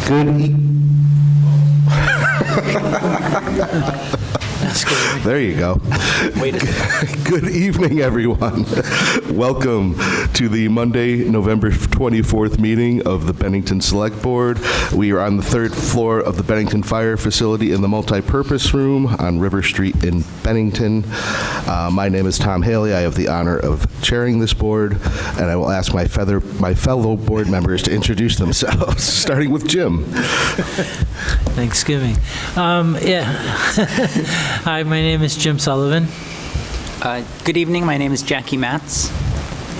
There you go. Wait a second. Good evening, everyone. Welcome to the Monday, November 24th meeting of the Bennington Select Board. We are on the third floor of the Bennington Fire Facility in the multi-purpose room on River Street in Bennington. My name is Tom Haley. I have the honor of chairing this board, and I will ask my fellow board members to introduce themselves, starting with Jim. Thanksgiving. Hi, my name is Jim Sullivan. Good evening. My name is Jackie Matz.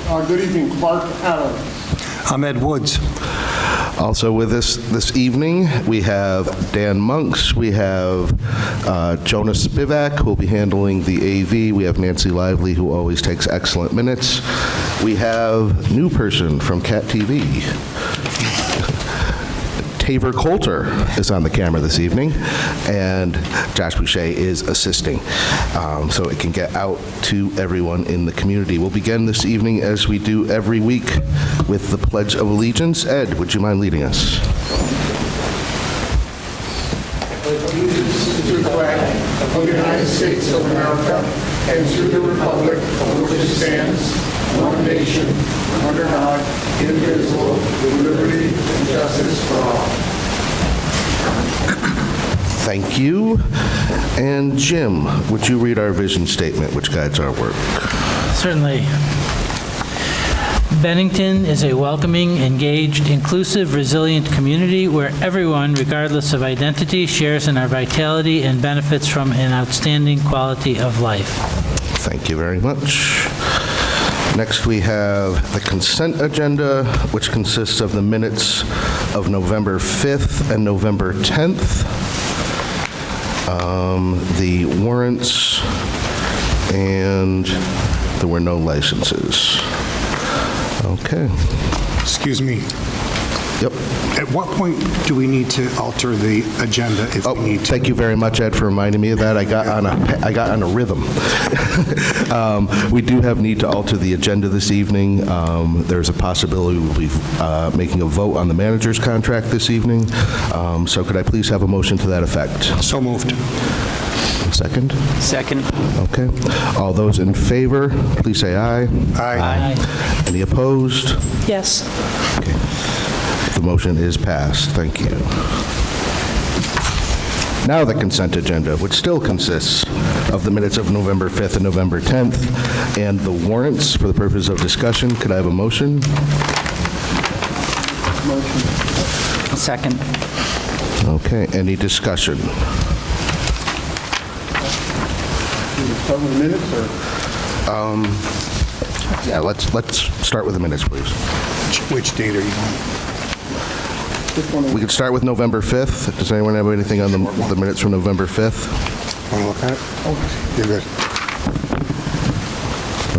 Good evening, Clark Adams. I'm Ed Woods. Also with us this evening, we have Dan Monks, we have Jonas Spivak, who will be handling the AV, we have Nancy Lively, who always takes excellent minutes. We have new person from Cat TV. Taver Coulter is on the camera this evening, and Josh Boucher is assisting, so it can get out to everyone in the community. We'll begin this evening, as we do every week, with the Pledge of Allegiance. Ed, would you mind leading us? Allegiance to the flag of the United States of America and to the republic for which it stands, one nation, under God, indivisible, with liberty and justice for all. Thank you. And Jim, would you read our vision statement, which guides our work? Certainly. Bennington is a welcoming, engaged, inclusive, resilient community where everyone, regardless of identity, shares in our vitality and benefits from an outstanding quality of life. Thank you very much. Next, we have the consent agenda, which consists of the minutes of November 5th and November 10th, the warrants, and there were no licenses. Okay. Excuse me. Yep. At what point do we need to alter the agenda if we need to? Thank you very much, Ed, for reminding me of that. I got on a rhythm. We do have need to alter the agenda this evening. There's a possibility we'll be making a vote on the manager's contract this evening. So could I please have a motion to that effect? So moved. Second? Second. Okay. All those in favor, please say aye. Aye. Any opposed? Yes. Okay. The motion is passed. Thank you. Now the consent agenda, which still consists of the minutes of November 5th and November 10th, and the warrants for the purpose of discussion. Could I have a motion? Motion. Second. Okay. Any discussion? Start with the minutes, or? Yeah, let's start with the minutes, please. Which date are you on? This one. We could start with November 5th. Does anyone have anything on the minutes from November 5th? Want to look at it? Oh, you're good.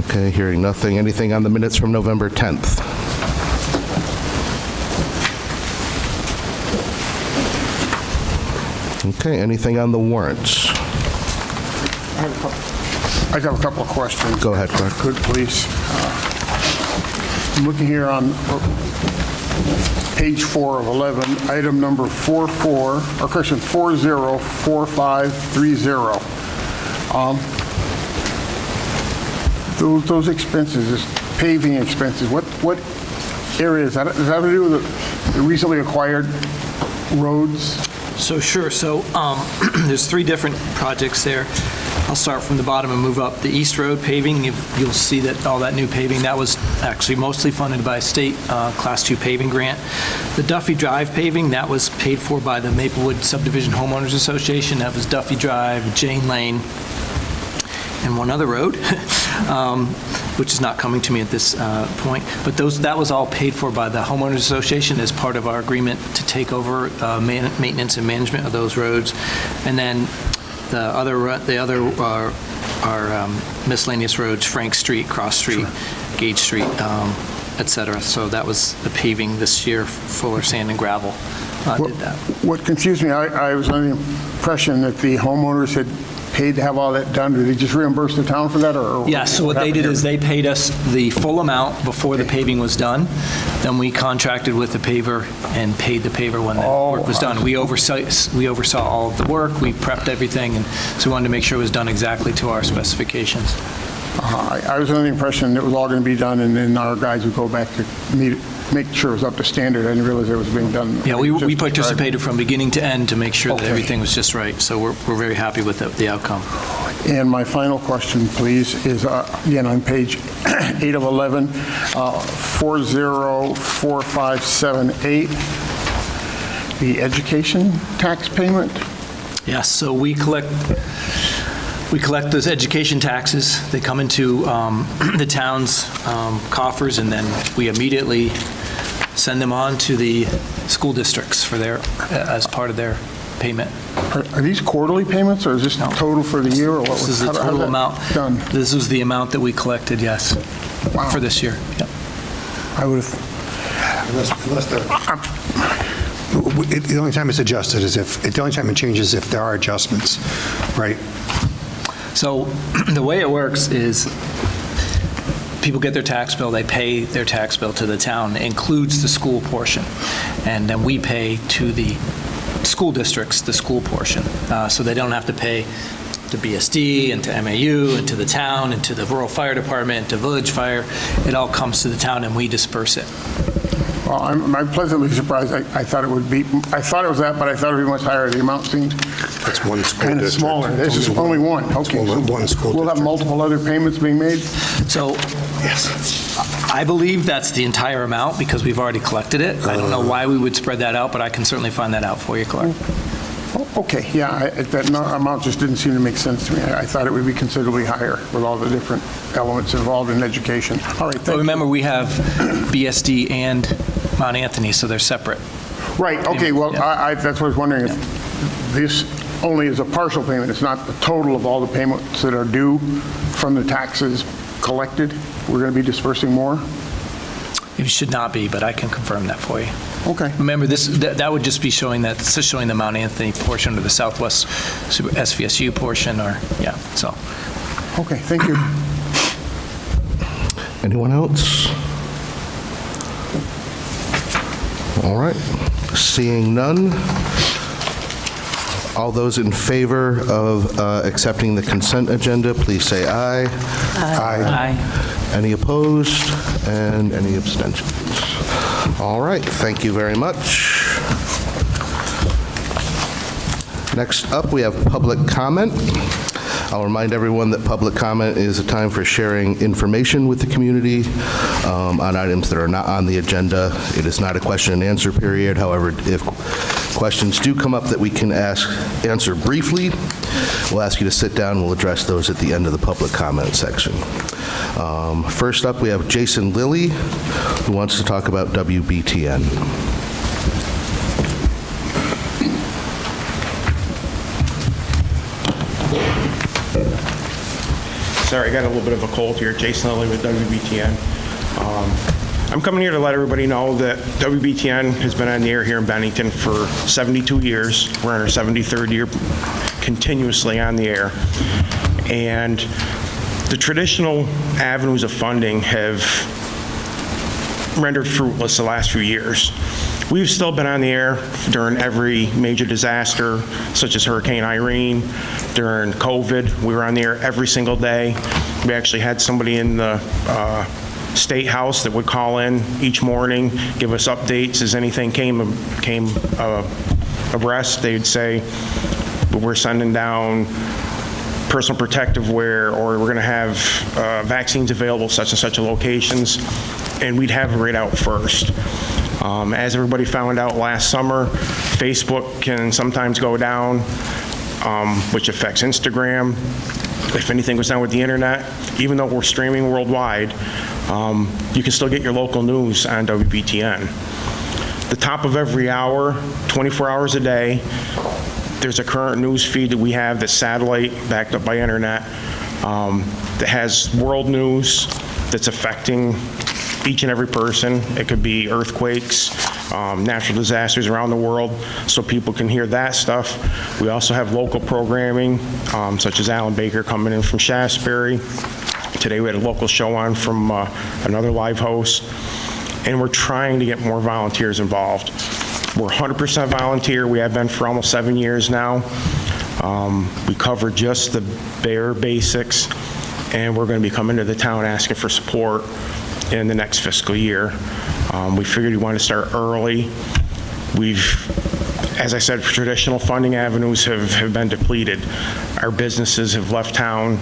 Okay, hearing nothing. Anything on the minutes from November 10th? Okay, anything on the warrants? I have a couple of questions. Go ahead, Clark. Could please. I'm looking here on page 4 of 11, item number 44, or question 404530. Those expenses, this paving expenses, what areas? Does that have to do with the recently acquired roads? So sure. So there's 3 different projects there. I'll start from the bottom and move up. The East Road paving, you'll see that all that new paving, that was actually mostly funded by a state Class 2 paving grant. The Duffy Drive paving, that was paid for by the Maplewood Subdivision Homeowners Association. That was Duffy Drive, Jane Lane, and one other road, which is not coming to me at this point. But that was all paid for by the Homeowners Association as part of our agreement to take over maintenance and management of those roads. And then the other are miscellaneous roads: Frank Street, Cross Street, Gage Street, et cetera. So that was the paving this year. Fuller Sand and Gravel did that. What confused me, I was under the impression that the homeowners had paid to have all that done? Do they just reimburse the town for that, or? Yes, so what they did is they paid us the full amount before the paving was done. Then we contracted with the paver and paid the paver when the work was done. We oversaw all of the work, we prepped everything, and so we wanted to make sure it was done exactly to our specifications. I was under the impression it was all going to be done, and then our guys would go back to make sure it was up to standard. I didn't realize it was being done. Yeah, we participated from beginning to end to make sure that Okay. everything was just right, so we're very happy with the outcome. And my final question, please, is, again, on page 8 of 11, 404578, the education tax payment. Yes, so we collect those education taxes. They come into the town's coffers, and then we immediately send them on to the school districts for as part of their payment. Are these quarterly payments, or is this total for the year, or what? This is the how's total that amount. done? This was the amount that we collected, yes, Wow. for this year. Yep. I would have, The only time it's adjusted is the only time it changes if there are adjustments, right? So the way it works is people get their tax bill, they pay their tax bill to the town, it includes the school portion, and then we pay to the school districts the school portion. So they don't have to pay to BSD and to MAU and to the town and to the rural fire department, to village fire. It all comes to the town and we disperse it. well, I'm pleasantly surprised. I thought it would be, I thought it was that, but I thought it would be much higher. The amount seemed That's one school kind of district. smaller. This is only one. Okay. It's only one school We'll have district. multiple other payments being made? So I believe that's the entire amount because we've already collected it. I don't know why we would spread that out, but I can certainly find that out for you, Clark. Oh, okay, yeah, that amount just didn't seem to make sense to me. I thought it would be considerably higher with all the different elements involved in education. All right, But thank you. remember, we have BSD and Mount Anthony, so they're separate. Right, okay, well, Yeah. that's what I was wondering, if this only is a partial payment, it's not the total of all the payments that are due from the taxes collected? We're going to be dispersing more? It should not be, but I can confirm that for you. Okay. Remember, that would just be showing it's just showing the Mount Anthony portion or the Southwest SVSU portion, or, yeah, so. Okay, thank you. Anyone else? All right. Seeing none, all those in favor of accepting the consent agenda, please say aye. Aye. Any opposed? And any abstentions? All right, thank you very much. Next up, we have public comment. I'll remind everyone that public comment is a time for sharing information with the community on items that are not on the agenda. It is not a question and answer period. However, if questions do come up that we can answer briefly, we'll ask you to sit down. We'll address those at the end of the public comment section. First up, we have Jason Lilly, who wants to talk about WBTN. Sorry, I got a little bit of a cold here. Jason Lilly with WBTN. I'm coming here to let everybody know that WBTN has been on the air here in Bennington for 72 years. We're in our 73rd year continuously on the air. And the traditional avenues of funding have rendered fruitless the last few years. We've still been on the air during every major disaster, such as Hurricane Irene, during COVID. We were on the air every single day. We actually had somebody in the State House that would call in each morning, give us updates as anything came abreast. They'd say, we're sending down personal protective wear, or we're going to have vaccines available such and such locations, and we'd have it right out first. As everybody found out last summer, Facebook can sometimes go down, which affects Instagram. If anything goes down with the internet, even though we're streaming worldwide, you can still get your local news on WBTN. The top of every hour, 24 hours a day, there's a current news feed that we have that's satellite, backed up by internet, that has world news that's affecting each and every person. It could be earthquakes, natural disasters around the world, so people can hear that stuff. We also have local programming, such as Alan Baker coming in from Shasberry. Today we had a local show on from another live host, and we're trying to get more volunteers involved. We're 100% volunteer. We have been for almost 7 years now. We cover just the bare basics, and we're going to be coming to the town asking for support in the next fiscal year. We figured we wanted to start early. As I said, traditional funding avenues have been depleted. Our businesses have left town.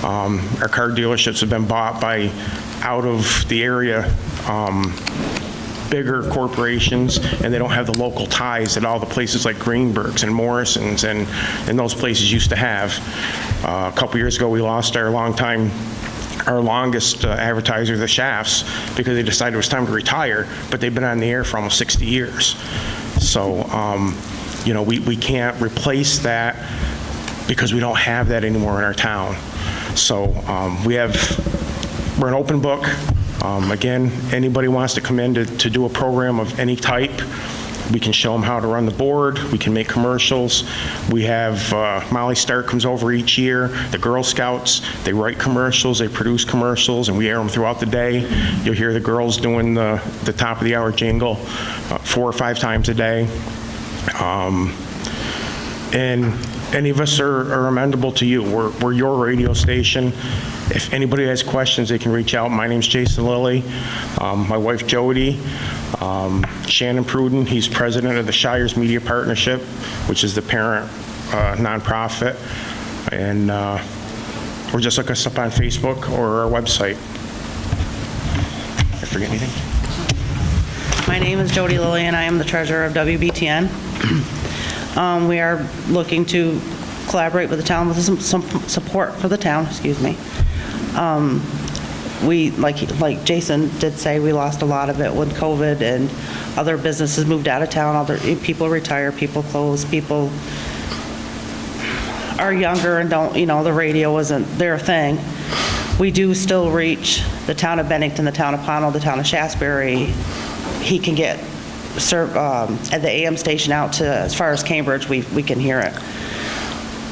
Our car dealerships have been bought by out of the area bigger corporations, and they don't have the local ties that all the places like Greenberg's and Morrison's and those places used to have. A couple years ago, we lost our longest advertiser, the Shafts, because they decided it was time to retire, but they've been on the air for almost 60 years. So, we can't replace that because we don't have that anymore in our town. So we're an open book. Again, anybody wants to come in to do a program of any type, we can show them how to run the board. We can make commercials. We have Molly Stark comes over each year. The Girl Scouts, they write commercials, they produce commercials, and we air them throughout the day. You'll hear the girls doing the top of the hour jingle 4 or 5 times a day. And any of us are amenable to you. We're your radio station. If anybody has questions, they can reach out. My name's Jason Lilly. My wife, Jody. Shannon Pruden, he's president of the Shires Media Partnership, which is the parent nonprofit. And or just look us up on Facebook or our website. Did I forget anything? My name is Jody Lilly, and I am the treasurer of WBTN. We are looking to collaborate with the town with some support for the town, excuse me. We, like Jason did say, we lost a lot of it with COVID, and other businesses moved out of town, other people retire, people close, people are younger and don't, the radio isn't their thing. We do still reach the town of Bennington, the town of Pownell, the town of Shasberry. He can get at the AM station out to as far as Cambridge, we can hear it.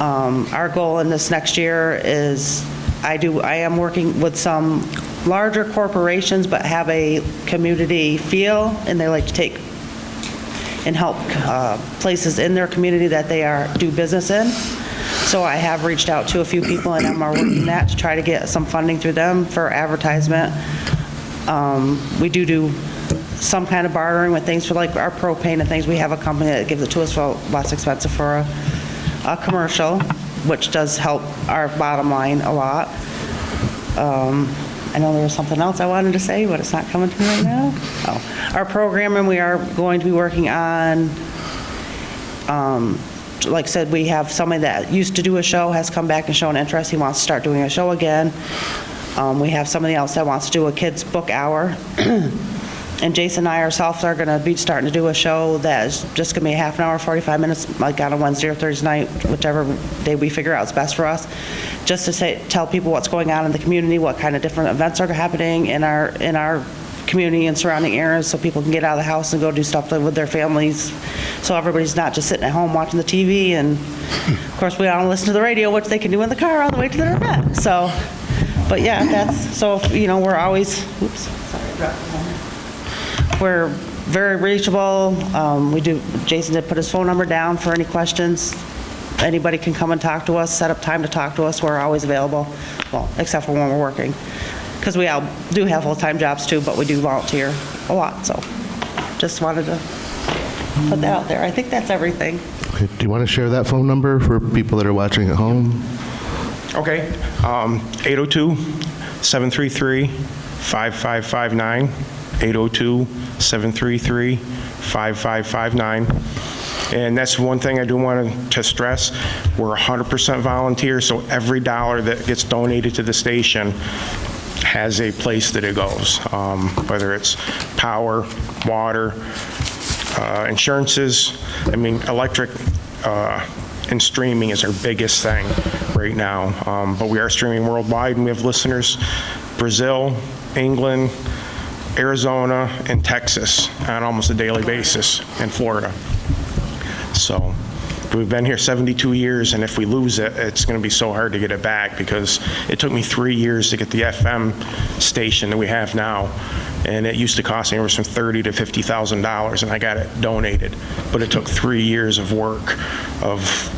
Our goal in this next year is I am working with some larger corporations, but have a community feel, and they like to take and help places in their community that they do business in. So I have reached out to a few people, and I'm working that to try to get some funding through them for advertisement. We do some kind of bartering with things for like our propane and things. We have a company that gives it to us for less expensive for a commercial, which does help our bottom line a lot. I know there was something else I wanted to say, but it's not coming to me right now. Oh, our programming, we are going to be working on, like I said, we have somebody that used to do a show, has come back and shown interest. He wants to start doing a show again. We have somebody else that wants to do a kids book hour. And Jason and I ourselves are going to be starting to do a show that is just going to be a half an hour, 45 minutes, like on a Wednesday or Thursday night, whichever day we figure out is best for us, just to tell people what's going on in the community, what kind of different events are happening in our community and surrounding areas, so people can get out of the house and go do stuff with their families, so everybody's not just sitting at home watching the TV. And of course, we want to listen to the radio, which they can do in the car on the way to their event. So, but yeah, that's, so, we're always, oops, sorry, I dropped the phone. We're very reachable. Jason did put his phone number down for any questions. Anybody can come and talk to us, set up time to talk to us. We're always available, well, except for when we're working, because we all do have full-time jobs too, but we do volunteer a lot. So just wanted to put that out there. I think that's everything. Okay. Do you want to share that phone number for people that are watching at home? Okay. 802-733-5559. 802-733-5559. And that's one thing I do want to stress. We're 100% volunteer, so every dollar that gets donated to the station has a place that it goes, whether it's power, water, insurances. I mean, electric and streaming is our biggest thing right now. But we are streaming worldwide, and we have listeners, Brazil, England, Arizona, and Texas on almost a daily basis, in Florida. So we've been here 72 years, and if we lose it, it's going to be so hard to get it back, because it took me 3 years to get the FM station that we have now, and it used to cost anywhere from $30,000 to $50,000, and I got it donated. But it took 3 years of work of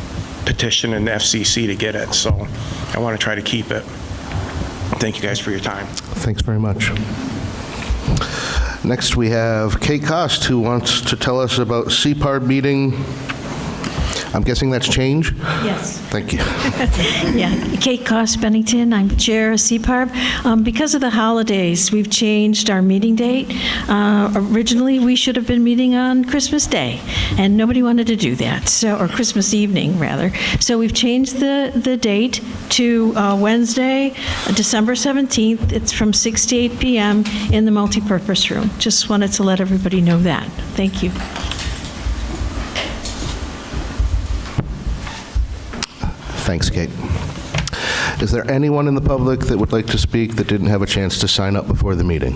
petitioning the FCC to get it, so I want to try to keep it. Thank you guys for your time. Thanks very much. Next, we have Kate Cost, who wants to tell us about CPARB meeting. I'm guessing that's change? Yes. Thank you. Yeah. Kate Cost, Bennington. I'm chair of CPARB. Because of the holidays, we've changed our meeting date. Originally, we should have been meeting on Christmas Day, and nobody wanted to do that, or Christmas evening, rather. So we've changed the date to Wednesday, December 17th. It's from 6 to 8 p.m. in the multipurpose room. Just wanted to let everybody know that. Thank you. Thanks, Kate. Is there anyone in the public that would like to speak that didn't have a chance to sign up before the meeting?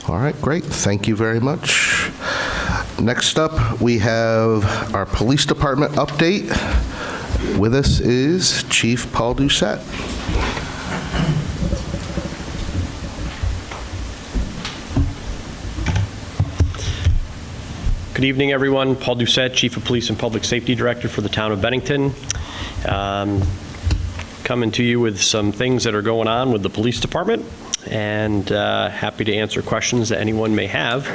All right, great. Thank you very much. Next up, we have our police department update. With us is Chief Paul Doucette. Good evening, everyone. Paul Doucette, Chief of Police and Public Safety Director for the town of Bennington. Coming to you with some things that are going on with the police department, and happy to answer questions that anyone may have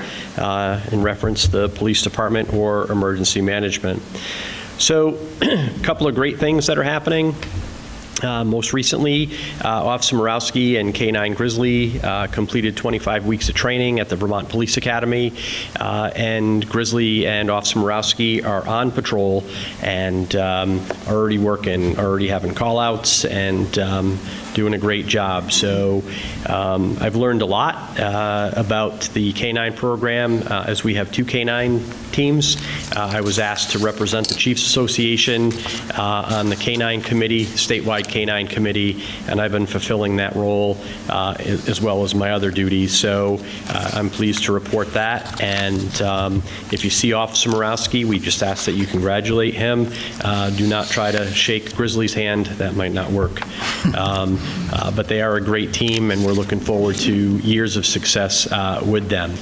in reference to the police department or emergency management. So, a couple of great things that are happening. Most recently, Officer Morawski and K-9 Grizzly completed 25 weeks of training at the Vermont Police Academy, and Grizzly and Officer Morawski are on patrol and already working, already having call-outs, and doing a great job. So I've learned a lot about the K-9 program, as we have two K-9 teams. I was asked to represent the Chiefs Association on the K-9 committee, statewide K-9 committee, and I've been fulfilling that role as well as my other duties. So I'm pleased to report that. And if you see Officer Morawski, we just ask that you congratulate him. Do not try to shake Grizzly's hand. That might not work. But they are a great team, and we're looking forward to years of success with them.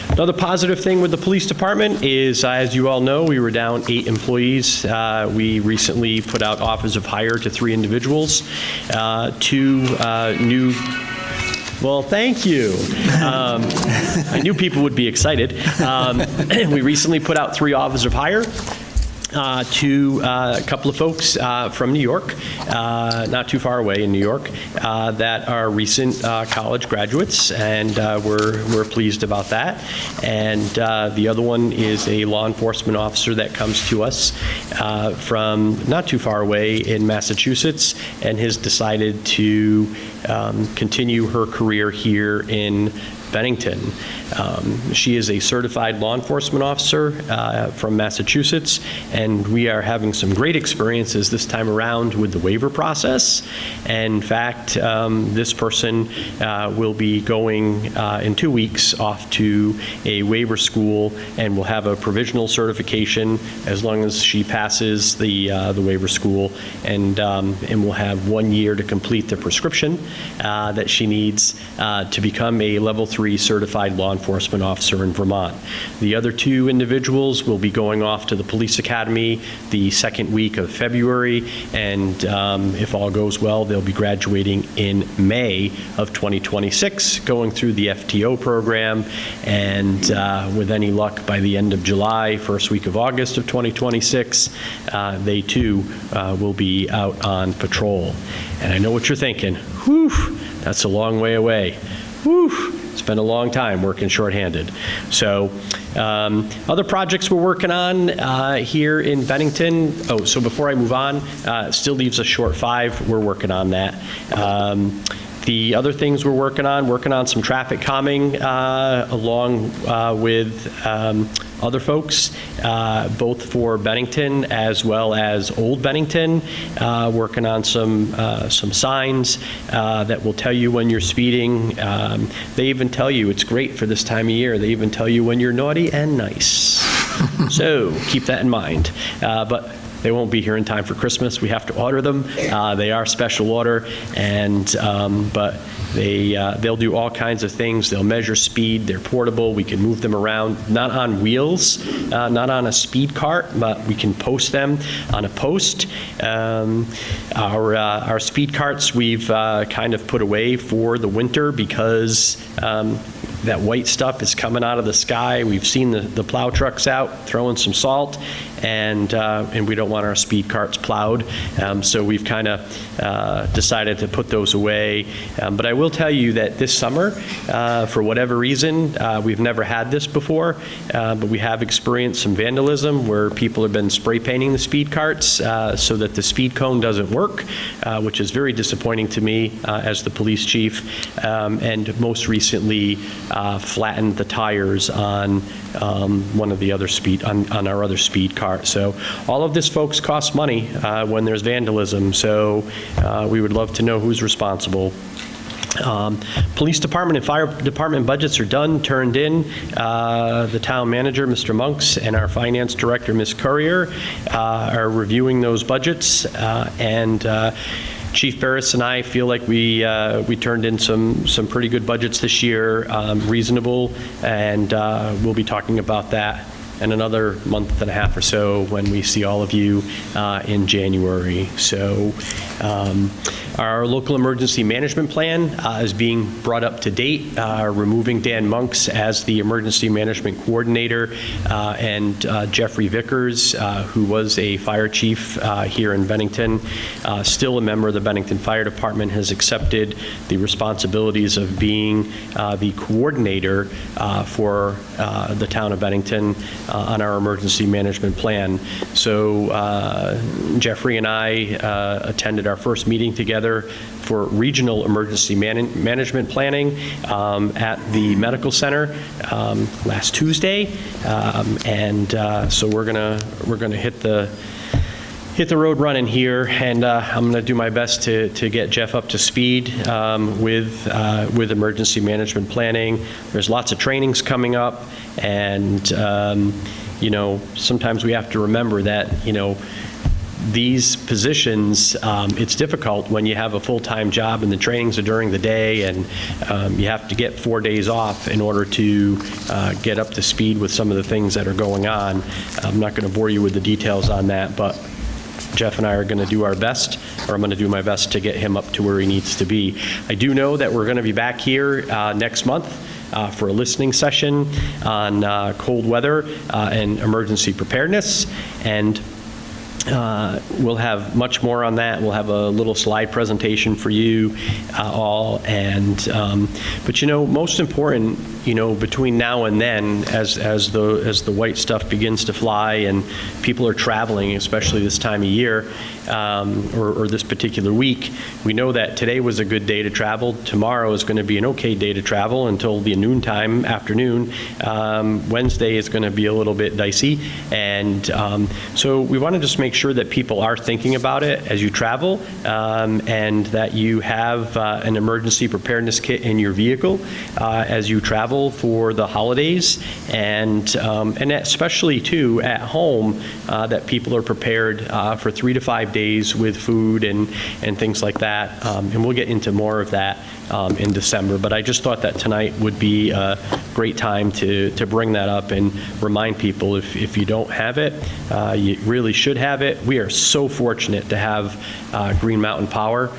Another positive thing with the police department is, as you all know, we were down 8 employees. We recently put out offers of hire to 3 individuals. 2 new. Well, thank you. I knew people would be excited. We recently put out 3 offers of hire to a couple of folks from New York, not too far away in New York, that are recent college graduates, and we're pleased about that. And the other one is a law enforcement officer that comes to us from not too far away in Massachusetts, and has decided to continue her career here in Bennington. She is a certified law enforcement officer from Massachusetts, and we are having some great experiences this time around with the waiver process. And in fact, this person will be going in 2 weeks off to a waiver school, and will have a provisional certification as long as she passes the waiver school, and will have 1 year to complete the prescription that she needs to become a level 3 certified law enforcement officer in Vermont. The other 2 individuals will be going off to the police academy the 2nd week of February, and if all goes well, they'll be graduating in May of 2026, going through the FTO program, and with any luck, by the end of July, 1st week of August of 2026, they too will be out on patrol. And I know what you're thinking. Whew, that's a long way away. Whew. It's been a long time working shorthanded. So other projects we're working on here in Bennington. Oh, so before I move on, still leaves a short 5. We're working on that. The other things we're working on some traffic calming along with other folks, both for Bennington as well as Old Bennington, working on some signs that will tell you when you're speeding. They even tell you, it's great for this time of year, they even tell you when you're naughty and nice. So keep that in mind. But they won't be here in time for Christmas. We have to order them. They are special order, and but they'll do all kinds of things. They'll measure speed. They're portable. We can move them around, not on wheels, not on a speed cart, but we can post them on a post. Our speed carts we've kind of put away for the winter because that white stuff is coming out of the sky. We've seen the plow trucks out throwing some salt, and we don't want our speed carts plowed. So we've kind of decided to put those away. But I will tell you that this summer, for whatever reason, we've never had this before, but we have experienced some vandalism where people have been spray painting the speed carts so that the speed cone doesn't work, which is very disappointing to me as the police chief, and most recently flattened the tires on one of the other on our other speed cart. So all of this, folks, costs money when there's vandalism. So we would love to know who's responsible. Police department and fire department budgets are done, turned in. The town manager, Mr. Monks, and our finance director, Ms. Courier, are reviewing those budgets, and Chief Barris and I feel like we turned in some pretty good budgets this year, reasonable, and we'll be talking about that in another month and a half or so when we see all of you in January. So our local emergency management plan is being brought up to date, removing Dan Monks as the emergency management coordinator, and Jeffrey Vickers, who was a fire chief here in Bennington, still a member of the Bennington Fire Department, has accepted the responsibilities of being the coordinator for the town of Bennington on our emergency management plan. So Jeffrey and I attended our first meeting together for regional emergency management planning at the medical center last Tuesday, and so we're gonna hit the road running here, and I'm going to do my best to get Jeff up to speed with emergency management planning. There's lots of trainings coming up, and you know, sometimes we have to remember that, you know, these positions, it's difficult when you have a full-time job and the trainings are during the day, and you have to get 4 days off in order to get up to speed with some of the things that are going on. I'm not going to bore you with the details on that, but Jeff and I are going to do our best, or I'm going to do my best to get him up to where he needs to be. I do know that we're going to be back here next month for a listening session on cold weather and emergency preparedness, and we'll have much more on that. We'll have a little slide presentation for you all, and but you know, most important, you know, between now and then, as the white stuff begins to fly and people are traveling, especially this time of year, or this particular week, we know that today was a good day to travel. Tomorrow is going to be an okay day to travel until the noontime afternoon. Wednesday is going to be a little bit dicey, and so we want to just make sure that people are thinking about it as you travel, and that you have an emergency preparedness kit in your vehicle as you travel for the holidays, and especially too at home, that people are prepared for 3 to 5 days with food and things like that, and we'll get into more of that in December. But I just thought that tonight would be a great time to bring that up and remind people, if you don't have it, you really should have it. We are so fortunate to have Green Mountain Power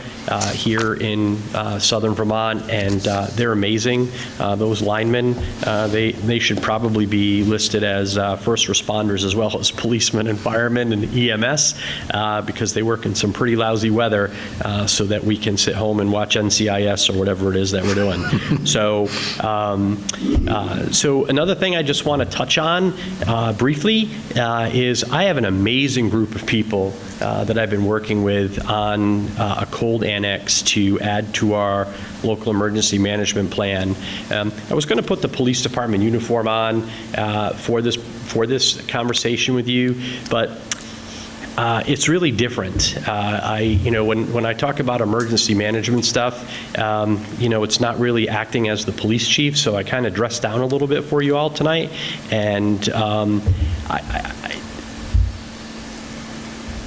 here in southern Vermont, and they're amazing. Those linemen, they should probably be listed as first responders as well as policemen and firemen and EMS, because they work in some pretty lousy weather, so that we can sit home and watch NCIS or whatever it is that we're doing. So, so another thing I just want to touch on briefly is I have an amazing group group of people that I've been working with on a cold annex to add to our local emergency management plan. I was going to put the police department uniform on for this conversation with you, but it's really different. When I talk about emergency management stuff, it's not really acting as the police chief, so I kind of dressed down a little bit for you all tonight. And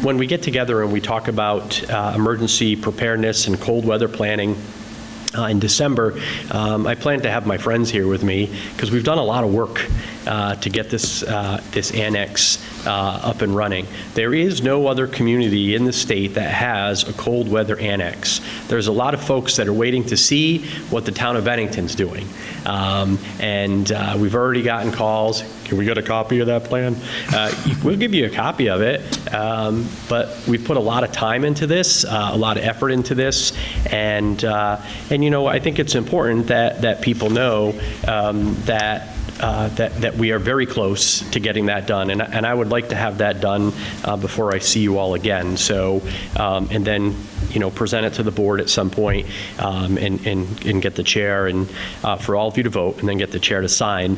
when we get together and we talk about emergency preparedness and cold weather planning, in December, I plan to have my friends here with me because we've done a lot of work to get this annex up and running. There is no other community in the state that has a cold weather annex. There's a lot of folks that are waiting to see what the town of Bennington's doing. We've already gotten calls. Can we get a copy of that plan? We'll give you a copy of it, but we've put a lot of time into this, a lot of effort into this, and I think it's important that people know that we are very close to getting that done, and I would like to have that done before I see you all again. So, and then present it to the board at some point, and get the chair and for all of you to vote, and then get the chair to sign.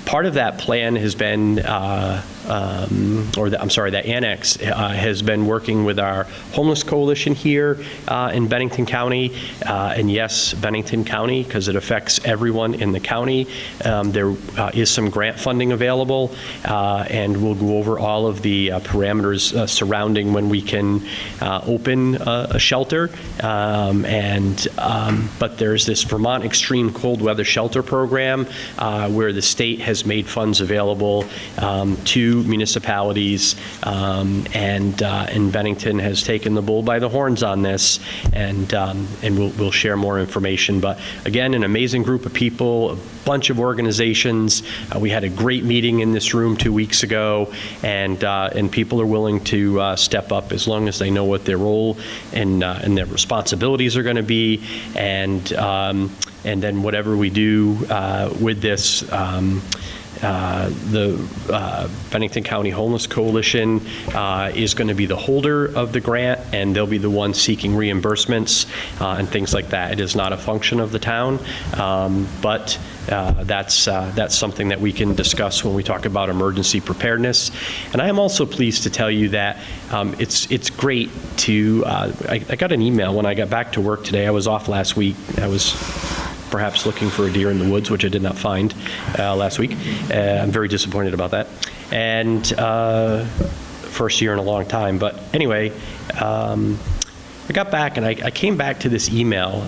Part of that plan has been, that annex has been working with our homeless coalition here in Bennington County, and yes, Bennington County, because it affects everyone in the county. There is some grant funding available, and we'll go over all of the parameters surrounding when we can open a shelter. But there's this Vermont Extreme Cold Weather Shelter Program where the state has made funds available to municipalities, and Bennington has taken the bull by the horns on this, and we'll share more information. But again, an amazing group of people, a bunch of organizations. We had a great meeting in this room 2 weeks ago, and people are willing to step up as long as they know what their role and their responsibilities are going to be, and then whatever we do with this. The Bennington County Homeless Coalition is going to be the holder of the grant, and they'll be the ones seeking reimbursements and things like that. It is not a function of the town, but that's something that we can discuss when we talk about emergency preparedness. And I am also pleased to tell you that it's great to, I got an email when I got back to work today. I was off last week. I was perhaps looking for a deer in the woods, which I did not find last week. I'm very disappointed about that. And first year in a long time. But anyway, I got back and I came back to this email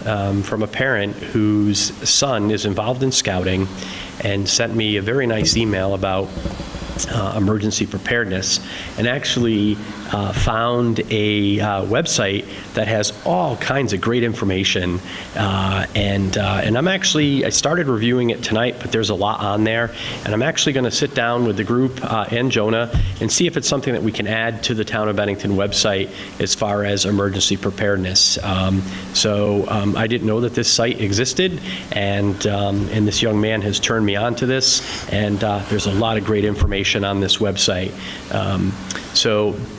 from a parent whose son is involved in scouting and sent me a very nice email about emergency preparedness, and actually found a website that has all kinds of great information, and I started reviewing it tonight, but there's a lot on there, and I'm actually going to sit down with the group and Jonah and see if it's something that we can add to the Town of Bennington website as far as emergency preparedness. I didn't know that this site existed, and this young man has turned me on to this, and there's a lot of great information on this website.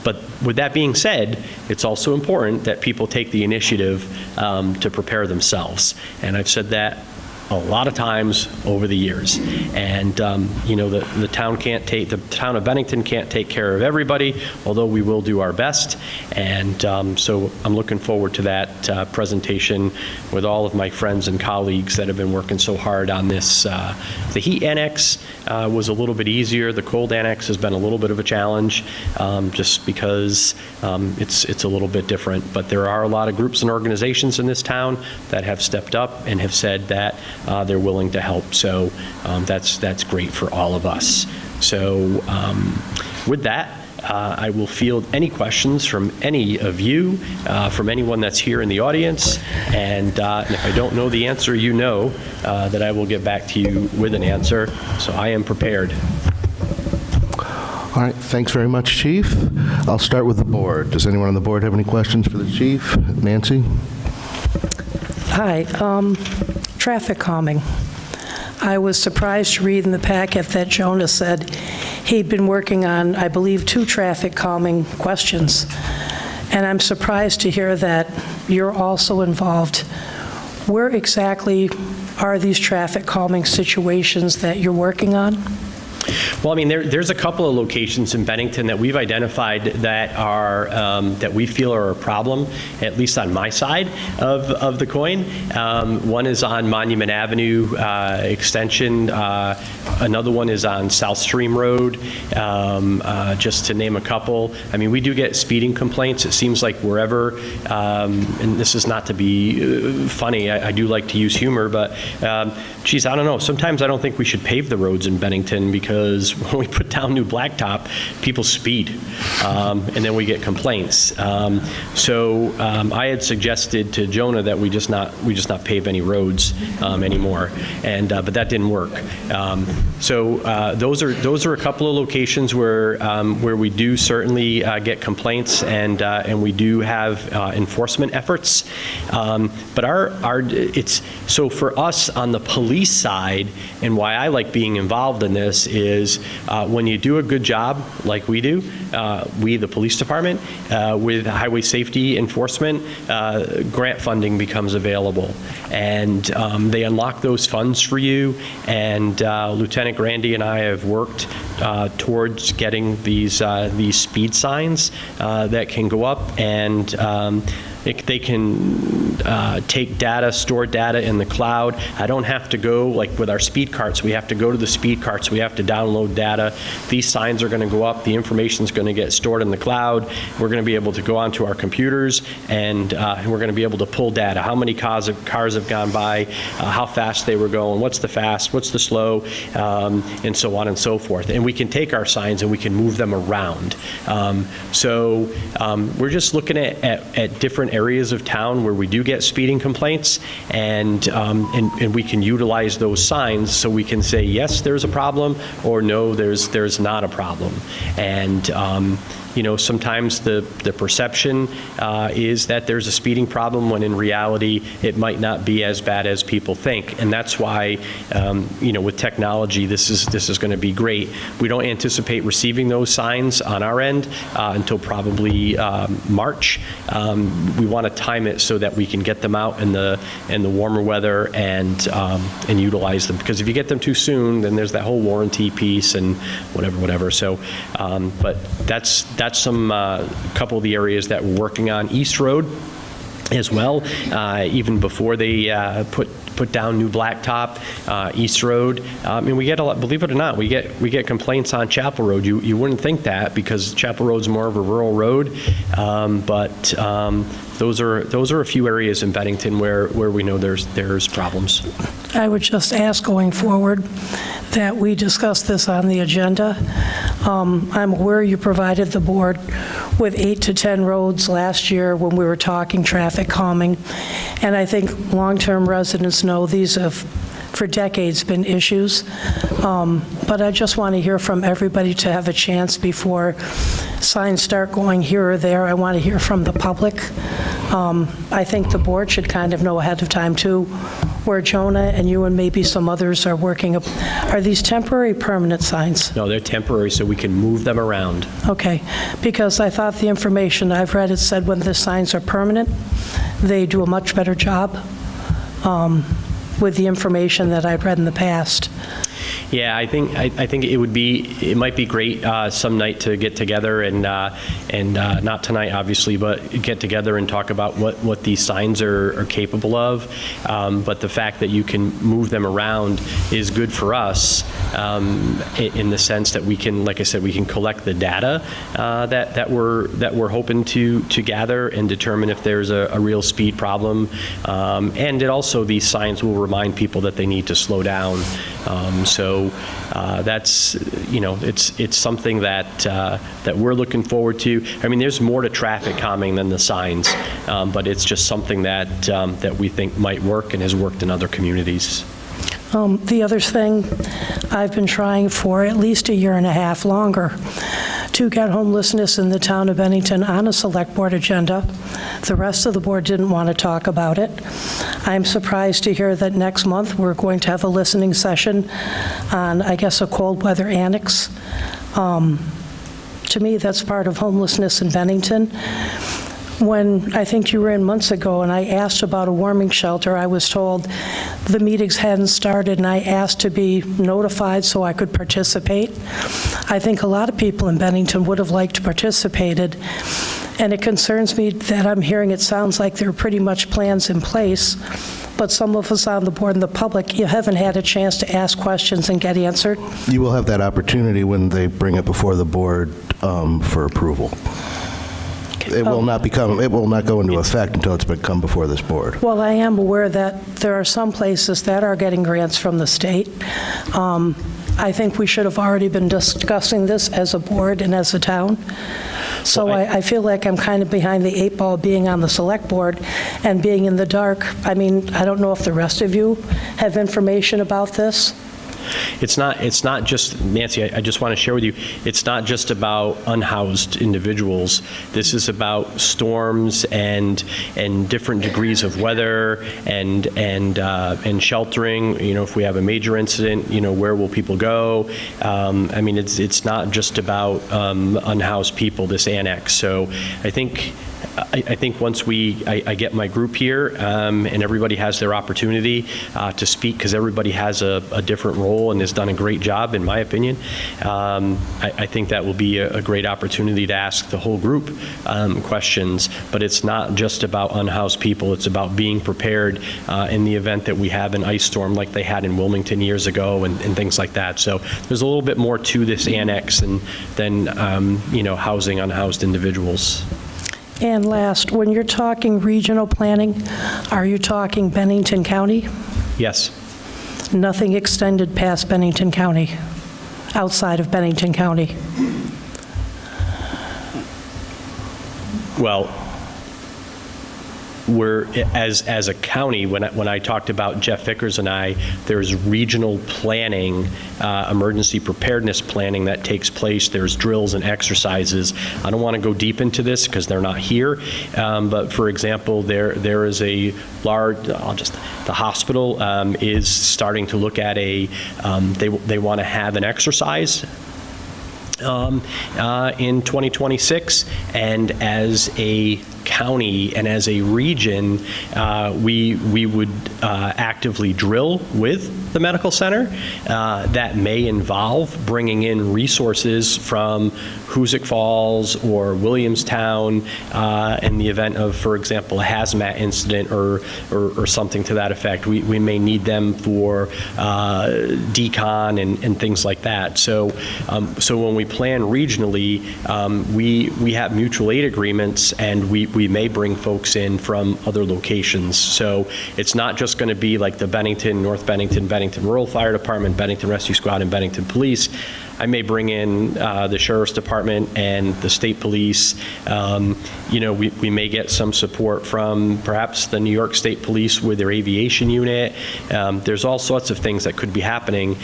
But with that being said, it's also important that people take the initiative to prepare themselves. And I've said that a lot of times over the years. And the town of Bennington can't take care of everybody, although we will do our best. And so I'm looking forward to that presentation with all of my friends and colleagues that have been working so hard on this. The heat annex was a little bit easier. The cold annex has been a little bit of a challenge, just because it's a little bit different. But there are a lot of groups and organizations in this town that have stepped up and have said that they're willing to help. So that's great for all of us. So with that, I will field any questions from any of you, from anyone that's here in the audience, and if I don't know the answer, that I will get back to you with an answer. So I am prepared. All right, thanks very much, Chief. I'll start with the board. Does anyone on the board have any questions for the Chief? Nancy? Hi. Traffic calming. I was surprised to read in the packet that Jonah said he'd been working on, I believe, 2 traffic calming questions. And I'm surprised to hear that you're also involved. Where exactly are these traffic calming situations that you're working on? Well, I mean, there's a couple of locations in Bennington that we've identified that are that we feel are a problem, at least on my side of the coin. One is on Monument Avenue Extension. Another one is on South Stream Road, just to name a couple. I mean, we do get speeding complaints. It seems like wherever, and this is not to be funny, I do like to use humor, but geez, I don't know. Sometimes I don't think we should pave the roads in Bennington because when we put down new blacktop, people speed, and then we get complaints. So I had suggested to Jonah that we just not pave any roads anymore, and but that didn't work. So those are a couple of locations where we do certainly get complaints, and we do have enforcement efforts. But it's so for us on the police side, and why I like being involved in this is when you do a good job like we do, we the police department with highway safety enforcement, grant funding becomes available, and they unlock those funds for you. And Lieutenant Grandy and I have worked towards getting these speed signs that can go up, and they can take data, store data in the cloud. I don't have to go, like with our speed carts, we have to go to the speed carts, we have to download data. These signs are going to go up, the information's going to get stored in the cloud. We're going to be able to go onto our computers, and we're going to be able to pull data. How many cars have gone by, how fast they were going, what's the fast, what's the slow, and so on and so forth. And we can take our signs and we can move them around. So we're just looking at different areas of town where we do get speeding complaints, and we can utilize those signs so we can say, yes, there's a problem, or no, there's not a problem. And you know, sometimes the perception is that there's a speeding problem when in reality it might not be as bad as people think. And that's why, you know, with technology, this is going to be great. We don't anticipate receiving those signs on our end until probably March. We want to time it so that we can get them out in the warmer weather and utilize them. Because if you get them too soon, then there's that whole warranty piece and whatever. So, but that's some couple of the areas that we're working on. East Road as well, even before they put down new blacktop, East Road. I mean, we get a lot, believe it or not, we get complaints on Chapel Road. You wouldn't think that because Chapel Road's more of a rural road, but those are a few areas in Bennington where we know there's problems. I would just ask going forward that we discuss this on the agenda. I'm aware you provided the board with 8 to 10 roads last year when we were talking traffic calming, and I think long-term residents know these have for decades been issues, but I just want to hear from everybody to have a chance before signs start going here or there. I want to hear from the public. I think the board should kind of know ahead of time too where Jonah and you and maybe some others are working. Are these temporary, permanent signs? No, they're temporary, so we can move them around. Okay, because I thought the information I've read, it said when the signs are permanent, they do a much better job with the information that I've read in the past. Yeah, I think it might be great some night to get together and not tonight obviously, but get together and talk about what these signs are capable of. But the fact that you can move them around is good for us in the sense that we can, like I said, we can collect the data that we're hoping to gather and determine if there's a real speed problem. And it also, these signs will remind people that they need to slow down. So that's, you know, it's something that we're looking forward to. I mean, there's more to traffic calming than the signs, but it's just something that we think might work and has worked in other communities. The other thing, I've been trying for at least a year and a half longer to get homelessness in the town of Bennington on a select board agenda. The rest of the board didn't want to talk about it. I'm surprised to hear that next month we're going to have a listening session on, I guess, a cold weather annex To me, that's part of homelessness in Bennington. When I think you were in months ago and I asked about a warming shelter, I was told the meetings hadn't started and I asked to be notified so I could participate. I think a lot of people in Bennington would have liked to participated, and it concerns me that I'm hearing it sounds like there are pretty much plans in place, but some of us on the board and the public, you haven't had a chance to ask questions and get answered. You will have that opportunity when they bring it before the board for approval. It will not go into effect until it's come before this board. Well, I am aware that there are some places that are getting grants from the state. I think we should have already been discussing this as a board and as a town. So I feel like I'm kind of behind the 8 ball being on the select board and being in the dark. I mean, I don't know if the rest of you have information about this. It's not just, Nancy, I just want to share with you, it's not just about unhoused individuals. This is about storms and different degrees of weather and sheltering. You know, if we have a major incident, you know, where will people go? I mean, it's not just about unhoused people, this annex. So I think once I get my group here and everybody has their opportunity to speak, because everybody has a different role and has done a great job, in my opinion, I think that will be a great opportunity to ask the whole group questions. But it's not just about unhoused people. It's about being prepared in the event that we have an ice storm like they had in Wilmington years ago and things like that. So there's a little bit more to this annex than you know, housing unhoused individuals. And last, when you're talking regional planning, are you talking Bennington County? Yes. Nothing extended past Bennington County, outside of Bennington County? Well, we're, as a county, when I talked about Jeff Vickers and I, there's regional planning, emergency preparedness planning that takes place. There's drills and exercises. I don't want to go deep into this because they're not here, but for example, there is a large, the hospital is starting to look at they want to have an exercise in 2026, and as a county and as a region, we would actively drill with the medical center. That may involve bringing in resources from Hoosick Falls or Williamstown in the event of, for example, a hazmat incident or something to that effect. We may need them for decon and things like that. So when we plan regionally, we have mutual aid agreements, and we may bring folks in from other locations. So it's not just going to be like the Bennington, North Bennington, Bennington Rural Fire Department, Bennington Rescue Squad, and Bennington Police. I may bring in the Sheriff's Department and the State Police. You know, we may get some support from perhaps the New York State Police with their aviation unit. There's all sorts of things that could be happening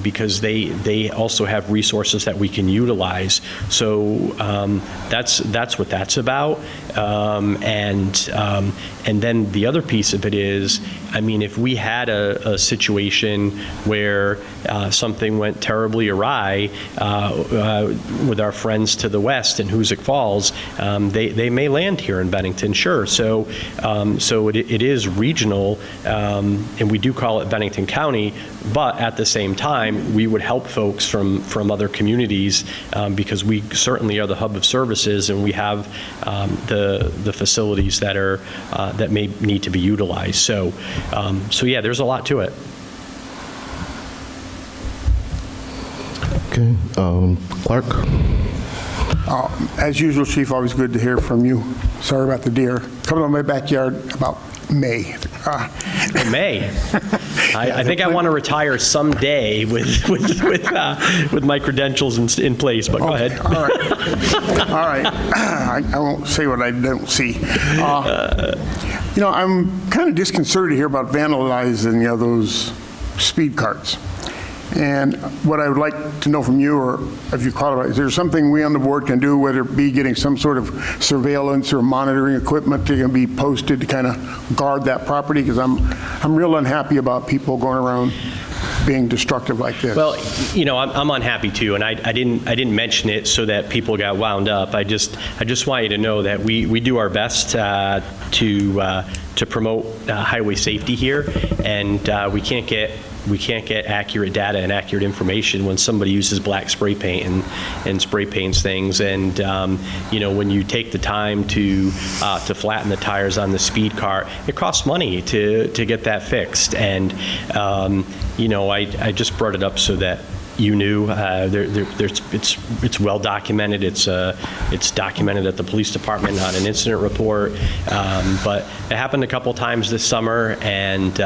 because they also have resources that we can utilize. So that's what that's about. And then the other piece of it is, I mean, if we had a situation where something went terribly awry with our friends to the west in Hoosick Falls, they may land here in Bennington, sure. So it is regional, and we do call it Bennington County, but at the same time, we would help folks from other communities because we certainly are the hub of services, and we have the facilities that may need to be utilized. So yeah, there's a lot to it. Okay, Clark? As usual, Chief, always good to hear from you. Sorry about the deer. Coming on my backyard about May. May. I think I want to retire someday with my credentials in place, but go ahead. All right. All right. I won't say what I don't see. You know, I'm kind of disconcerted to hear about vandalizing those speed carts. And what I would like to know from you, or if you call it, is there something we on the board can do, whether it be getting some sort of surveillance or monitoring equipment to be posted to kind of guard that property? Because I'm real unhappy about people going around being destructive like this. Well, you know, I'm unhappy too, and I didn't mention it so that people got wound up. I just want you to know that we do our best to promote highway safety here, and we can't get accurate data and accurate information when somebody uses black spray paint and spray paints things. And you know, when you take the time to flatten the tires on the speed car, it costs money to get that fixed. And you know, I just brought it up so that you knew. It's well documented. It's documented at the police department on an incident report. But it happened a couple times this summer, and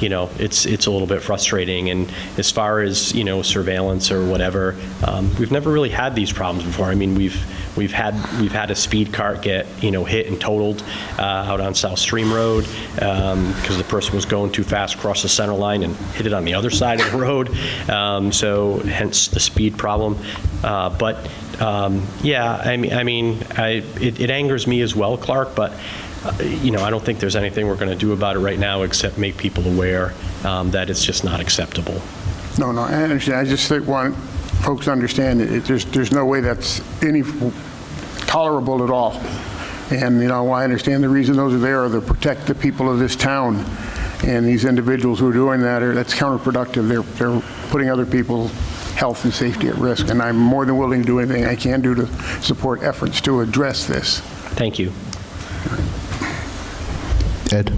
you know, it's a little bit frustrating. And as far as, you know, surveillance or whatever, we've never really had these problems before. I mean, we've had a speed cart get, you know, hit and totaled out on South Stream Road because the person was going too fast across the center line and hit it on the other side of the road. So hence the speed problem. But yeah, it angers me as well, Clark. But you know, I don't think there's anything we're going to do about it right now except make people aware that it's just not acceptable. No, I understand. I just want folks to understand there's no way that's any tolerable at all. And, you know, I understand the reason those are there are to protect the people of this town. And these individuals who are doing that's counterproductive. They're putting other people's health and safety at risk. And I'm more than willing to do anything I can do to support efforts to address this. Thank you. Ed?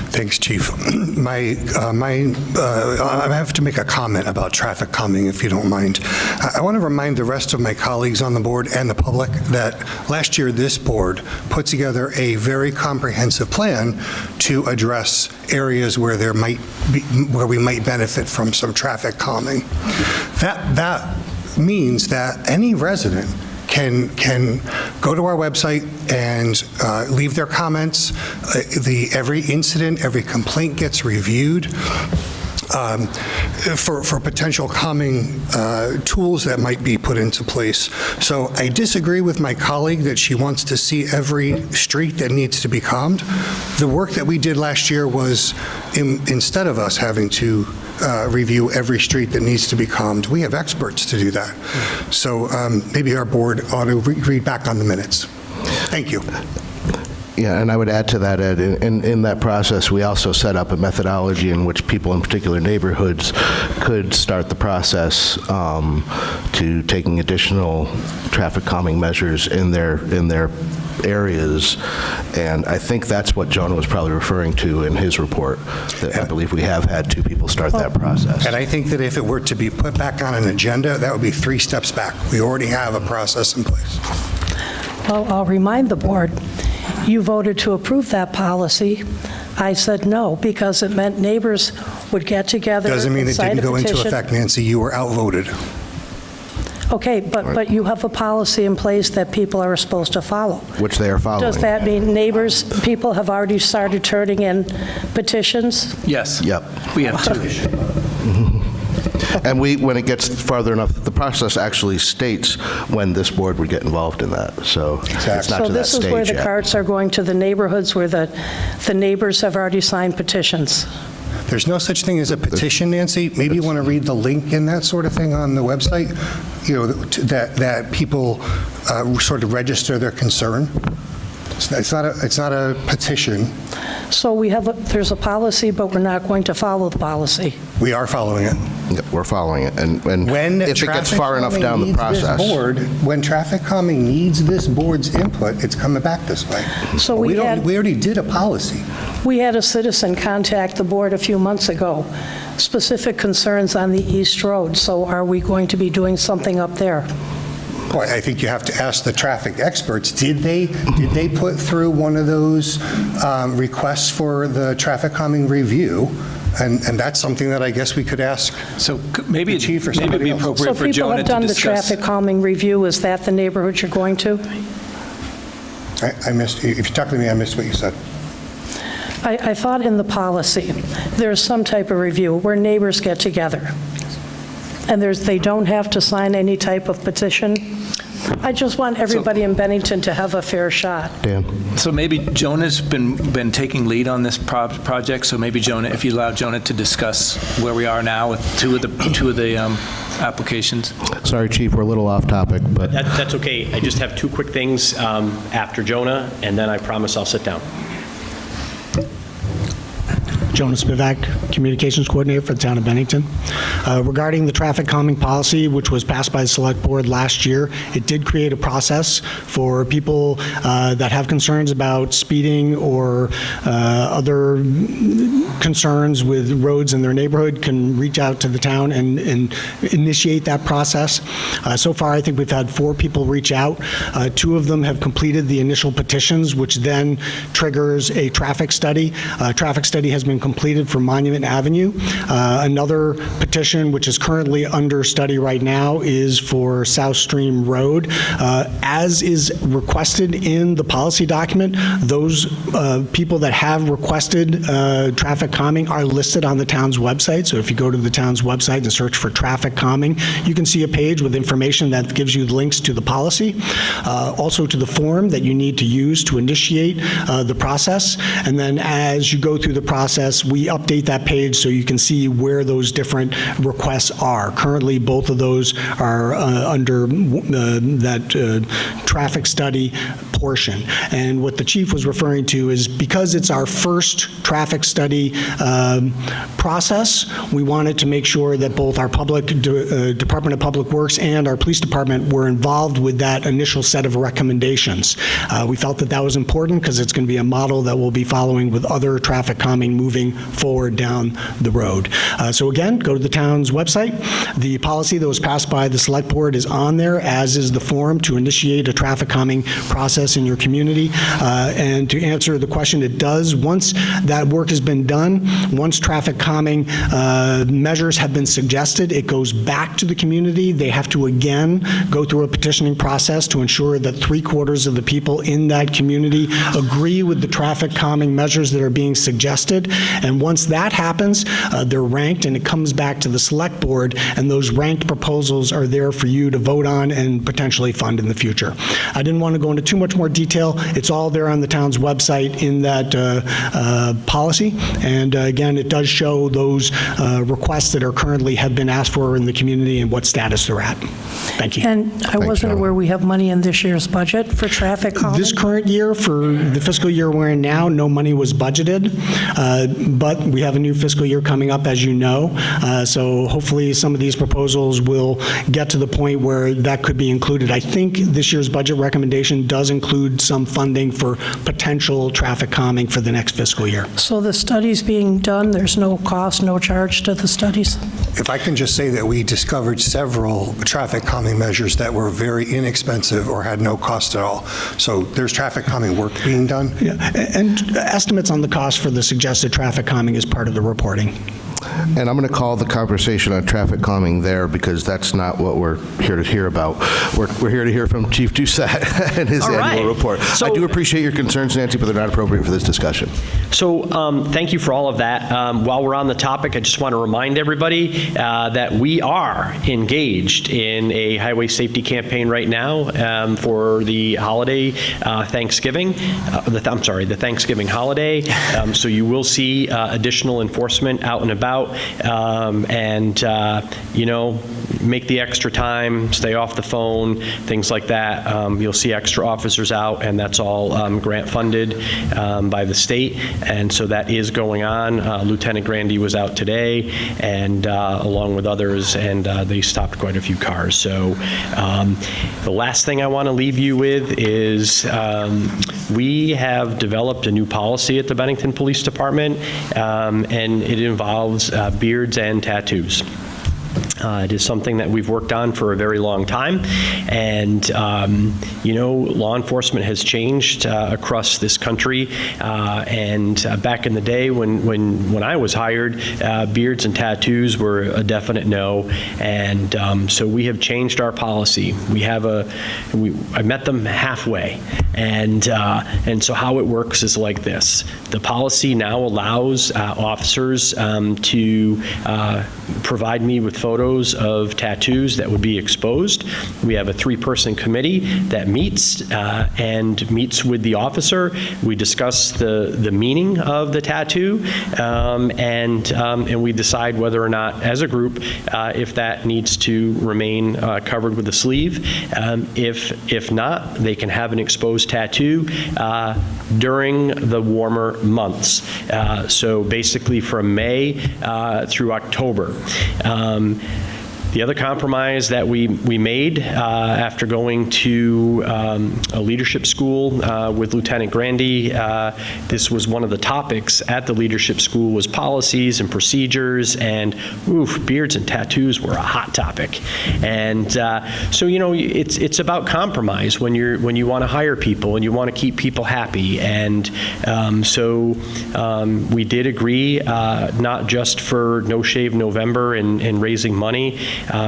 Thanks, Chief. I have to make a comment about traffic calming, if you don't mind. I want to remind the rest of my colleagues on the board and the public that last year this board put together a very comprehensive plan to address areas where where we might benefit from some traffic calming. That means that any resident can go to our website and leave their comments. Every incident, every complaint gets reviewed for potential calming tools that might be put into place. So I disagree with my colleague that she wants to see every street that needs to be calmed. The work that we did last year was, instead of us having to review every street that needs to be calmed, we have experts to do that. So maybe our board ought to read back on the minutes. Thank you. Yeah, and I would add to that, Ed, in that process, we also set up a methodology in which people in particular neighborhoods could start the process to taking additional traffic calming measures in their areas. And I think that's what Jonah was probably referring to in his report, that I believe we have had 2 people start that process. And I think that if it were to be put back on an agenda, that would be 3 steps back. We already have a process in place. Well, I'll remind the board, you voted to approve that policy. I said no, because it meant neighbors would get together. Doesn't mean it didn't go into petition. effect, Nancy. You were outvoted. Okay, but you have a policy in place that people are supposed to follow. Which they are following. Does that mean people have already started turning in petitions? Yes. Yep. We have 2. And when it gets farther enough, the process actually states when this board would get involved in that. So it's not So to that this is stage where the yet. carts are going to the neighborhoods where the neighbors have already signed petitions. There's no such thing as a petition, Nancy. Maybe you want to read the link and that sort of thing on the website, you know, that people sort of register their concern. It's not a petition. So there's a policy, but we're not going to follow the policy. We are following it. Yeah, we're following it. And When if it gets far enough down the process. When traffic calming needs this board's input, it's coming back this way. So we we already did a policy. We had a citizen contact the board a few months ago, specific concerns on the East Road. So are we going to be doing something up there? Well, I think you have to ask the traffic experts. Did they put through one of those requests for the traffic calming review? And that's something that I guess we could ask. So maybe the chief or maybe it'd be somebody else. appropriate So for people Jonah have to done the discuss. traffic calming review. Is that the neighborhood you're going to? I missed, if you're talking to me, I missed what you said. I thought in the policy, there's some type of review where neighbors get together. And they don't have to sign any type of petition? I just want everybody in Bennington to have a fair shot. Dan? So maybe Jonah's been taking lead on this project, so maybe Jonah, if you allow Jonah to discuss where we are now with two of the applications. Sorry, Chief, we're a little off topic, but... That's okay. I just have two quick things after Jonah, and then I promise I'll sit down. Jonas Spivak, Communications Coordinator for the Town of Bennington. Regarding the traffic calming policy, which was passed by the Select Board last year, it did create a process for people that have concerns about speeding or other concerns with roads in their neighborhood can reach out to the town and initiate that process. So far, I think we've had 4 people reach out. 2 of them have completed the initial petitions, which then triggers a traffic study. Traffic study has been completed for Monument Avenue. Another petition, which is currently under study right now, is for South Stream Road. As is requested in the policy document, those people that have requested traffic calming are listed on the town's website. So if you go to the town's website and search for traffic calming, you can see a page with information that gives you links to the policy, also to the form that you need to use to initiate the process. And then as you go through the process, we update that page so you can see where those different requests are. Currently, both of those are under that traffic study portion. And what the chief was referring to is because it's our first traffic study process, we wanted to make sure that both our Department of Public Works and our police department were involved with that initial set of recommendations. We felt that that was important because it's going to be a model that we'll be following with other traffic calming moving forward down the road. So again, go to the town's website. The policy that was passed by the Select Board is on there, as is the form to initiate a traffic calming process in your community. And to answer the question, it does. Once that work has been done, once traffic calming measures have been suggested, it goes back to the community. They have to again go through a petitioning process to ensure that 3/4 of the people in that community agree with the traffic calming measures that are being suggested. And once that happens, they're ranked and it comes back to the Select Board, and those ranked proposals are there for you to vote on and potentially fund in the future. I didn't want to go into too much more detail. It's all there on the town's website in that policy. And again, it does show those requests that are currently have been asked for in the community and what status they're at. Thank you. And I wasn't aware we have money in this year's budget for traffic calming. This current year, for the fiscal year we're in now, no money was budgeted, but we have a new fiscal year coming up, as you know. So hopefully some of these proposals will get to the point where that could be included. I think this year's budget recommendation does include some funding for potential traffic calming for the next fiscal year. So the study's being done, there's no cost, no charge to the studies? If I can just say that we discovered several traffic calming measures that were very inexpensive or had no cost at all. So there's traffic calming work being done. Yeah, and estimates on the cost for the suggested traffic calming is part of the reporting. And I'm going to call the conversation on traffic calming there, because that's not what we're here to hear about. We're here to hear from Chief Doucette and his annual report. So, I do appreciate your concerns, Nancy, but they're not appropriate for this discussion. So thank you for all of that. While we're on the topic, I just want to remind everybody that we are engaged in a highway safety campaign right now for the holiday Thanksgiving, the Thanksgiving holiday. So you will see additional enforcement out and about. Make the extra time, stay off the phone, things like that. You'll see extra officers out, and that's all grant funded by the state. And so that is going on. Lieutenant Grandy was out today, and along with others, and they stopped quite a few cars. So the last thing I want to leave you with is we have developed a new policy at the Bennington Police Department, and it involves beards and tattoos. It is something that we've worked on for a very long time, and law enforcement has changed across this country. And back in the day when I was hired, beards and tattoos were a definite no, and so we have changed our policy. I met them halfway, and so how it works is like this: the policy now allows officers to provide me with photos photos of tattoos that would be exposed. We have a 3-person committee that meets with the officer. We discuss the meaning of the tattoo, and we decide whether or not, as a group, if that needs to remain covered with a sleeve. If not, they can have an exposed tattoo during the warmer months. So basically from May through October. The other compromise that we made after going to a leadership school with Lieutenant Grandy, this was one of the topics at the leadership school, was policies and procedures, and beards and tattoos were a hot topic. And so, you know, it's about compromise when you want to hire people and you want to keep people happy. And so we did agree, not just for No Shave November and raising money.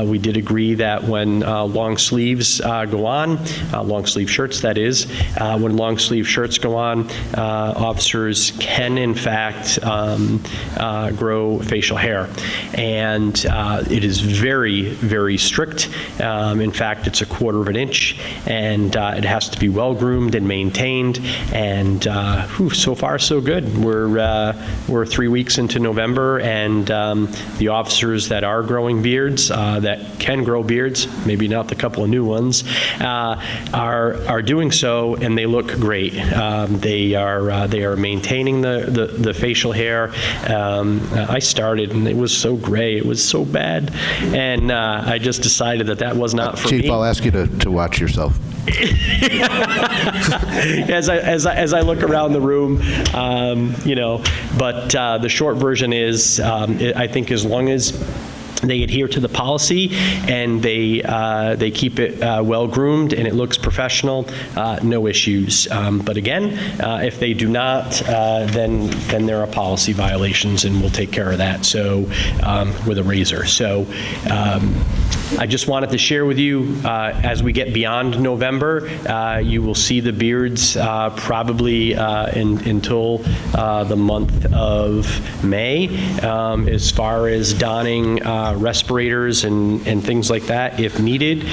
We did agree that when long sleeves go on, long sleeve shirts that is, when long sleeve shirts go on, officers can in fact grow facial hair. And it is very, very strict. In fact, it's 1/4 of an inch, and it has to be well groomed and maintained. And so far so good. We're 3 weeks into November, and the officers that are growing beards, that can grow beards, maybe not the couple of new ones, are doing so, and they look great. They are maintaining the facial hair. I started, and it was so gray, it was so bad, and I just decided that was not for me. Chief, I'll ask you to watch yourself. As I look around the room, you know, but the short version is, I think as long as they adhere to the policy and they keep it well groomed and it looks professional, no issues. But again, if they do not, then there are policy violations, and we'll take care of that. So with a razor. So I just wanted to share with you, as we get beyond November, you will see the beards probably until the month of May. As far as donning respirators and things like that, if needed,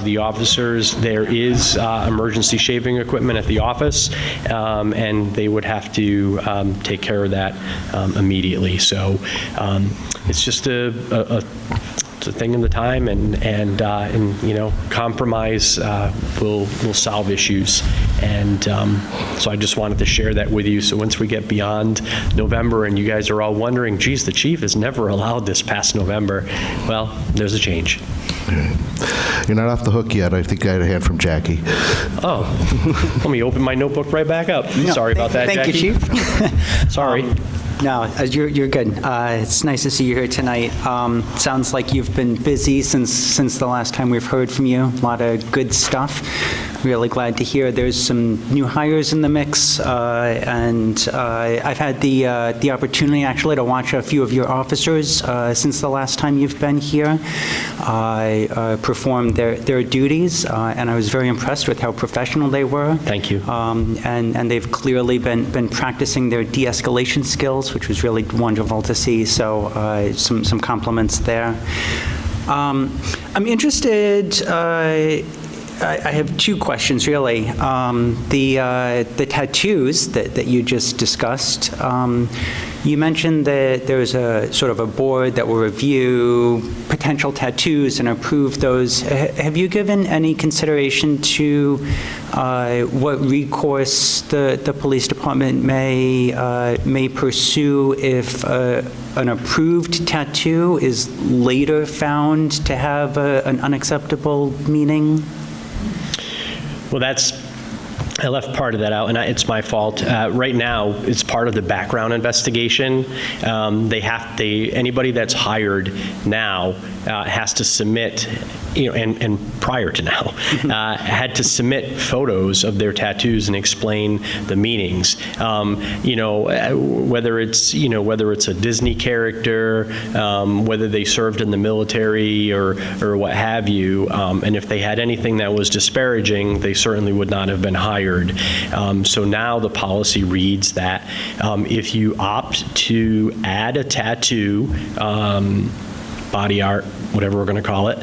the officers, there is emergency shaving equipment at the office, and they would have to take care of that immediately. So it's just a thing in the time, and you know, compromise will solve issues. And so I just wanted to share that with you. So once we get beyond November and you guys are all wondering, geez, the chief has never allowed this past November, well, there's a change. You're not off the hook yet. I think I had a hand from Jackie. Oh, let me open my notebook right back up. No, Sorry about that, Jackie. Jackie. Thank you, Chief. Sorry. No, you're good. It's nice to see you here tonight. Sounds like you've been busy since the last time we've heard from you. A lot of good stuff. Really glad to hear there's some new hires in the mix, and I've had the opportunity actually to watch a few of your officers since the last time you've been here perform their duties, and I was very impressed with how professional they were. Thank you. And they've clearly been practicing their de-escalation skills, which was really wonderful to see. So some compliments there. I'm interested. I have two questions, really. The tattoos that you just discussed, you mentioned that there was a sort of a board that will review potential tattoos and approve those. Have you given any consideration to what recourse the police department may pursue if an approved tattoo is later found to have an unacceptable meaning? Well, I left part of that out, and it's my fault. Right now, it's part of the background investigation. Anybody that's hired now has to submit, and prior to now, had to submit photos of their tattoos and explain the meanings. Whether it's a Disney character, whether they served in the military or what have you, and if they had anything that was disparaging, they certainly would not have been hired. So now the policy reads that if you opt to add a tattoo body art, whatever we're going to call it,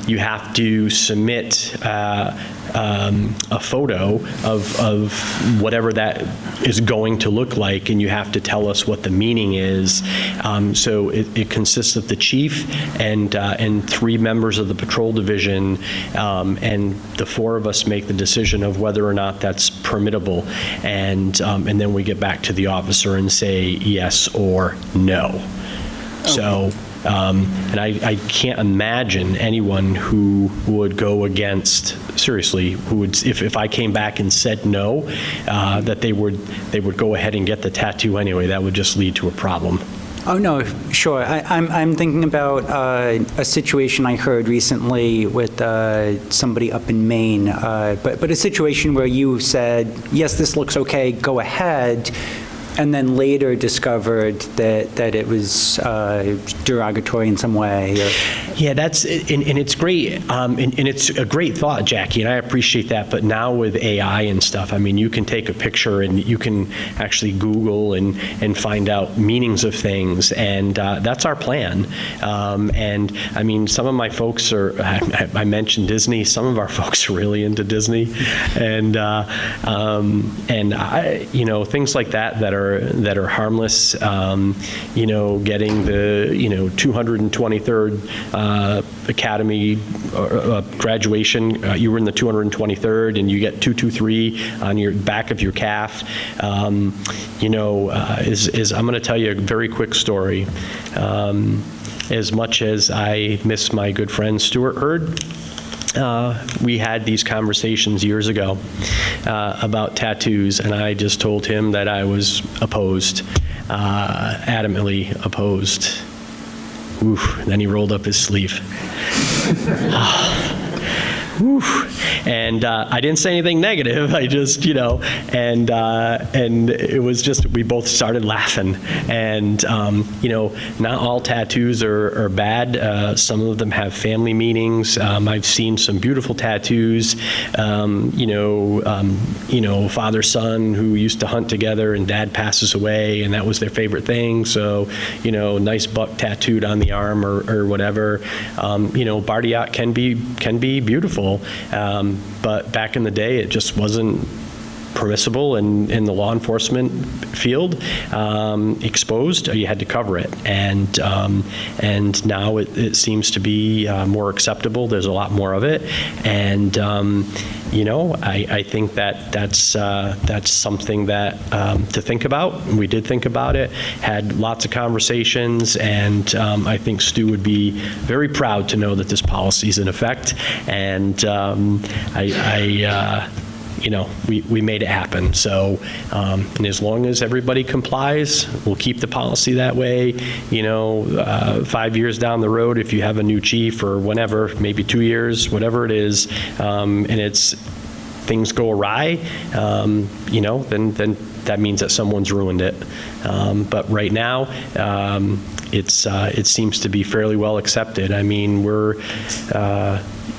you have to submit a photo of whatever that is going to look like, and you have to tell us what the meaning is. So it consists of the chief and 3 members of the patrol division, and the 4 of us make the decision of whether or not that's permittable, and then we get back to the officer and say yes or no. Okay. So. And I can't imagine anyone who would go against, seriously, who would, if I came back and said no, that they would go ahead and get the tattoo anyway. That would just lead to a problem. Oh, no, sure. I'm thinking about a situation I heard recently with somebody up in Maine, but a situation where you said, yes, this looks okay, go ahead, and then later discovered that it was derogatory in some way. Yeah, that's, and it's great, and it's a great thought, Jackie, and I appreciate that, but now with AI and stuff, I mean, you can take a picture and you can actually Google and find out meanings of things, and that's our plan. And I mean, some of my folks are, I mentioned Disney, some of our folks are really into Disney, and I, you know, things like that are harmless, you know, getting the, you know, 223rd Academy graduation, you were in the 223rd and you get 223 on your back of your calf. You know, I'm going to tell you a very quick story. As much as I miss my good friend Stuart Hurd, we had these conversations years ago about tattoos, and I just told him that I was opposed, adamantly opposed. Oof, then he rolled up his sleeve. And I didn't say anything negative. I just, you know, and it was just, we both started laughing. And you know, not all tattoos are bad. Some of them have family meanings. I've seen some beautiful tattoos. You know, father son who used to hunt together, and dad passes away, and that was their favorite thing. So, you know, nice buck tattooed on the arm or whatever. You know, bardiat can be beautiful. But back in the day, it just wasn't permissible in the law enforcement field. Exposed, you had to cover it, and now it seems to be more acceptable. There's a lot more of it, and you know, I think that's something that to think about. We did think about it, had lots of conversations, and I think Stu would be very proud to know that this policy is in effect, and you know, we made it happen. So, and as long as everybody complies, we'll keep the policy that way. You know, 5 years down the road, if you have a new chief or whenever, maybe 2 years, whatever it is, and things go awry, you know, then that means that someone's ruined it. But right now, it seems to be fairly well accepted. I mean, we're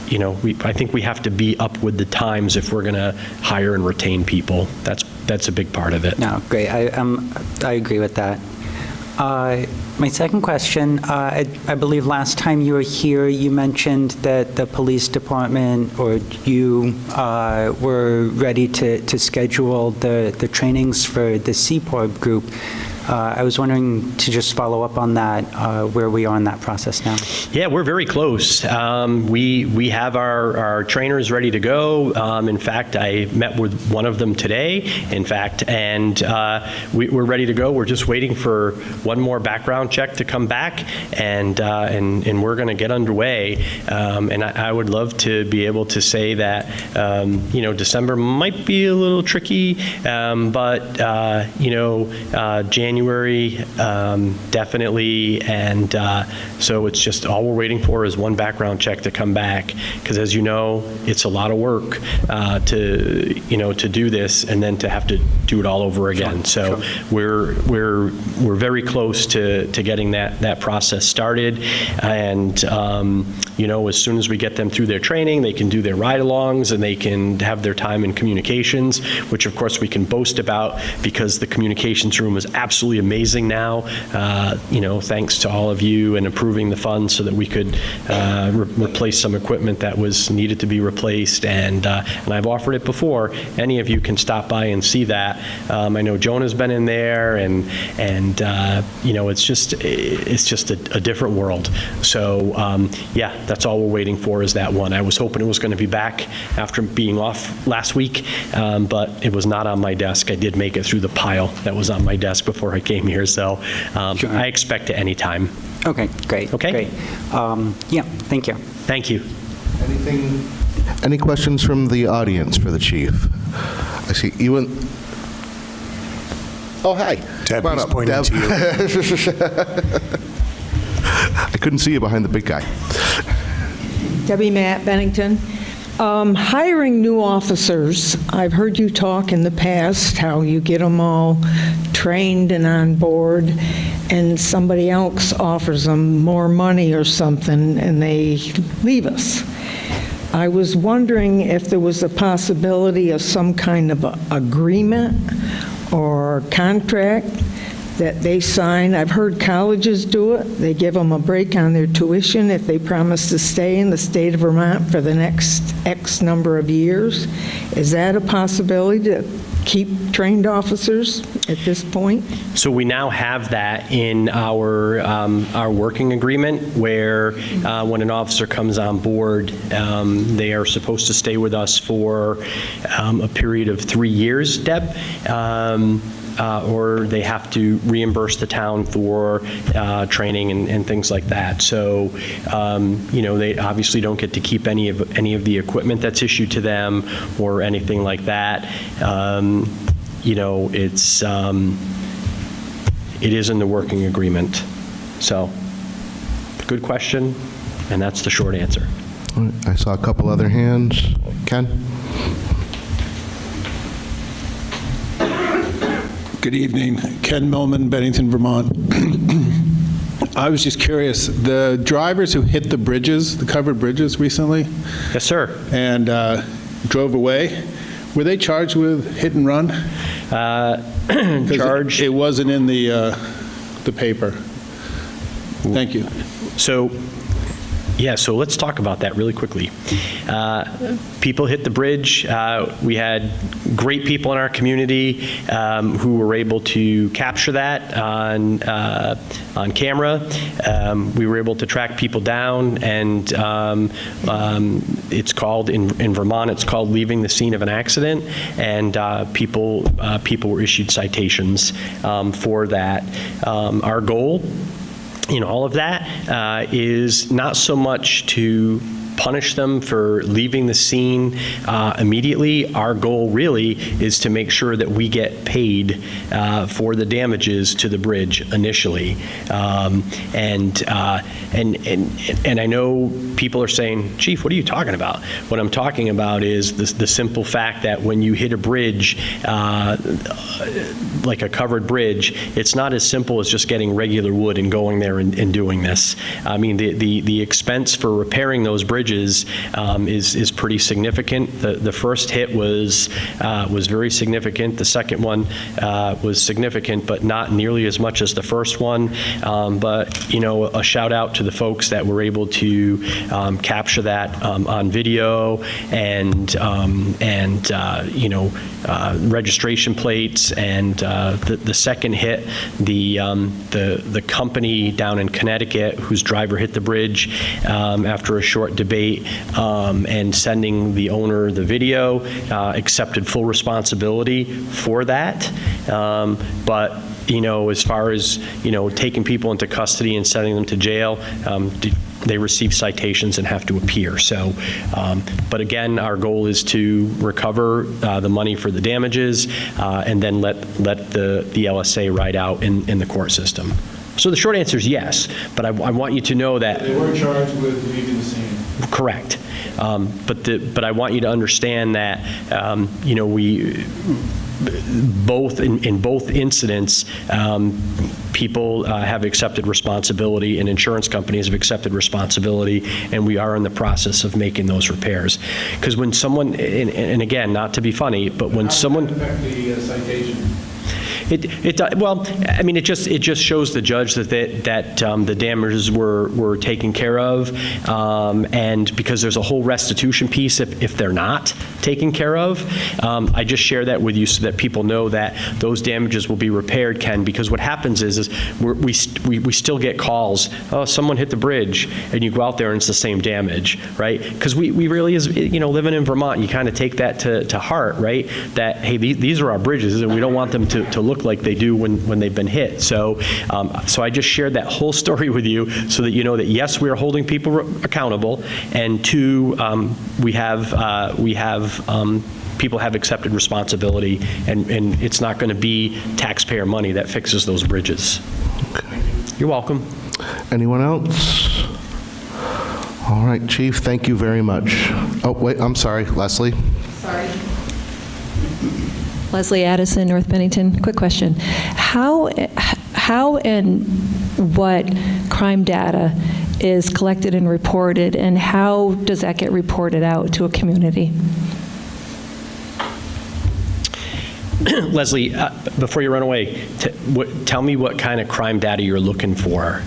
you know, I think we have to be up with the times if we're going to hire and retain people. That's a big part of it. No, great. I agree with that. My second question, I believe last time you were here, you mentioned that the police department or you were ready to schedule the trainings for the CPORB group. I was wondering to just follow up on that, where we are in that process now. Yeah, we're very close. We have our trainers ready to go. In fact, I met with one of them today, in fact, and we're ready to go. We're just waiting for one more background check to come back, and we're going to get underway. And I would love to be able to say that, you know, December might be a little tricky, but, you know, January, definitely, and so it's just all we're waiting for is one background check to come back, because as you know, it's a lot of work to do this and then to have to do it all over again. Sure. So we're very close to getting that process started, and as soon as we get them through their training, they can do their ride-alongs and they can have their time in communications, which of course we can boast about because the communications room is absolutely amazing now, thanks to all of you and approving the funds so that we could replace some equipment that was needed to be replaced. And I've offered it before. Any of you can stop by and see that. I know Jonah's been in there, and it's just a different world. So that's all we're waiting for is that one. I was hoping it was going to be back after being off last week, but it was not on my desk. I did make it through the pile that was on my desk before I came here, so Sure. I expect it anytime. Okay, great. Okay? Great. Thank you. Thank you. Any questions from the audience for the chief? I see Ewan. Oh, hi. Come on Debbie's up, pointing Deb. to you. I couldn't see you behind the big guy. Debbie Matt, Bennington. Hiring new officers, I've heard you talk in the past how you get them all trained and on board, and somebody else offers them more money or something, and they leave us. I was wondering if there was a possibility of some kind of agreement or contract that they sign. I've heard colleges do it. They give them a break on their tuition if they promise to stay in the state of Vermont for the next X number of years. Is that a possibility to keep trained officers at this point? So we now have that in our working agreement where when an officer comes on board, they are supposed to stay with us for a period of 3 years, Deb. Or they have to reimburse the town for training and things like that. So, they obviously don't get to keep any of the equipment that's issued to them or anything like that. It is in the working agreement. So, good question, and that's the short answer. I saw a couple other hands. Ken? Good evening. Ken Millman, Bennington, Vermont. I was just curious, the drivers who hit the bridges, the covered bridges recently? Yes, sir. And drove away, were they charged with hit and run? Charged? It wasn't in the paper. Thank you. So let's talk about that really quickly. People hit the bridge. We had great people in our community who were able to capture that on camera. We were able to track people down, and it's called, in Vermont, it's called leaving the scene of an accident, and people were issued citations for that. Our goal in all of that is not so much to punish them for leaving the scene immediately. Our goal really is to make sure that we get paid for the damages to the bridge initially. And I know people are saying, Chief, what are you talking about? What I'm talking about is the simple fact that when you hit a bridge, like a covered bridge, it's not as simple as just getting regular wood and going there and doing this. I mean, the expense for repairing those bridges is pretty significant. The first hit was very significant. The second one was significant, but not nearly as much as the first one. But a shout out to the folks that were able to capture that on video and registration plates. And the second hit, the company down in Connecticut whose driver hit the bridge after a short debate and sending the owner the video, accepted full responsibility for that. But as far as taking people into custody and sending them to jail, they receive citations and have to appear. So, but again, our goal is to recover the money for the damages and then let the LSA ride out in the court system. So the short answer is yes, but I want you to know that They were charged with leaving the scene. correct. But I want you to understand that we in both incidents, people have accepted responsibility and insurance companies have accepted responsibility, and we are in the process of making those repairs. Because when someone, and again, not to be funny, but when someone... The citation. Well, I mean, it just shows the judge that the damages were taken care of, and because there's a whole restitution piece if they're not taken care of. I just share that with you so that people know that those damages will be repaired, Ken, because what happens is we still get calls, oh, someone hit the bridge, and you go out there and it's the same damage, right? Because we really, living in Vermont, you kind of take that to heart, right? That, hey, these are our bridges, and we don't want them to look like they do when they've been hit. So I just shared that whole story with you so that you know that, yes, we are holding people accountable, and two, people have accepted responsibility, and it's not going to be taxpayer money that fixes those bridges. Okay. You're welcome. Anyone else? All right, Chief, thank you very much. Oh, wait, I'm sorry, Leslie. Sorry. Leslie Addison, North Bennington. Quick question. How and what crime data is collected and reported, and how does that get reported out to a community? Leslie, before you run away, tell me what kind of crime data you're looking for.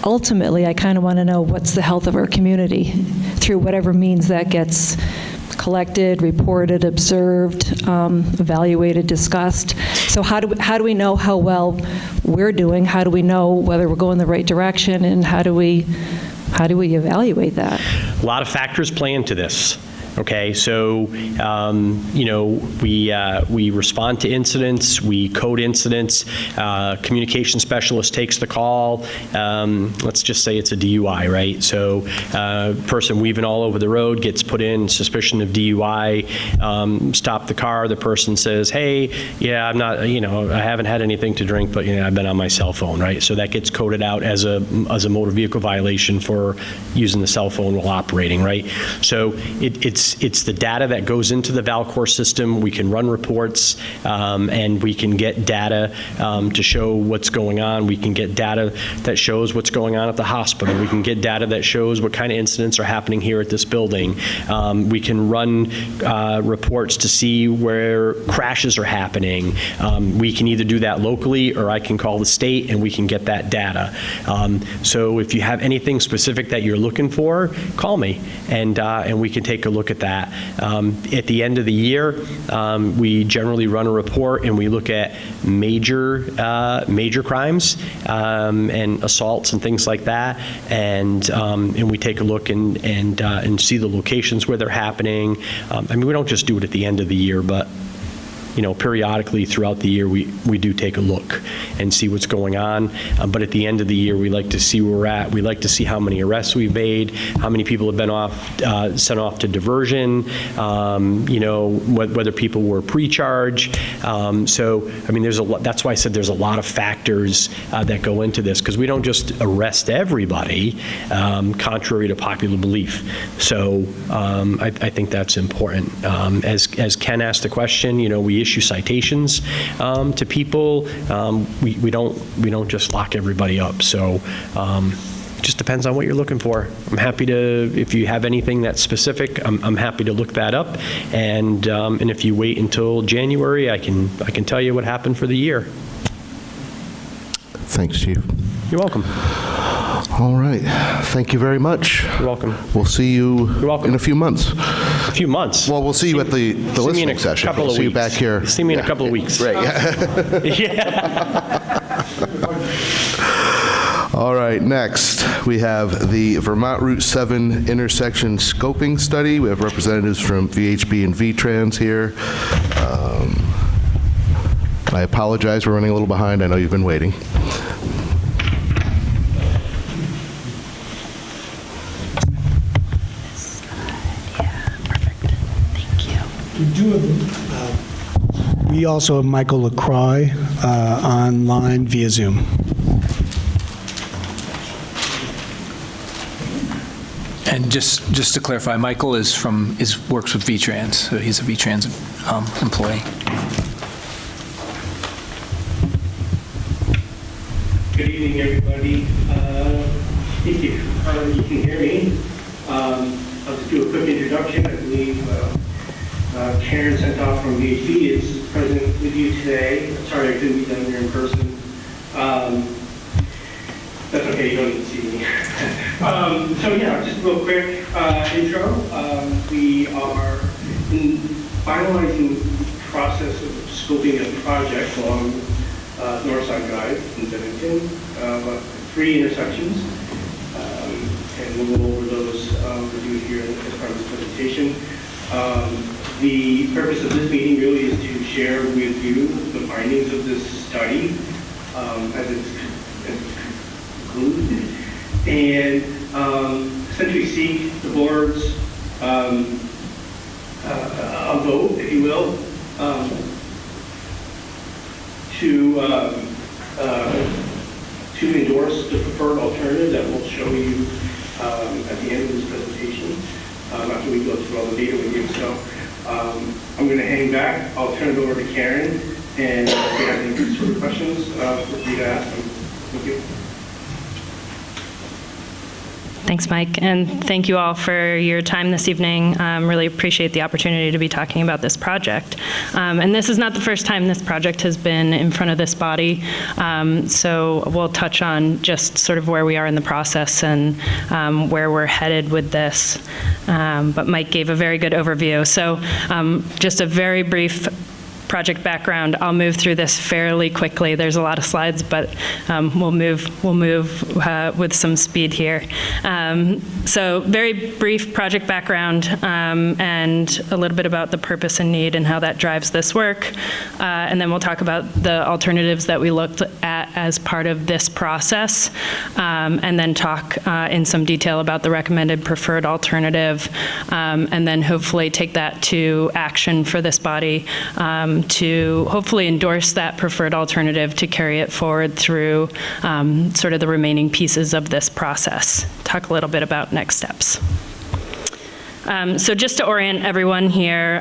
Ultimately, I kind of want to know what's the health of our community through whatever means that gets collected, reported, observed, evaluated, discussed. So how do we know how well we're doing? How do we know whether we're going the right direction, and how do we evaluate that? A lot of factors play into this. Okay, so, we respond to incidents, we code incidents, communication specialist takes the call, let's just say it's a DUI, right? So, person weaving all over the road gets put in suspicion of DUI, stop the car, the person says, hey, yeah, I'm not, I haven't had anything to drink, but, I've been on my cell phone, right? So that gets coded out as a motor vehicle violation for using the cell phone while operating, right? So it's the data that goes into the Valcor system. We can run reports, and we can get data to show what's going on. We can get data that shows what's going on at the hospital. We can get data that shows what kind of incidents are happening here at this building. We can run reports to see where crashes are happening. We can either do that locally, or I can call the state and we can get that data. So if you have anything specific that you're looking for, call me, and we can take a look at that. At the end of the year, we generally run a report and we look at major crimes and assaults and things like that, and we take a look and see the locations where they're happening. We don't just do it at the end of the year, but periodically throughout the year, we do take a look and see what's going on. But at the end of the year, we like to see where we're at. We like to see how many arrests we've made, how many people have been sent off to diversion, whether people were pre-charge. So, there's a lot. That's why I said there's a lot of factors that go into this, because we don't just arrest everybody, contrary to popular belief. So, I think that's important. As Ken asked the question, we issue citations to people. We don't just lock everybody up. So it just depends on what you're looking for. I'm happy to, if you have anything that's specific, I'm happy to look that up. And if you wait until January, I can tell you what happened for the year. Thanks, Chief. You're welcome. All right. Thank you very much. You're welcome. We'll see you in a few months. A few months? Well, we'll see you at the listening session. We'll see you back here. See me in a couple of weeks. Right. Yeah. All right, next we have the Vermont Route 7 intersection scoping study. We have representatives from VHB and VTrans here. I apologize, we're running a little behind. I know you've been waiting. We also have Michael LaCroix online via Zoom. And just to clarify, Michael works with VTrans, so he's a VTrans employee. Good evening, everybody. If you can hear me, I'll just do a quick introduction. I believe Karen sent off from VHB is present with you today. I'm sorry I couldn't be down here in person. That's okay, you don't need to see me. So yeah, just a real quick intro. We are finalizing the process of scoping a project along Northside Drive in Bennington, about 3 intersections, and we'll go over those with you here as part of this presentation. The purpose of this meeting really is to share with you the findings of this study as it's concluded, and essentially seek the board's a vote, if you will, to endorse the preferred alternative that we'll show you at the end of this presentation after we go through all the data with you. So I'm going to hang back. I'll turn it over to Karen, and if you have any sort of questions, feel free to ask them. Thank you. Thanks, Mike, and thank you all for your time this evening. Really appreciate the opportunity to be talking about this project. And this is not the first time this project has been in front of this body, so we'll touch on just sort of where we are in the process and where we're headed with this. But Mike gave a very good overview. So just a very brief project background. I'll move through this fairly quickly. There's a lot of slides, but we'll move with some speed here. So very brief project background and a little bit about the purpose and need and how that drives this work. And then we'll talk about the alternatives that we looked at as part of this process, and then talk in some detail about the recommended preferred alternative, and then hopefully take that to action for this body to hopefully endorse that preferred alternative to carry it forward through sort of the remaining pieces of this process. Talk a little bit about next steps. So just to orient everyone here,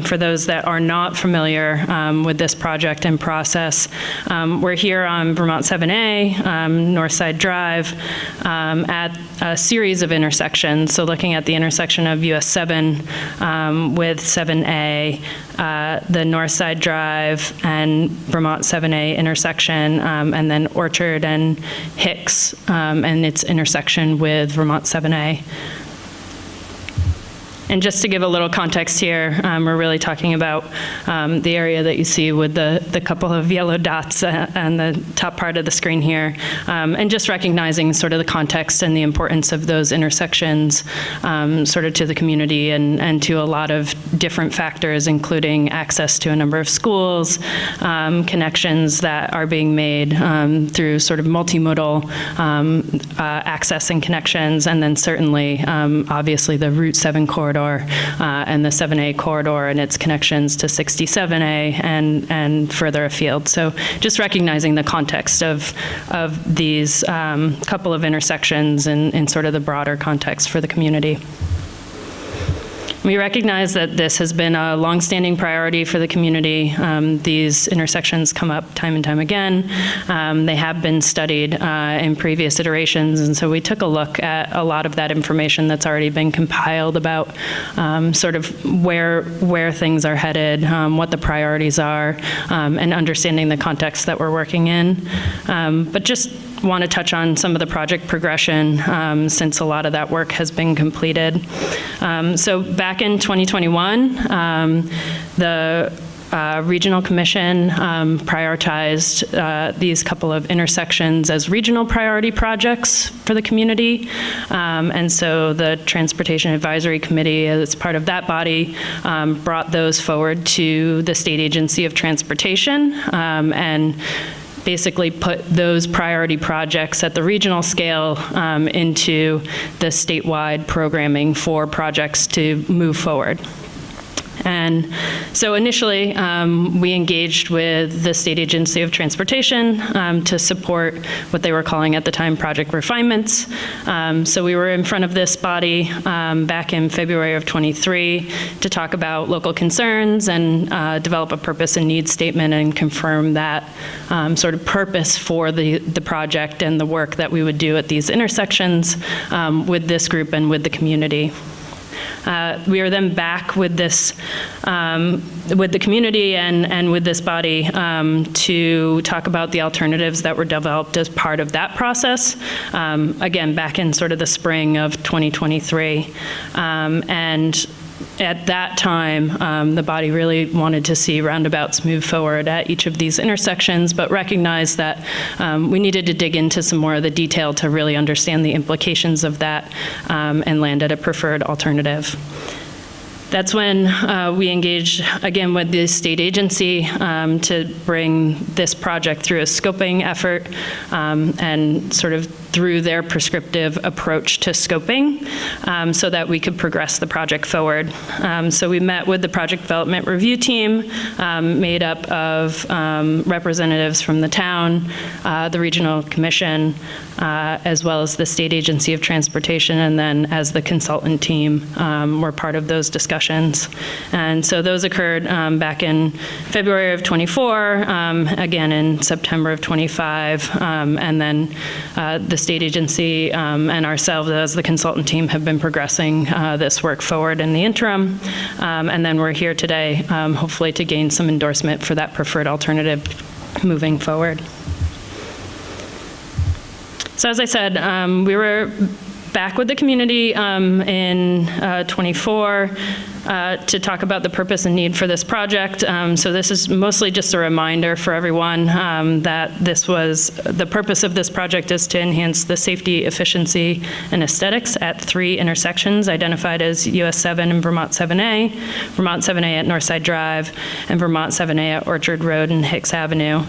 for those that are not familiar with this project and process, we're here on Vermont 7A, Northside Drive, at a series of intersections. So looking at the intersection of US 7 with 7A, the Northside Drive and Vermont 7A intersection, and then Orchard and Hicks and its intersection with Vermont 7A. And just to give a little context here, we're really talking about the area that you see with the couple of yellow dots on the top part of the screen here, and just recognizing sort of the context and the importance of those intersections sort of to the community and to a lot of different factors, including access to a number of schools, connections that are being made through sort of multimodal access and connections, and then certainly, obviously, the Route 7 corridor and the 7A corridor and its connections to 67A and further afield. So just recognizing the context of these couple of intersections in sort of the broader context for the community. We recognize that this has been a longstanding priority for the community. These intersections come up time and time again. They have been studied in previous iterations, and so we took a look at a lot of that information that's already been compiled about sort of where things are headed, what the priorities are, and understanding the context that we're working in. But just want to touch on some of the project progression since a lot of that work has been completed. So back in 2021, the Regional Commission prioritized these couple of intersections as regional priority projects for the community. And so the Transportation Advisory Committee, as part of that body, brought those forward to the State Agency of Transportation and basically put those priority projects at the regional scale into the statewide programming for projects to move forward. And so initially, we engaged with the State Agency of Transportation to support what they were calling at the time project refinements. So we were in front of this body back in February of '23 to talk about local concerns and develop a purpose and needs statement and confirm that sort of purpose for the project and the work that we would do at these intersections with this group and with the community. We are then back with this, with the community and with this body to talk about the alternatives that were developed as part of that process, again, back in sort of the spring of 2023. And at that time, the body really wanted to see roundabouts move forward at each of these intersections, but recognized that we needed to dig into some more of the detail to really understand the implications of that and land at a preferred alternative. That's when we engaged again with the state agency to bring this project through a scoping effort and sort of through their prescriptive approach to scoping so that we could progress the project forward. So we met with the project development review team made up of representatives from the town, the regional commission, as well as the State Agency of Transportation, and then as the consultant team were part of those discussions. And so those occurred back in February of '24, again in September of '25, and then the state agency and ourselves as the consultant team have been progressing this work forward in the interim. And then we're here today, hopefully to gain some endorsement for that preferred alternative moving forward. So as I said, we were back with the community in '24 to talk about the purpose and need for this project. So this is mostly just a reminder for everyone that the purpose of this project is to enhance the safety, efficiency, and aesthetics at 3 intersections identified as US 7 and Vermont 7A, Vermont 7A at Northside Drive, and Vermont 7A at Orchard Road and Hicks Avenue.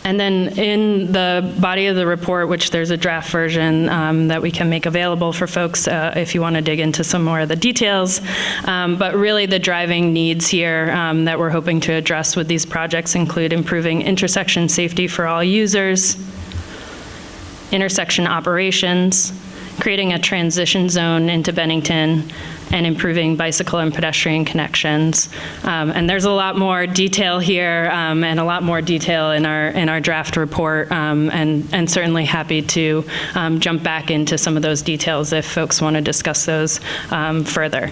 And then in the body of the report, which there's a draft version that we can make available for folks if you want to dig into some more of the details. But really the driving needs here that we're hoping to address with these projects include improving intersection safety for all users, intersection operations, creating a transition zone into Bennington, and improving bicycle and pedestrian connections. And there's a lot more detail here and a lot more detail in our draft report, and certainly happy to jump back into some of those details if folks want to discuss those further.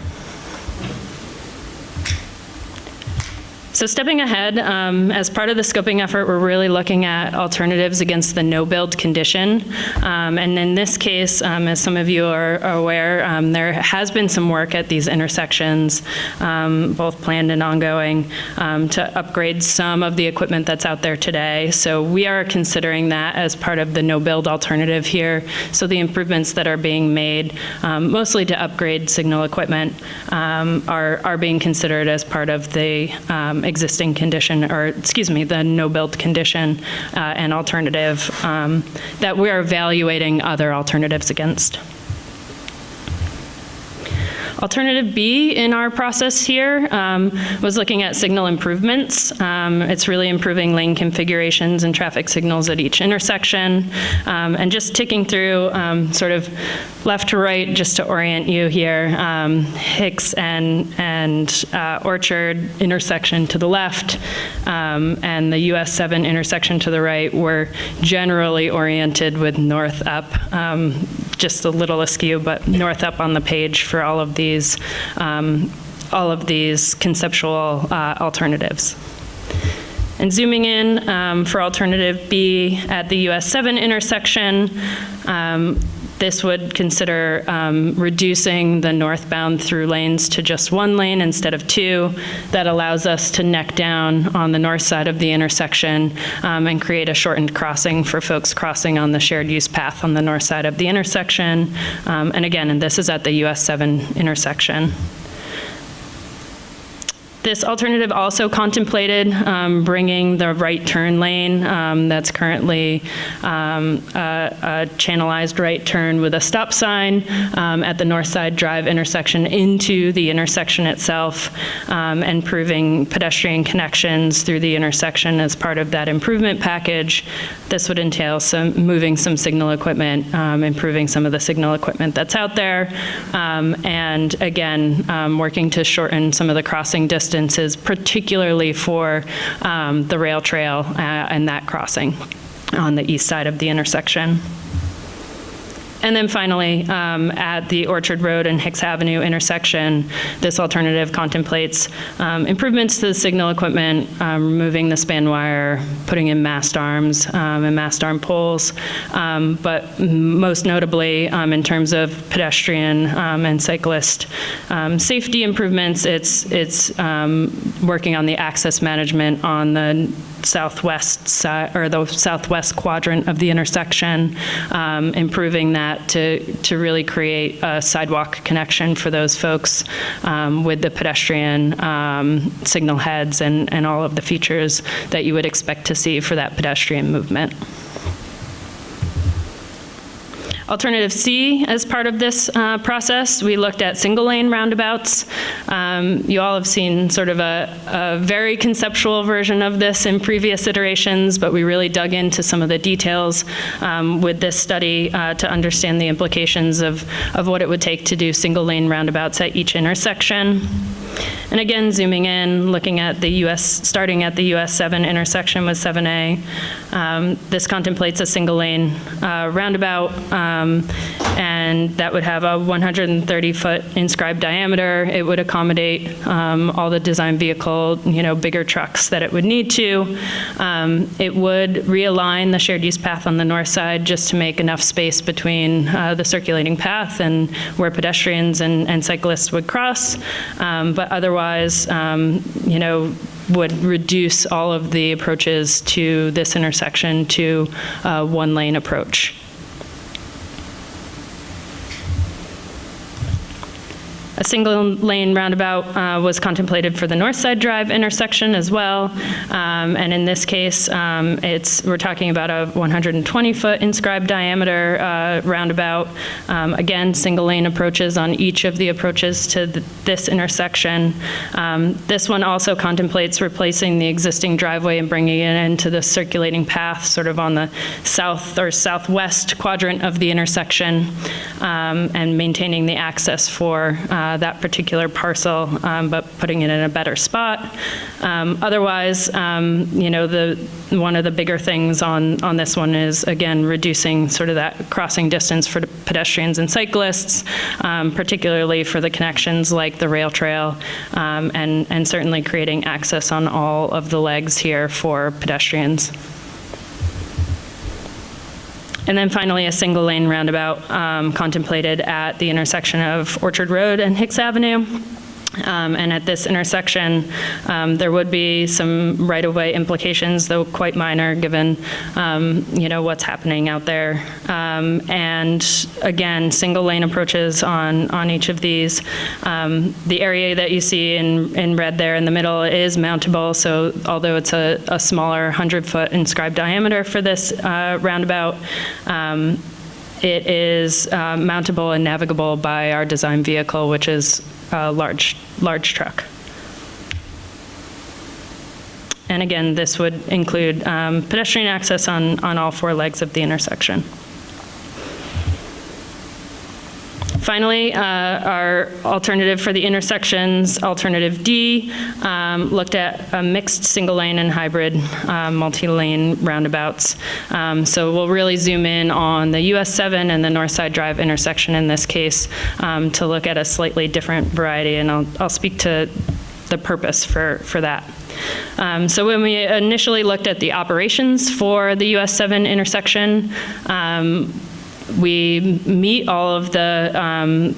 So stepping ahead, as part of the scoping effort, we're really looking at alternatives against the no-build condition. And in this case, as some of you are aware, there has been some work at these intersections, both planned and ongoing, to upgrade some of the equipment that's out there today. So we are considering that as part of the no-build alternative here. So the improvements that are being made, mostly to upgrade signal equipment, are being considered as part of the existing condition, or excuse me, the no-build condition and alternative that we're evaluating other alternatives against. Alternative B in our process here was looking at signal improvements. It's really improving lane configurations and traffic signals at each intersection. And just ticking through sort of left to right, just to orient you here, Hicks and Orchard intersection to the left, and the US 7 intersection to the right were generally oriented with north up, just a little askew, but north up on the page for all of these conceptual alternatives. And zooming in for alternative B at the US 7 intersection, this would consider reducing the northbound through lanes to just 1 lane instead of 2. That allows us to neck down on the north side of the intersection and create a shortened crossing for folks crossing on the shared use path on the north side of the intersection. And again, and this is at the US 7 intersection. This alternative also contemplated bringing the right turn lane that's currently a channelized right turn with a stop sign at the North Side Drive intersection into the intersection itself, and improving pedestrian connections through the intersection as part of that improvement package. This would entail moving some signal equipment, improving some of the signal equipment that's out there, and again, working to shorten some of the crossing distances, particularly for the rail trail and that crossing on the east side of the intersection. And then finally, at the Orchard Road and Hicks Avenue intersection, this alternative contemplates improvements to the signal equipment, removing the span wire, putting in mast arms and mast arm poles, but most notably in terms of pedestrian and cyclist safety improvements, it's working on the access management on the southwest side, or the southwest quadrant of the intersection, improving that to really create a sidewalk connection for those folks with the pedestrian signal heads and all of the features that you would expect to see for that pedestrian movement. Alternative C, as part of this process, we looked at single-lane roundabouts. You all have seen sort of a very conceptual version of this in previous iterations, but we really dug into some of the details with this study to understand the implications of what it would take to do single-lane roundabouts at each intersection. And again, zooming in, looking at the starting at the US 7 intersection with 7A, this contemplates a single-lane roundabout, and that would have a 130-foot inscribed diameter. It would accommodate all the design vehicle, bigger trucks that it would need to. It would realign the shared use path on the north side just to make enough space between the circulating path and where pedestrians and cyclists would cross, but otherwise, would reduce all of the approaches to this intersection to a one-lane approach. A single-lane roundabout was contemplated for the North Side Drive intersection as well, and in this case, we're talking about a 120-foot inscribed diameter roundabout. Again, single-lane approaches on each of the approaches to this intersection. This one also contemplates replacing the existing driveway and bringing it into the circulating path, sort of on the south or southwest quadrant of the intersection, and maintaining the access for that particular parcel, but putting it in a better spot. Otherwise, one of the bigger things on this one is, again, reducing sort of that crossing distance for pedestrians and cyclists, particularly for the connections like the rail trail, and certainly creating access on all of the legs here for pedestrians. And then finally, a single-lane roundabout contemplated at the intersection of Orchard Road and Hicks Avenue. And at this intersection, there would be some right-of-way implications, though quite minor, given what's happening out there. And again, single-lane approaches on each of these. The area that you see in red there in the middle is mountable. So although it's a smaller 100-foot inscribed diameter for this roundabout, it is mountable and navigable by our design vehicle, which is a large truck. And again, this would include pedestrian access on all four legs of the intersection. Finally, our alternative for the intersections, alternative D, looked at a mixed single-lane and hybrid multi-lane roundabouts. So we'll really zoom in on the US 7 and the North Side Drive intersection in this case to look at a slightly different variety, and I'll speak to the purpose for that. So when we initially looked at the operations for the US 7 intersection, We meet all of the,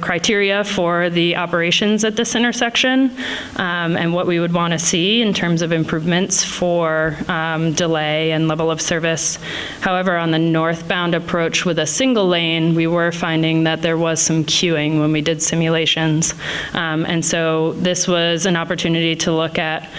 criteria for the operations at this intersection and what we would want to see in terms of improvements for delay and level of service. However, on the northbound approach with a single lane, we were finding that there was some queuing when we did simulations. And so this was an opportunity to look at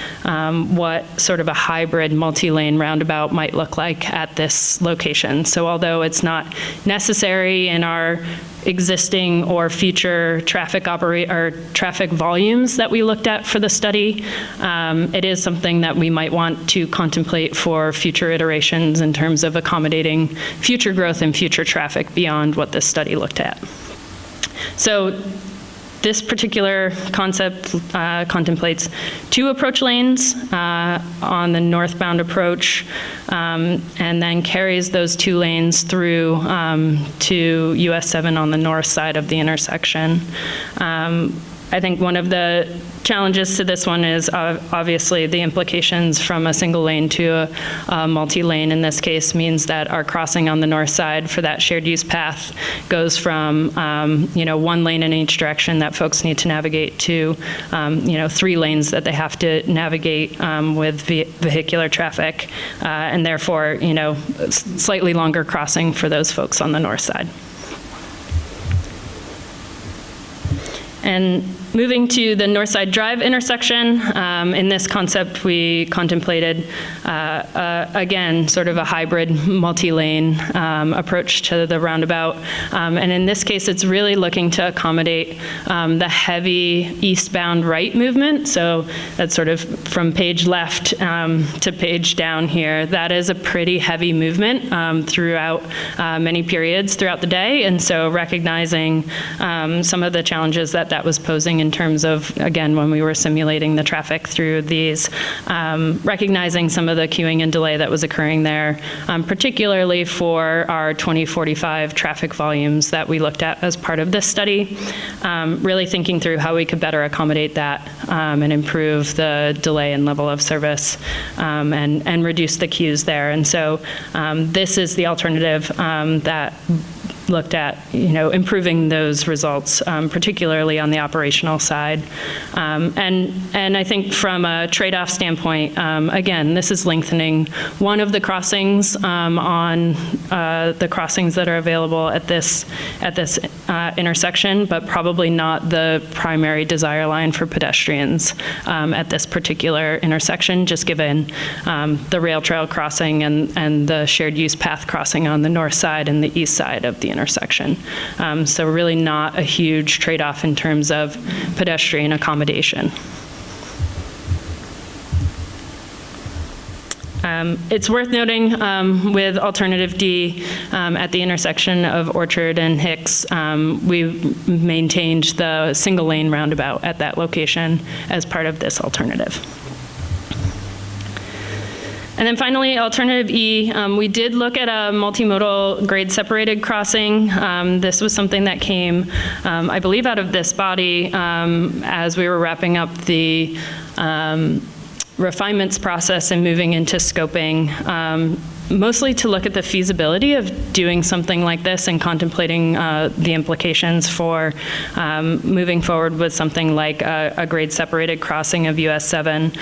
what sort of a hybrid multi-lane roundabout might look like at this location. So although it's not necessary in our existing or future traffic volumes that we looked at for the study, it is something that we might want to contemplate for future iterations in terms of accommodating future growth and future traffic beyond what this study looked at. So this particular concept contemplates 2 approach lanes on the northbound approach, and then carries those 2 lanes through to US 7 on the north side of the intersection. I think one of the challenges to this one is obviously the implications from a single lane to a multi-lane in this case means that our crossing on the north side for that shared use path goes from 1 lane in each direction that folks need to navigate to 3 lanes that they have to navigate with vehicular traffic, and therefore slightly longer crossing for those folks on the north side. And moving to the Northside Drive intersection, in this concept we contemplated, again, sort of a hybrid multi-lane approach to the roundabout. And in this case, it's really looking to accommodate the heavy eastbound right movement. So that's sort of from page left to page down here. That is a pretty heavy movement throughout many periods throughout the day. And so recognizing some of the challenges that was posing in terms of, again, when we were simulating the traffic through these, recognizing some of the queuing and delay that was occurring there, particularly for our 2045 traffic volumes that we looked at as part of this study, really thinking through how we could better accommodate that and improve the delay and level of service and reduce the queues there. And so this is the alternative that looked at, improving those results, particularly on the operational side. And I think from a trade-off standpoint, again, this is lengthening one of the crossings on the crossings that are available at this intersection, but probably not the primary desire line for pedestrians at this particular intersection, just given the rail trail crossing and the shared use path crossing on the north side and the east side of the intersection. So really not a huge trade-off in terms of pedestrian accommodation. It's worth noting with Alternative D at the intersection of Orchard and Hicks, we've maintained the single lane roundabout at that location as part of this alternative. And then finally, Alternative E, we did look at a multimodal grade separated crossing. This was something that came, I believe, out of this body as we were wrapping up the refinements process and moving into scoping, mostly to look at the feasibility of doing something like this and contemplating the implications for moving forward with something like a grade separated crossing of US 7.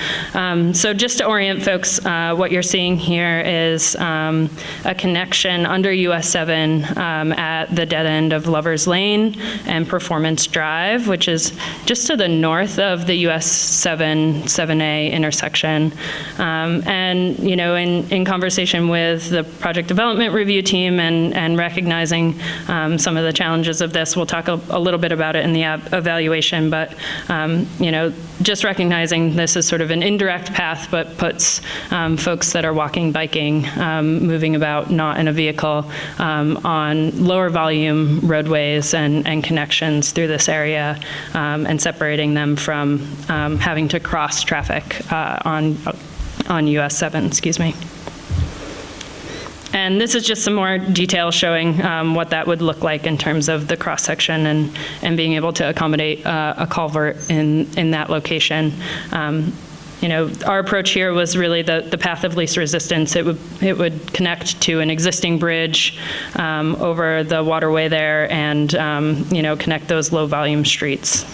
So just to orient folks, what you're seeing here is a connection under US 7 at the dead end of Lover's Lane and Performance Drive, which is just to the north of the US 7A intersection. And in conversation with the project development review team and recognizing some of the challenges of this. We'll talk a little bit about it in the evaluation, but just recognizing this is sort of an indirect path, but puts folks that are walking, biking, moving about, not in a vehicle, on lower volume roadways and connections through this area, and separating them from having to cross traffic on US 7, excuse me. And this is just some more detail showing what that would look like in terms of the cross-section and being able to accommodate a culvert in that location. our approach here was really the path of least resistance. It would connect to an existing bridge over the waterway there and, connect those low-volume streets.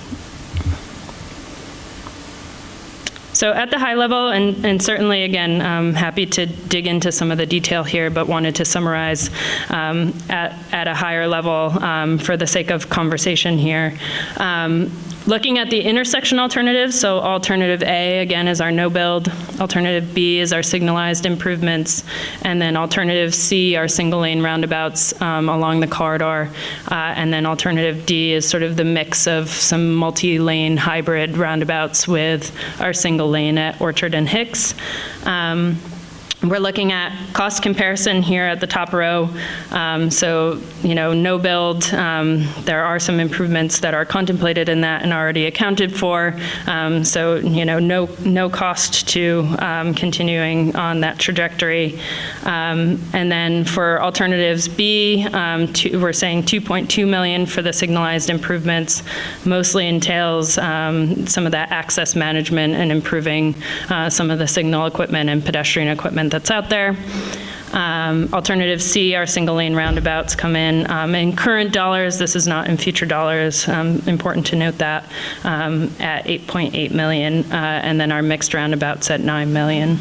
So at the high level, and certainly, again, happy to dig into some of the detail here, but wanted to summarize at a higher level for the sake of conversation here. Looking at the intersection alternatives, so alternative A, again, is our no-build, alternative B is our signalized improvements, and then alternative C, our single-lane roundabouts along the corridor, and then alternative D is sort of the mix of some multi-lane hybrid roundabouts with our single lane at Orchard and Hicks. We're looking at cost comparison here at the top row. So, no build, there are some improvements that are contemplated in that and already accounted for. So, no cost to continuing on that trajectory. And then for alternatives B, we're saying $2.2 million for the signalized improvements, mostly entails some of that access management and improving some of the signal equipment and pedestrian equipment that's out there. Alternative C, our single lane roundabouts come in current dollars. This is not in future dollars. Important to note that at $8.8 million, and then our mixed roundabouts at $9 million.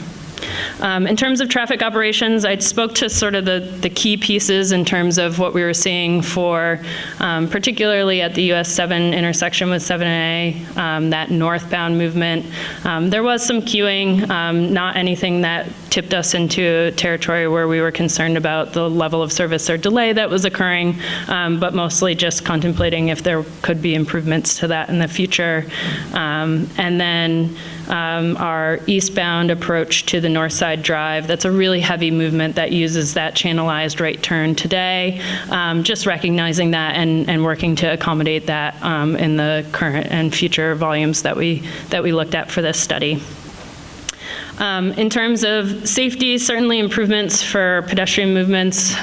In terms of traffic operations, I spoke to sort of the key pieces in terms of what we were seeing for, particularly at the US 7 intersection with 7A, that northbound movement. There was some queuing, not anything that tipped us into territory where we were concerned about the level of service or delay that was occurring, but mostly just contemplating if there could be improvements to that in the future. And then our eastbound approach to the North Side Drive, that's a really heavy movement that uses that channelized right turn today. Just recognizing that and working to accommodate that in the current and future volumes that we looked at for this study. In terms of safety, certainly improvements for pedestrian movements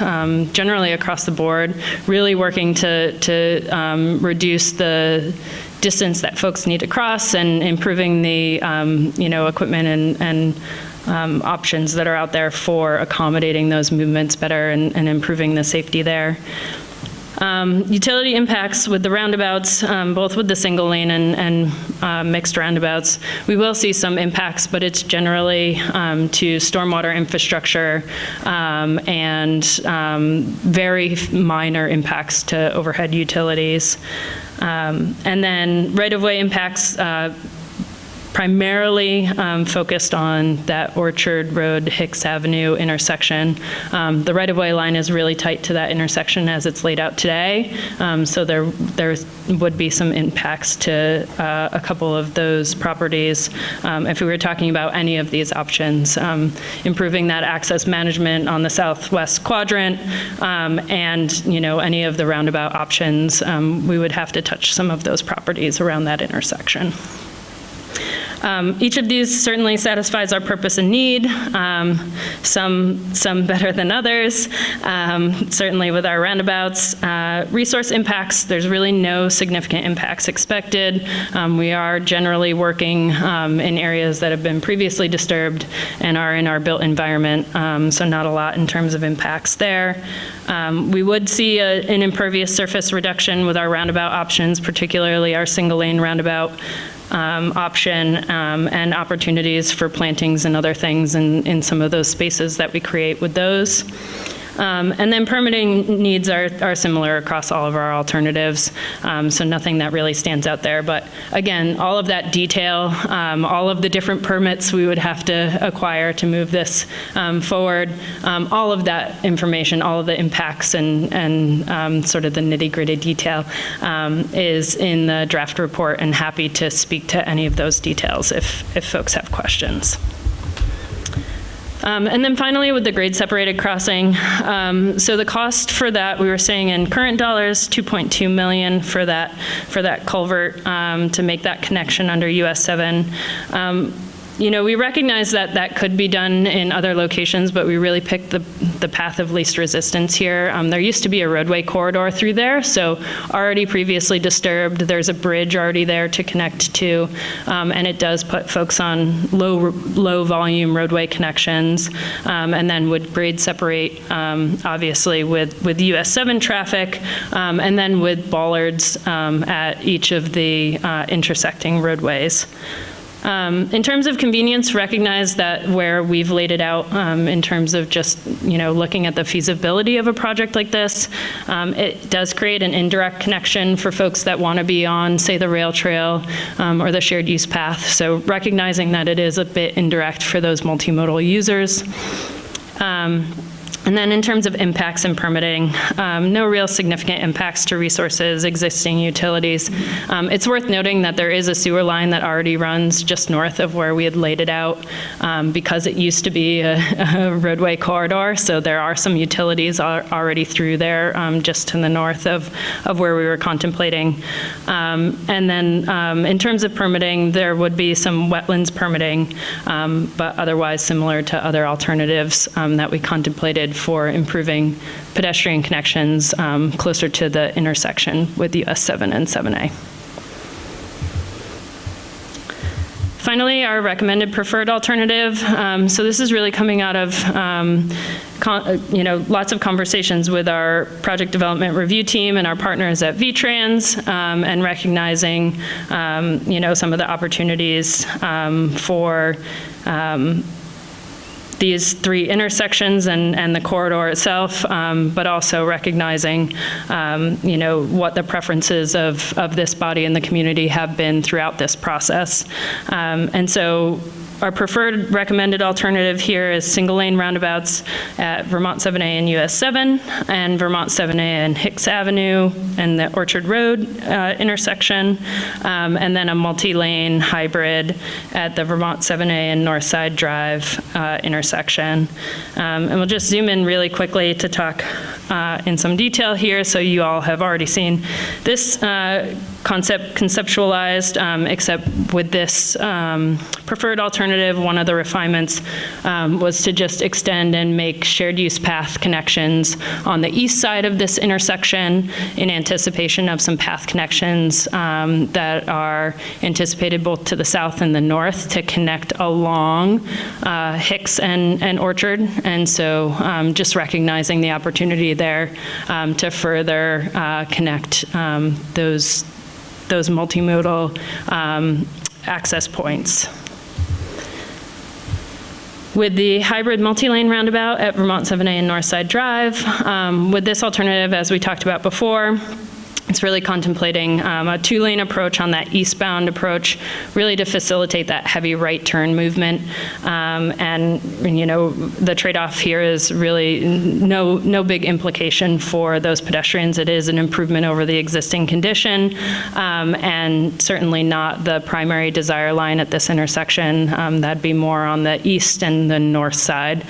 generally across the board, really working to reduce the distance that folks need to cross and improving the equipment and options that are out there for accommodating those movements better and improving the safety there. Utility impacts with the roundabouts, both with the single lane and mixed roundabouts. We will see some impacts, but it's generally to stormwater infrastructure and very minor impacts to overhead utilities. And then right-of-way impacts, primarily focused on that Orchard Road, Hicks Avenue intersection. The right-of-way line is really tight to that intersection as it's laid out today, so there would be some impacts to a couple of those properties if we were talking about any of these options. Improving that access management on the southwest quadrant and any of the roundabout options, we would have to touch some of those properties around that intersection. Each of these certainly satisfies our purpose and need, some better than others. Certainly with our roundabouts. Resource impacts, there's really no significant impacts expected. We are generally working in areas that have been previously disturbed and are in our built environment, so not a lot in terms of impacts there. We would see an impervious surface reduction with our roundabout options, particularly our single lane roundabout option and opportunities for plantings and other things in some of those spaces that we create with those. And then permitting needs are similar across all of our alternatives, so nothing that really stands out there. But again, all of that detail, all of the different permits we would have to acquire to move this forward, all of that information, all of the impacts and sort of the nitty-gritty detail is in the draft report, and happy to speak to any of those details if folks have questions. And then finally, with the grade-separated crossing, so the cost for that, we were saying in current dollars, $2.2 million for that culvert to make that connection under US 7. We recognize that that could be done in other locations, but we really picked the path of least resistance here. There used to be a roadway corridor through there, so already previously disturbed. There's a bridge already there to connect to, and it does put folks on low volume roadway connections, and then would grade separate, obviously, with US 7 traffic, and then with bollards at each of the intersecting roadways. In terms of convenience, recognize that where we've laid it out in terms of just, looking at the feasibility of a project like this, it does create an indirect connection for folks that want to be on, say, the rail trail or the shared use path. So recognizing that it is a bit indirect for those multimodal users. And then in terms of impacts and permitting, no real significant impacts to resources, existing utilities. It's worth noting that there is a sewer line that already runs just north of where we had laid it out because it used to be a roadway corridor, so there are some utilities already through there just to the north of where we were contemplating. And then in terms of permitting, there would be some wetlands permitting, but otherwise similar to other alternatives that we contemplated for improving pedestrian connections closer to the intersection with US 7 and 7A. Finally, our recommended preferred alternative. So this is really coming out of lots of conversations with our project development review team and our partners at VTrans, and recognizing some of the opportunities for these three intersections and the corridor itself, but also recognizing, what the preferences of this body and the community have been throughout this process. And so our preferred recommended alternative here is single-lane roundabouts at Vermont 7A and US 7, and Vermont 7A and Hicks Avenue and the Orchard Road intersection, and then a multi-lane hybrid at the Vermont 7A and Northside Drive intersection. And we'll just zoom in really quickly to talk in some detail here, so you all have already seen this concept conceptualized, except with this preferred alternative, one of the refinements was to just extend and make shared use path connections on the east side of this intersection in anticipation of some path connections that are anticipated both to the south and the north to connect along Hicks and Orchard. And so just recognizing the opportunity there to further connect those multimodal access points. With the hybrid multi-lane roundabout at Vermont 7A and Northside Drive, with this alternative, as we talked about before, it's really contemplating a two-lane approach on that eastbound approach, really to facilitate that heavy right turn movement. And the trade-off here is really no big implication for those pedestrians. It is an improvement over the existing condition, and certainly not the primary desire line at this intersection. That'd be more on the east and the north side,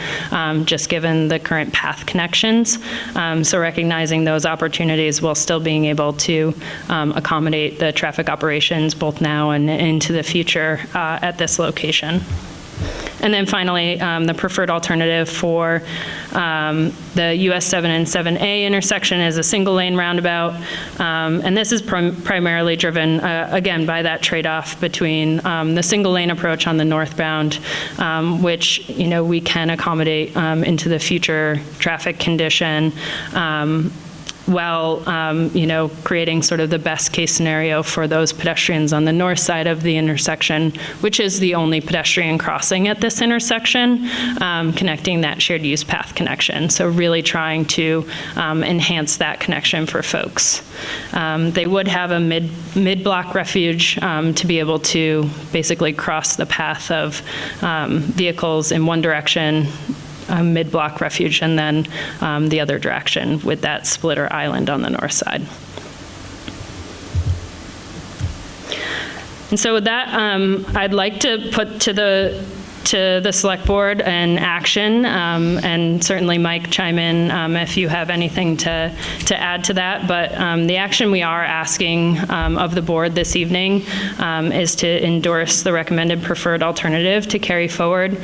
just given the current path connections. So recognizing those opportunities while still being able to accommodate the traffic operations both now and into the future at this location. And then finally, the preferred alternative for the US 7 and 7A intersection is a single lane roundabout. And this is primarily driven, again, by that trade-off between the single lane approach on the northbound, which, we can accommodate into the future traffic condition, while creating sort of the best case scenario for those pedestrians on the north side of the intersection, which is the only pedestrian crossing at this intersection, connecting that shared use path connection. So really trying to enhance that connection for folks. They would have a mid-block refuge to be able to basically cross the path of vehicles in one direction, mid-block refuge, and then the other direction with that splitter island on the north side. And so with that, I'd like to put to the to the select board an action, and certainly Mike, chime in if you have anything to add to that. But the action we are asking of the board this evening is to endorse the recommended preferred alternative to carry forward.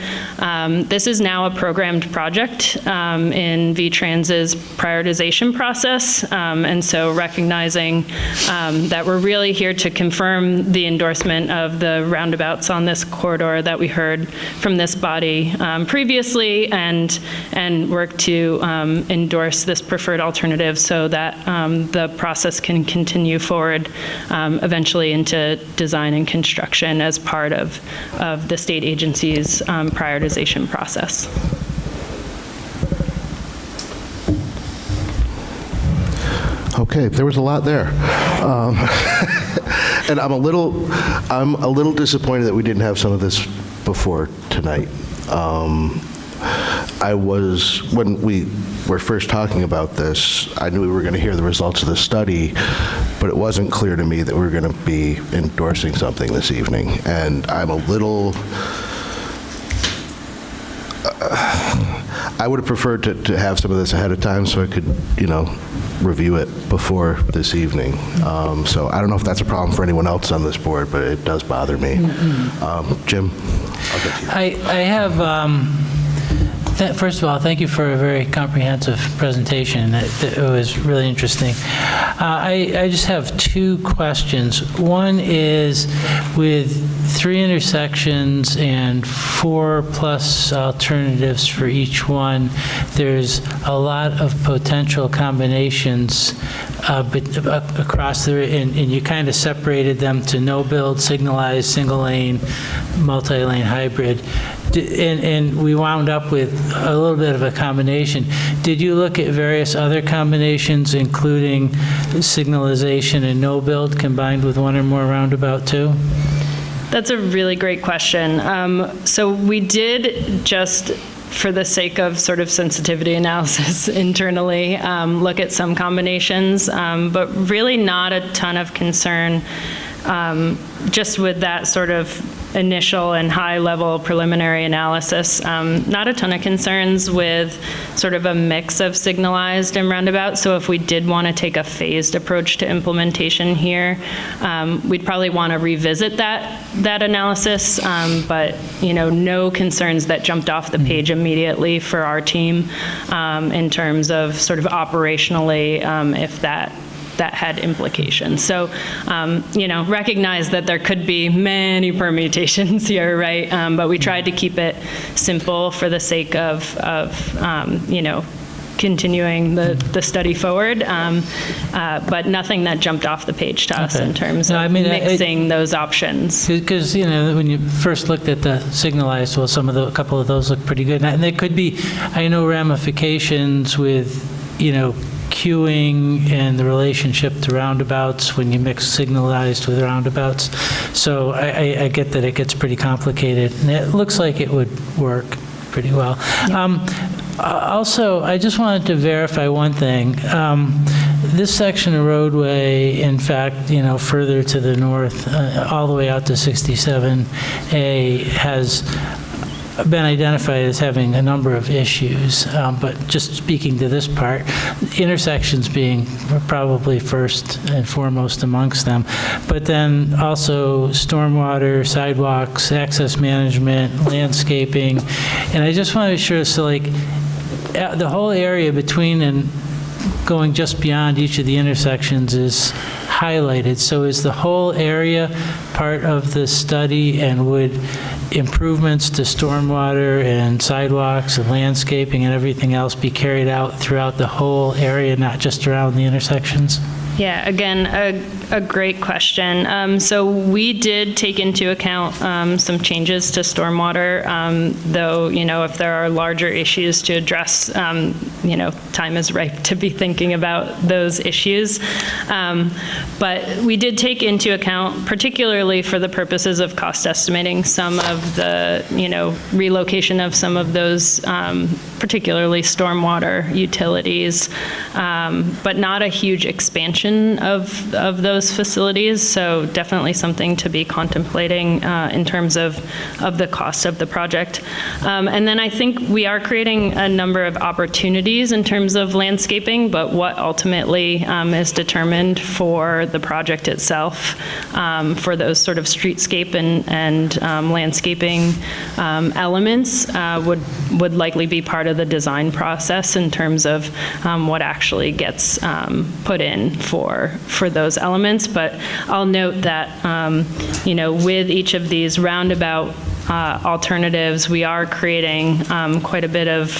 This is now a programmed project in VTrans's prioritization process, and so recognizing that we're really here to confirm the endorsement of the roundabouts on this corridor that we heard from this body previously, and work to endorse this preferred alternative so that the process can continue forward eventually into design and construction as part of the state agency's prioritization process. Okay, there was a lot there. And I'm a little disappointed that we didn't have some of this before tonight. When we were first talking about this, I knew we were going to hear the results of the study, but it wasn't clear to me that we were going to be endorsing something this evening. And I'm a little, I would have preferred to have some of this ahead of time so I could, review it before this evening. So I don't know if that's a problem for anyone else on this board, but it does bother me. Jim, I'll get to you. I have, first of all, thank you for a very comprehensive presentation. It was really interesting. I just have two questions. One is, with 3 intersections and 4+ alternatives for each one, there's a lot of potential combinations across and you kind of separated them to no build, signalized, single lane, multi-lane hybrid. And we wound up with a little bit of a combination. Did you look at various other combinations, including signalization and no build combined with one or more roundabout too? That's a really great question. So we did, just for the sake of sort of sensitivity analysis internally, look at some combinations, but really not a ton of concern just with that sort of initial and high-level preliminary analysis. Not a ton of concerns with sort of a mix of signalized and roundabout. So if we did want to take a phased approach to implementation here, we'd probably want to revisit that analysis. But no concerns that jumped off the page immediately for our team in terms of sort of operationally if that had implications. So, recognize that there could be many permutations here, right? But we tried to keep it simple for the sake of continuing the study forward, but nothing that jumped off the page to us in terms of mixing those options. Because, when you first looked at the signalized, well, a couple of those look pretty good. And there could be, I know, ramifications with, queuing and the relationship to roundabouts when you mix signalized with roundabouts. So I get that it gets pretty complicated, and it looks like it would work pretty well. Yep. Also, I just wanted to verify one thing. This section of roadway, in fact, further to the north, all the way out to 67A, has been identified as having a number of issues, but just speaking to this part, intersections being probably first and foremost amongst them, but then also stormwater, sidewalks, access management, landscaping, and I just want to be sure, so like the whole area between and going just beyond each of the intersections is highlighted. So is the whole area part of the study, and would improvements to stormwater and sidewalks and landscaping and everything else be carried out throughout the whole area, not just around the intersections? Yeah, again, a great question. So we did take into account some changes to stormwater, though, if there are larger issues to address, time is ripe to be thinking about those issues. But we did take into account, particularly for the purposes of cost estimating, some of the, relocation of some of those, particularly stormwater utilities, but not a huge expansion utilization of those facilities. So definitely something to be contemplating in terms of the cost of the project. And then I think we are creating a number of opportunities in terms of landscaping, but what ultimately is determined for the project itself, for those sort of streetscape and landscaping elements would likely be part of the design process in terms of what actually gets put in for those elements. But I'll note that, with each of these roundabout alternatives, we are creating quite a bit of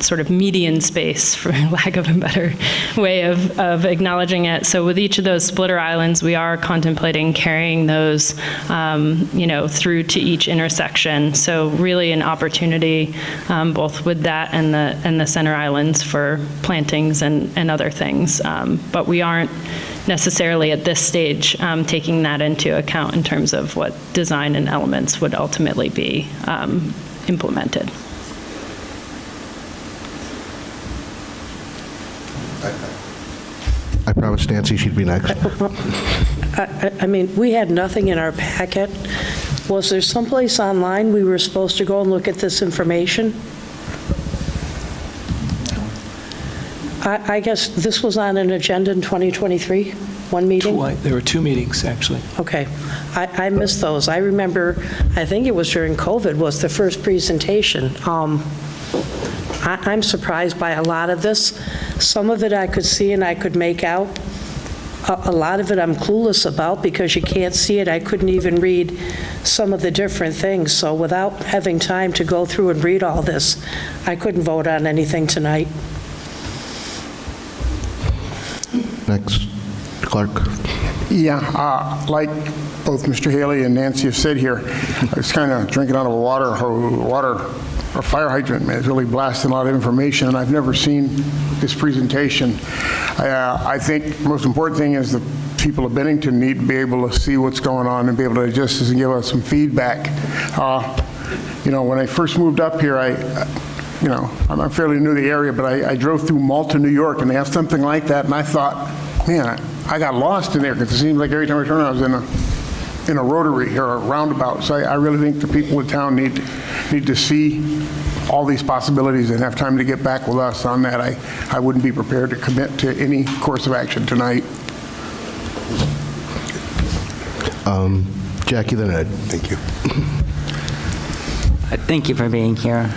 sort of median space, for lack of a better way of acknowledging it. So with each of those splitter islands, we are contemplating carrying those, through to each intersection. So really an opportunity both with that and the center islands for plantings and other things. But we aren't necessarily at this stage taking that into account in terms of what design and elements would ultimately be implemented. I promised Nancy she'd be next. I mean, we had nothing in our packet. Was there someplace online we were supposed to go and look at this information? I guess this was on an agenda in 2023, one meeting? There were 2 meetings, actually. Okay. I missed those. I remember, I think it was during COVID, was the first presentation. I'm surprised by a lot of this. Some of it I could see and I could make out. A lot of it I'm clueless about because you can't see it. I couldn't even read some of the different things. So without having time to go through and read all this, I couldn't vote on anything tonight. Next, Clark. Yeah, like both Mr. Haley and Nancy have said here, I was kind of drinking out of a fire hydrant, man. It's really blasting a lot of information, and I've never seen this presentation. I think the most important thing is the people of Bennington need to be able to see what's going on and be able to adjust this and give us some feedback. When I first moved up here, I'm fairly new to the area, but I drove through Malta, New York, and they have something like that, and I thought, man, I got lost in there because it seems like every time I turn, I was in a rotary or a roundabout. So I really think the people of town need to see all these possibilities and have time to get back with us on that. I wouldn't be prepared to commit to any course of action tonight. Jackie, then Ed. Thank you. Thank you for being here.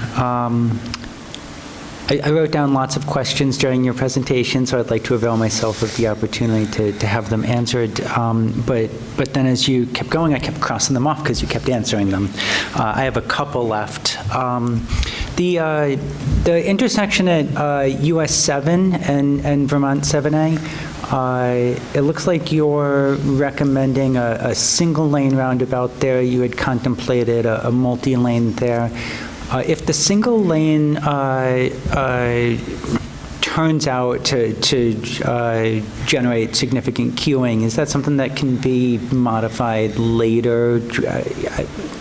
I wrote down lots of questions during your presentation, so I'd like to avail myself of the opportunity to have them answered. But then as you kept going, I kept crossing them off because you kept answering them. I have a couple left. The intersection at US 7 and Vermont 7A, it looks like you're recommending a single lane roundabout there. You had contemplated a multi-lane there. If the single lane turns out to generate significant queuing, is that something that can be modified later?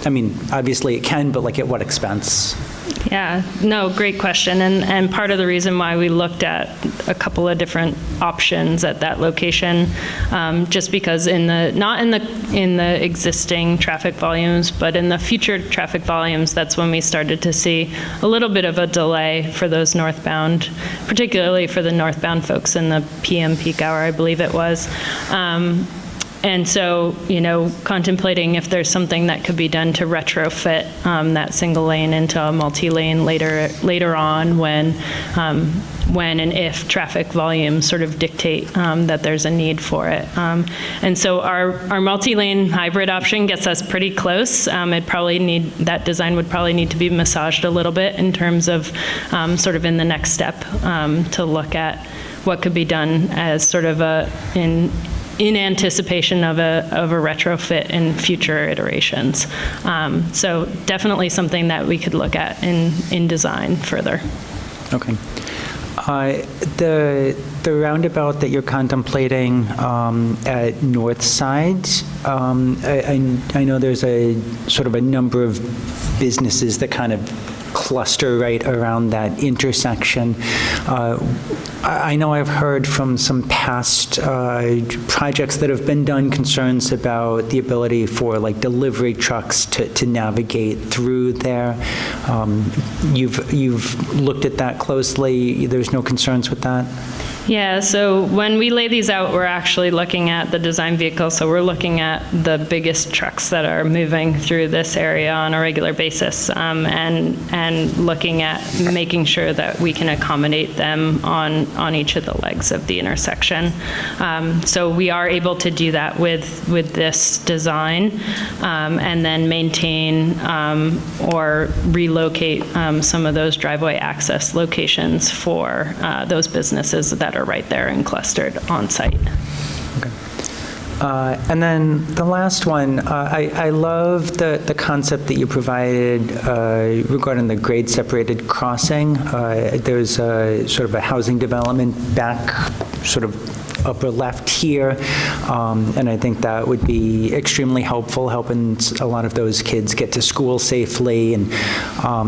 I mean, obviously it can, but like at what expense? Yeah, no, great question. And part of the reason why we looked at a couple of different options at that location, just because not in the existing traffic volumes, but in the future traffic volumes, that's when we started to see a little bit of a delay for those northbound, particularly for the northbound folks in the PM peak hour, I believe it was. And so, contemplating if there's something that could be done to retrofit that single lane into a multi-lane later on when and if traffic volumes sort of dictate that there's a need for it. And so our multi-lane hybrid option gets us pretty close. That design would probably need to be massaged a little bit in terms of sort of in the next step to look at what could be done as sort of in anticipation of a retrofit in future iterations. So definitely something that we could look at in design further. Okay. The roundabout that you're contemplating at North Side, I know there's a sort of a number of businesses that kind of cluster right around that intersection. I know I've heard from some past projects that have been done concerns about the ability for like delivery trucks to navigate through there. You've looked at that closely. There's no concerns with that? Yeah, so when we lay these out, we're actually looking at the design vehicle. So we're looking at the biggest trucks that are moving through this area on a regular basis, and looking at making sure that we can accommodate them on each of the legs of the intersection. So we are able to do that with this design, and then maintain or relocate some of those driveway access locations for those businesses that are right there and clustered on site. Okay. And then the last one, I love the concept that you provided regarding the grade-separated crossing. There's sort of a housing development back, sort of upper left here, and I think that would be extremely helpful, helping a lot of those kids get to school safely. And are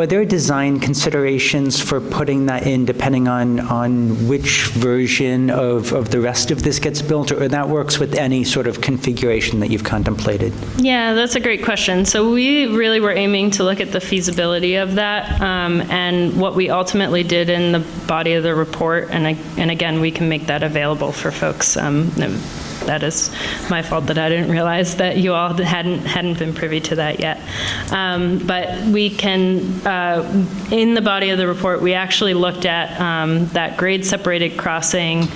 there design considerations for putting that in, depending on which version of the rest of this gets built, or that works with any sort of configuration that you've contemplated? Yeah, that's a great question. So we really were aiming to look at the feasibility of that, and what we ultimately did in the body of the report, and again, we can make that available for folks. That is my fault that I didn't realize that you all hadn't been privy to that yet. But we can, in the body of the report, we actually looked at that grade-separated crossing,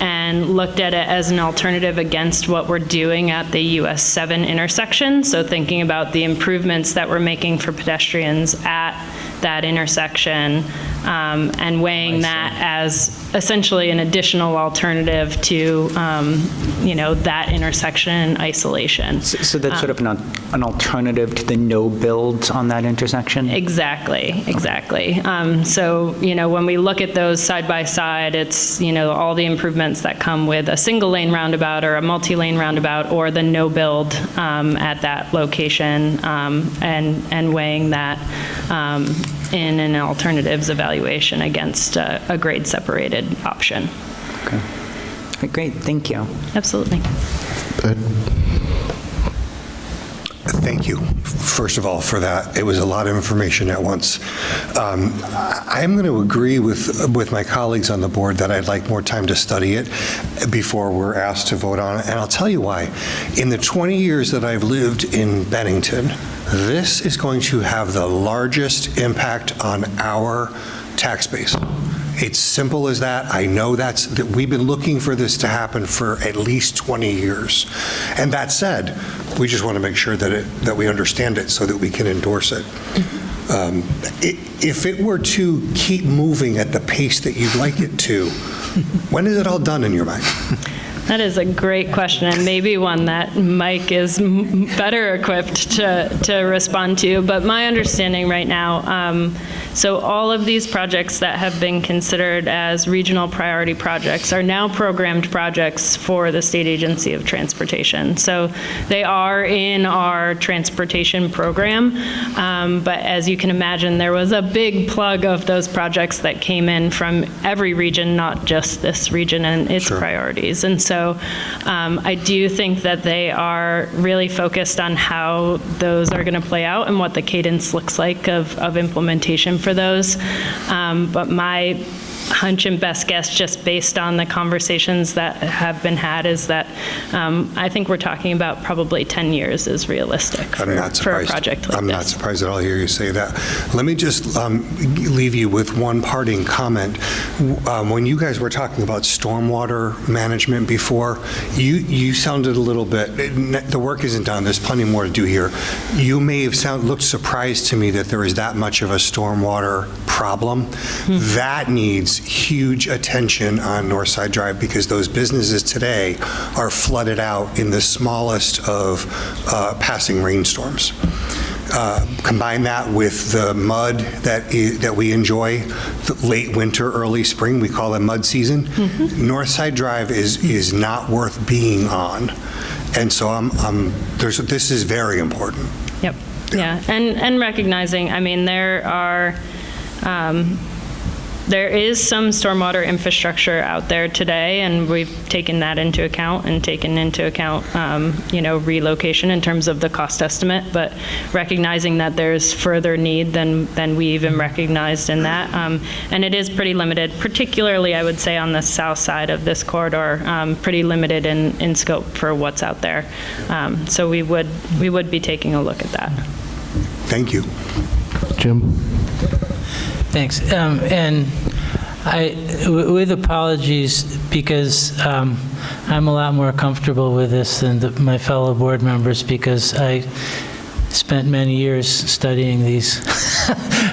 and looked at it as an alternative against what we're doing at the US 7 intersection. So thinking about the improvements that we're making for pedestrians at that intersection, and weighing that as essentially an additional alternative to, that intersection in isolation. So that's sort of an alternative to the no build on that intersection? Exactly. So, when we look at those side by side, it's, all the improvements that come with a single lane roundabout or a multi-lane roundabout, or the no build at that location, and weighing that in an alternatives evaluation against a grade-separated option. Okay. Great, thank you. Absolutely. Thank you, first of all, for that. It was a lot of information at once. I'm going to agree with my colleagues on the board that I'd like more time to study it before we're asked to vote on it, and I'll tell you why. In the 20 years that I've lived in Bennington, this is going to have the largest impact on our tax base. It's simple as that. I know that we've been looking for this to happen for at least 20 years. And that said, we just want to make sure that we understand it so that we can endorse it. If it were to keep moving at the pace that you'd like it to, when is it all done in your mind? That is a great question, and maybe one that Mike is better equipped to respond to. But my understanding right now, so all of these projects that have been considered as regional priority projects are now programmed projects for the State Agency of Transportation. So they are in our transportation program, but as you can imagine, there was a big plug of those projects that came in from every region, not just this region and its priorities. And so I do think that they are really focused on how those are going to play out and what the cadence looks like of implementation for those. But my hunch and best guess, just based on the conversations that have been had, is that I think we're talking about probably 10 years is realistic for a project like this. I'm not surprised at all to hear you say that. Let me just leave you with one parting comment. When you guys were talking about stormwater management before, you sounded a little bit, the work isn't done, there's plenty more to do here. You may have looked surprised to me that there is that much of a stormwater problem. That needs huge attention on Northside Drive, because those businesses today are flooded out in the smallest of passing rainstorms. Combine that with the mud that we enjoy, late winter, early spring, we call it mud season. Northside Drive is not worth being on. And so this is very important. Yep. Yeah, and recognizing, I mean, there is some stormwater infrastructure out there today, and we've taken that into account and taken into account, relocation in terms of the cost estimate, but recognizing that there's further need than we even recognized in that. And it is pretty limited, particularly, I would say, on the south side of this corridor, pretty limited in scope for what's out there. So we would be taking a look at that. Thank you. Jim? Thanks. And with apologies, because I'm a lot more comfortable with this than my fellow board members, because I spent many years studying these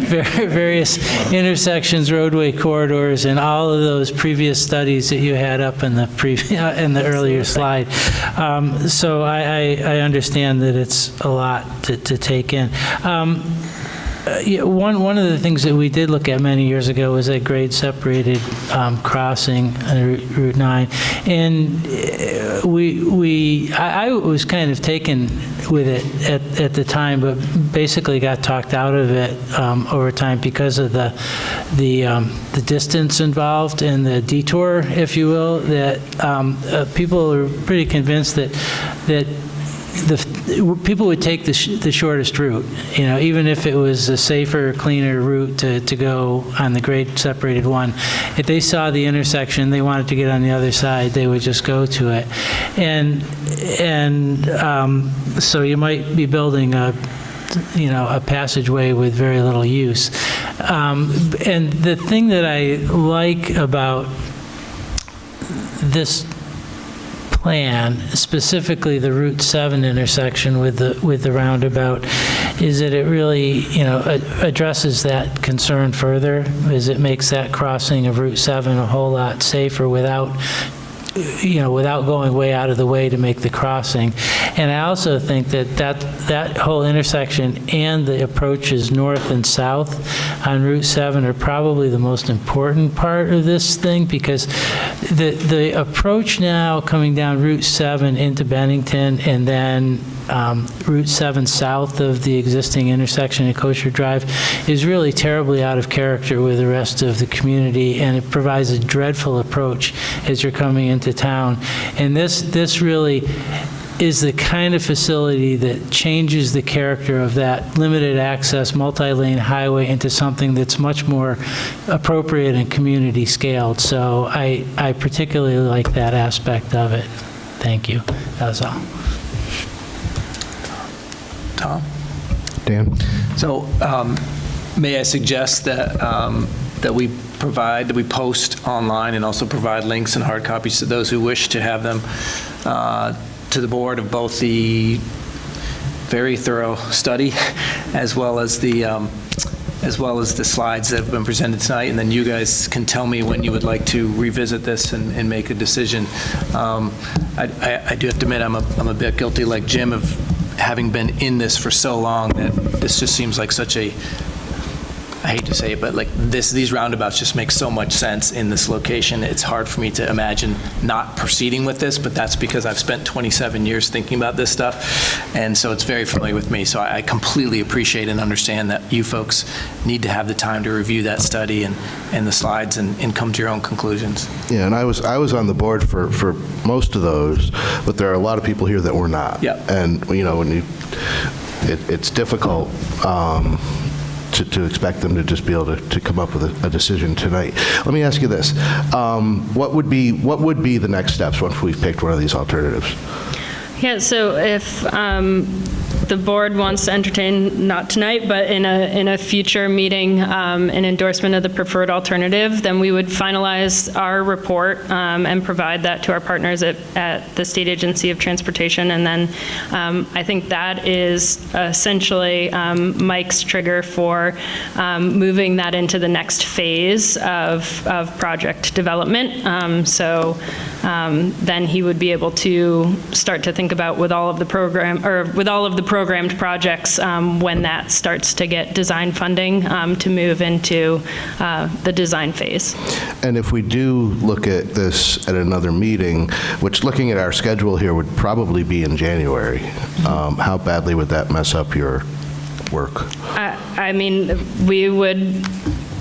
various intersections, roadway corridors, and all of those previous studies that you had up in the earlier slide. So I understand that it's a lot to take in. One of the things that we did look at many years ago was a grade-separated crossing on Route 9, and I was kind of taken with it at the time, but basically got talked out of it over time because of the distance involved and the detour, if you will. That people are pretty convinced that people would take the shortest route, even if it was a safer, cleaner route to go on the grade-separated one. If they saw the intersection, they wanted to get on the other side, they would just go to it. And so you might be building a passageway with very little use. And the thing that I like about this plan, specifically the Route 7 intersection with the roundabout, is that it really, addresses that concern further, as it makes that crossing of Route 7 a whole lot safer without going way out of the way to make the crossing. And I also think that whole intersection and the approaches north and south on Route 7 are probably the most important part of this thing, because the approach now coming down Route 7 into Bennington and then Route 7 south of the existing intersection at Kosher Drive is really terribly out of character with the rest of the community, and it provides a dreadful approach as you're coming into town. And this really is the kind of facility that changes the character of that limited access multi-lane highway into something that's much more appropriate and community scaled. So I particularly like that aspect of it. Thank you. That's all. Tom? Dan? So may I suggest that we post online and also provide links and hard copies to those who wish to have them to the board of both the very thorough study as well as the slides that have been presented tonight, and then you guys can tell me when you would like to revisit this and make a decision. I do have to admit I'm a bit guilty, like Jim, of having been in this for so long that this just seems like such a, I hate to say it, but like these roundabouts just make so much sense in this location. It's hard for me to imagine not proceeding with this, but that's because I've spent 27 years thinking about this stuff, and so it's very familiar with me. So I completely appreciate and understand that you folks need to have the time to review that study and the slides and come to your own conclusions. Yeah, and I was on the board for most of those, but there are a lot of people here that were not. Yeah. And it's difficult. To expect them to just be able to come up with a decision tonight. Let me ask you this: what would be the next steps once we've picked one of these alternatives? Yeah, so if the board wants to entertain, not tonight, but in a future meeting, an endorsement of the preferred alternative, then we would finalize our report and provide that to our partners at the State Agency of Transportation. And then I think that is essentially Mike's trigger for moving that into the next phase of project development. Then he would be able to start to think about with all of the programmed projects when that starts to get design funding to move into the design phase. And if we do look at this at another meeting, which looking at our schedule here would probably be in January, how badly would that mess up your work? I mean, we would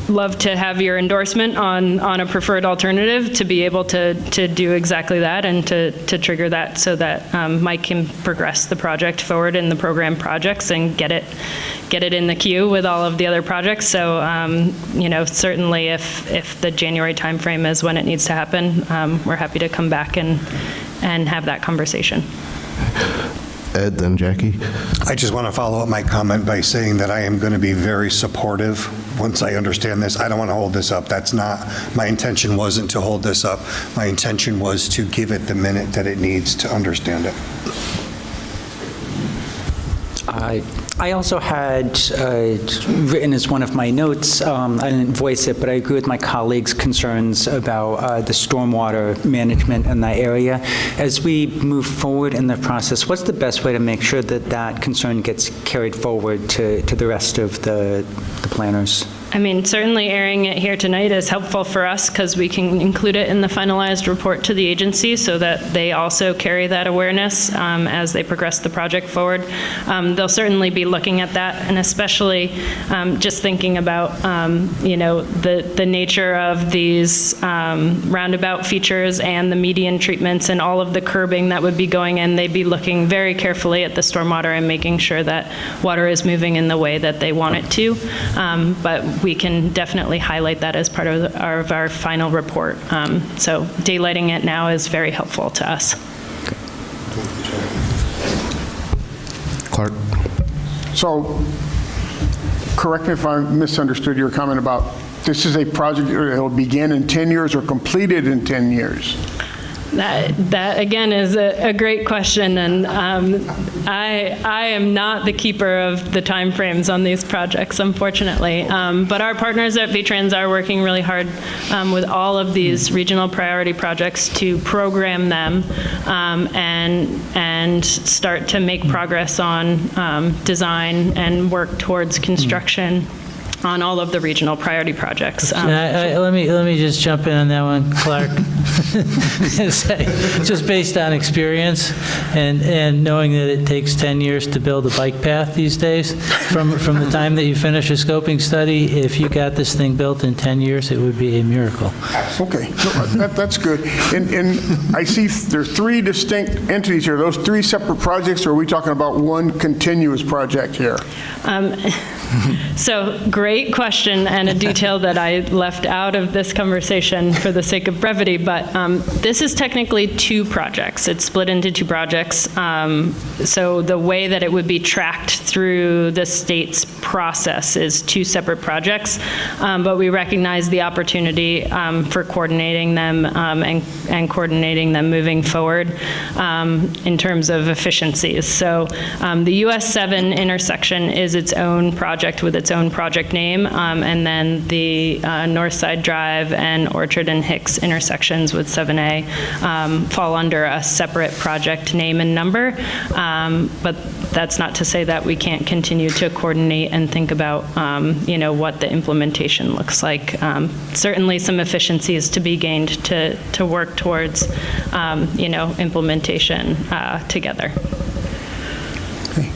love to have your endorsement on a preferred alternative to be able to do exactly that and to trigger that so that Mike can progress the project forward in the program projects and get it in the queue with all of the other projects. So, certainly if the January timeframe is when it needs to happen, we're happy to come back and have that conversation. Ed, then Jackie. I just want to follow up my comment by saying that I am going to be very supportive once I understand this. I don't want to hold this up. That's not, my intention wasn't to hold this up. My intention was to give it the minute that it needs to understand it. I also had written as one of my notes, I didn't voice it, but I agree with my colleagues' concerns about the stormwater management in that area. As we move forward in the process, what's the best way to make sure that that concern gets carried forward to the rest of the planners? I mean, certainly airing it here tonight is helpful for us because we can include it in the finalized report to the agency so that they also carry that awareness as they progress the project forward. They'll certainly be looking at that, and especially just thinking about, the nature of these roundabout features and the median treatments and all of the curbing that would be going in. They'd be looking very carefully at the stormwater and making sure that water is moving in the way that they want it to. But we can definitely highlight that as part of our final report. So daylighting it now is very helpful to us. Clark. So, correct me if I misunderstood your comment about this is a project that will begin in 10 years or completed in 10 years. That again is a great question, and I am not the keeper of the timeframes on these projects, unfortunately. But our partners at VTrans are working really hard with all of these regional priority projects to program them and start to make progress on design and work towards construction on all of the regional priority projects. Let me just jump in on that one, Clark. Just based on experience and knowing that it takes 10 years to build a bike path these days, from the time that you finish a scoping study, if you got this thing built in 10 years, it would be a miracle. Okay, that's good. And I see there's three distinct entities here. Those three separate projects, or are we talking about one continuous project here? So great question, and a detail that I left out of this conversation for the sake of brevity, but this is technically two projects. It's split into two projects. So the way that it would be tracked through the state's process is two separate projects, but we recognize the opportunity for coordinating them and coordinating them moving forward in terms of efficiencies. So the US 7 intersection is its own project with its own project name, and then the Northside Drive and Orchard and Hicks intersections with 7A fall under a separate project name and number, but that's not to say that we can't continue to coordinate and think about what the implementation looks like. Certainly some efficiencies to be gained to work towards implementation together. Okay.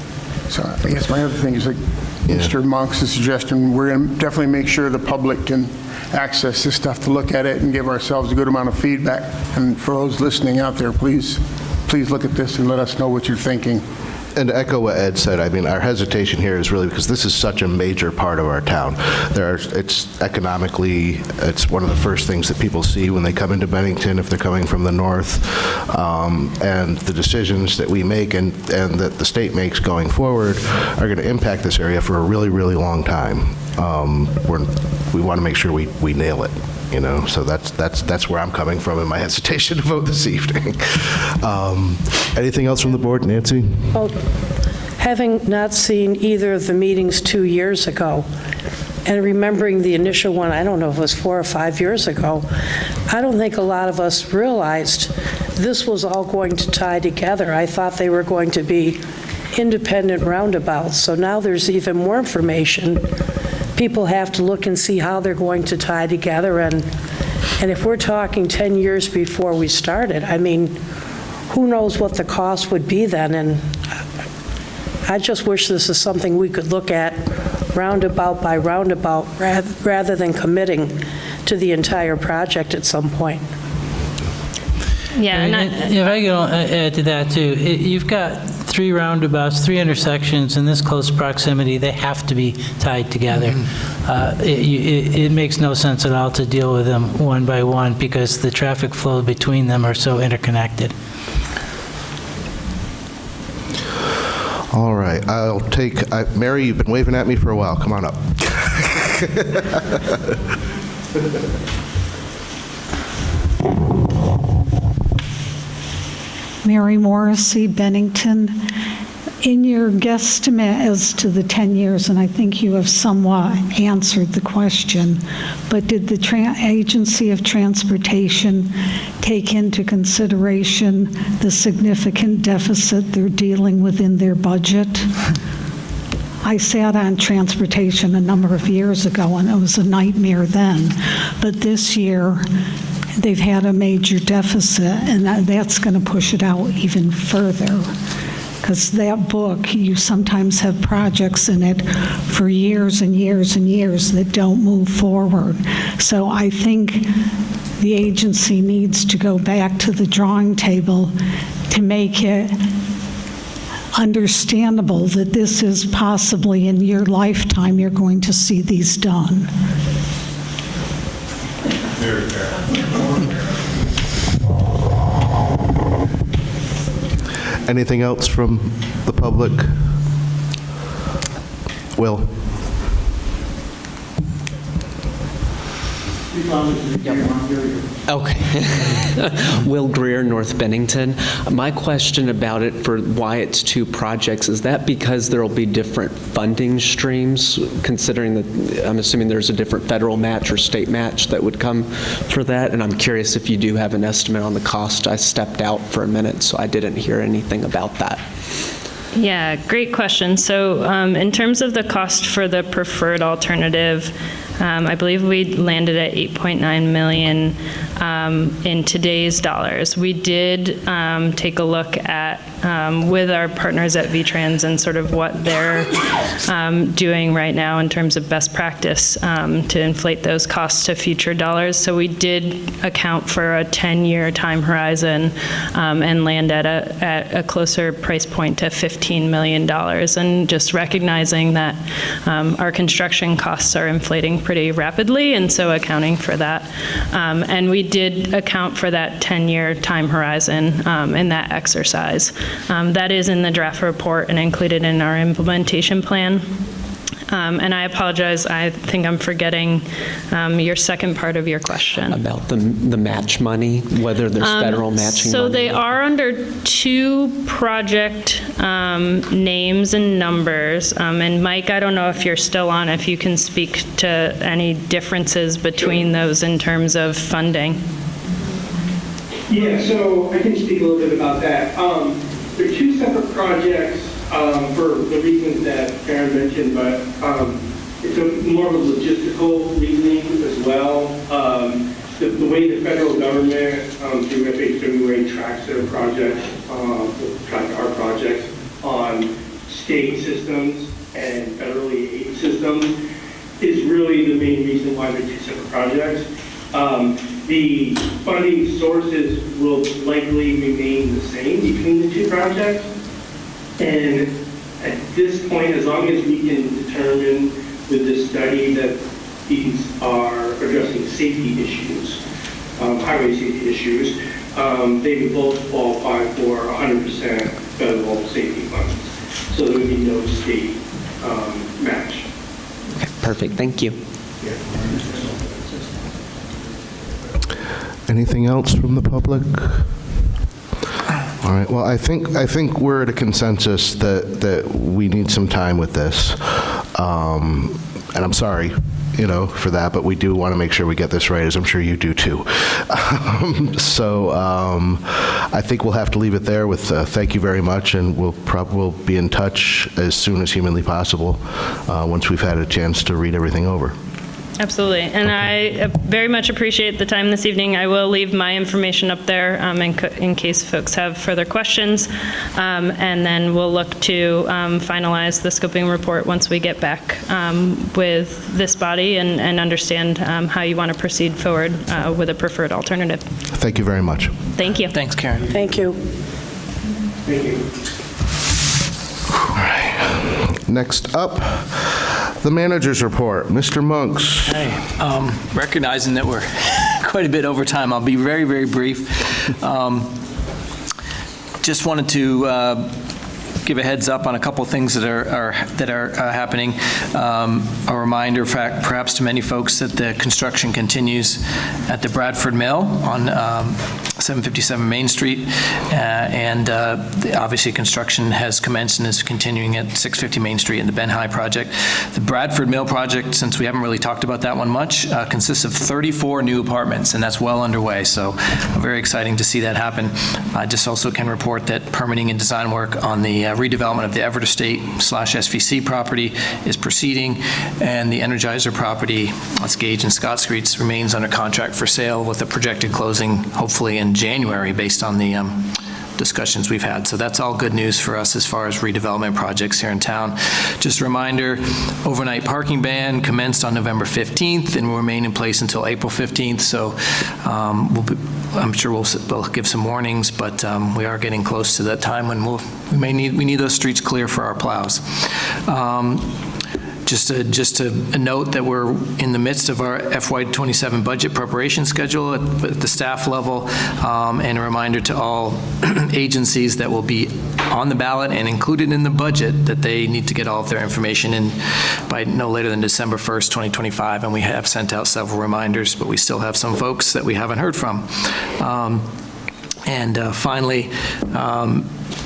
So I guess my other thing is like Mr. Monk's suggestion, we're going to definitely make sure the public can access this stuff to look at it and give ourselves a good amount of feedback. And for those listening out there, please look at this and let us know what you're thinking. And to echo what Ed said, I mean, our hesitation here is really because this is such a major part of our town. It's economically, it's one of the first things that people see when they come into Bennington if they're coming from the north. And the decisions that we make and that the state makes going forward are going to impact this area for a really, really long time. We want to make sure we nail it. So that's where I'm coming from in my hesitation to vote this evening. Anything else from the board, Nancy? Well, having not seen either of the meetings 2 years ago, and remembering the initial one, I don't know if it was 4 or 5 years ago, I don't think a lot of us realized this was all going to tie together. I thought they were going to be independent roundabouts. So now there's even more information. People have to look and see how they're going to tie together. And if we're talking 10 years before we started, I mean, who knows what the cost would be then? And I just wish this is something we could look at roundabout by roundabout rather than committing to the entire project at some point. Yeah, If I could add to that too, you've got 3 roundabouts, 3 intersections in this close proximity. They have to be tied together. It makes no sense at all to deal with them one by one because the traffic flow between them are so interconnected. All right, I'll take, Mary, you've been waving at me for a while. Come on up. Mary Morrissey, Bennington. In your guesstimate as to the 10 years, and I think you have somewhat answered the question, but did the Agency of Transportation take into consideration the significant deficit they're dealing with in their budget? I sat on transportation a number of years ago, and it was a nightmare then. But this year, they've had a major deficit, and that's going to push it out even further. Because that book, you sometimes have projects in it for years and years and years that don't move forward. So I think the agency needs to go back to the drawing table to make it understandable that this is possibly in your lifetime you're going to see these done. Very fair. Anything else from the public? Will? Okay. Will Greer, North Bennington. My question about it for why it's 2 projects, is that because there will be different funding streams, considering that I'm assuming there's a different federal match or state match that would come for that? And I'm curious if you do have an estimate on the cost. I stepped out for a minute, so I didn't hear anything about that. Yeah, great question. So in terms of the cost for the preferred alternative, I believe we landed at $8.9 million in today's dollars. We did take a look at, with our partners at VTrans and sort of what they're doing right now in terms of best practice to inflate those costs to future dollars. So we did account for a 10-year time horizon and land at a closer price point to $15 million. And just recognizing that our construction costs are inflating pretty rapidly, and so accounting for that. And we did account for that 10-year time horizon in that exercise. That is in the draft report and included in our implementation plan. And I apologize, I think I'm forgetting your second part of your question. About the match money, whether there's federal matching so money. they are under 2 project names and numbers. And Mike, I don't know if you're still on, if you can speak to any differences between those in terms of funding. Yeah, so I can speak a little bit about that. They're 2 separate projects for the reasons that Karen mentioned, but it's more of a logistical reasoning as well. The way the federal government through FHWA tracks their projects, track our projects on state systems and federally aided systems is really the main reason why they're 2 separate projects. The funding sources will likely remain the same between the 2 projects. And at this point, as long as we can determine with this study that these are addressing safety issues, highway safety issues, they would both qualify for 100% federal safety funds. So there would be no state match. Okay, perfect. Thank you. Anything else from the public? All right. Well, I think we're at a consensus that we need some time with this, and I'm sorry, for that, but we do want to make sure we get this right, as I'm sure you do too. So I think we'll have to leave it there with thank you very much, and we'll be in touch as soon as humanly possible once we've had a chance to read everything over. Absolutely. And I very much appreciate the time this evening. I will leave my information up there in case folks have further questions. And then we'll look to finalize the scoping report once we get back with this body and understand how you want to proceed forward with a preferred alternative. Thank you very much. Thank you. Thanks, Karen. Thank you. Thank you. All right. Next up, the manager's report. Mr. Monks. Hey, recognizing that we're quite a bit over time, I'll be very, very brief. Just wanted to give a heads up on a couple of things that are happening. A reminder, perhaps to many folks, that the construction continues at the Bradford Mill on 757 Main Street, and obviously construction has commenced and is continuing at 650 Main Street in the Ben High project. The Bradford Mill project, since we haven't really talked about that one much, consists of 34 new apartments, and that's well underway, so very exciting to see that happen. I just also can report that permitting and design work on the redevelopment of the Everett Estate / SVC property is proceeding, and the Energizer property, that's Gage and Scott Streets, remains under contract for sale with a projected closing hopefully in January based on the discussions we've had. So that's all good news for us as far as redevelopment projects here in town. Just a reminder, overnight parking ban commenced on November 15th and will remain in place until April 15th. So I'm sure we'll give some warnings, but we are getting close to that time when we need those streets clear for our plows. Just a note that we're in the midst of our FY27 budget preparation schedule at the staff level, and a reminder to all agencies that will be on the ballot and included in the budget that they need to get all of their information in by no later than December 1st, 2025, and we have sent out several reminders, but we still have some folks that we haven't heard from. Finally,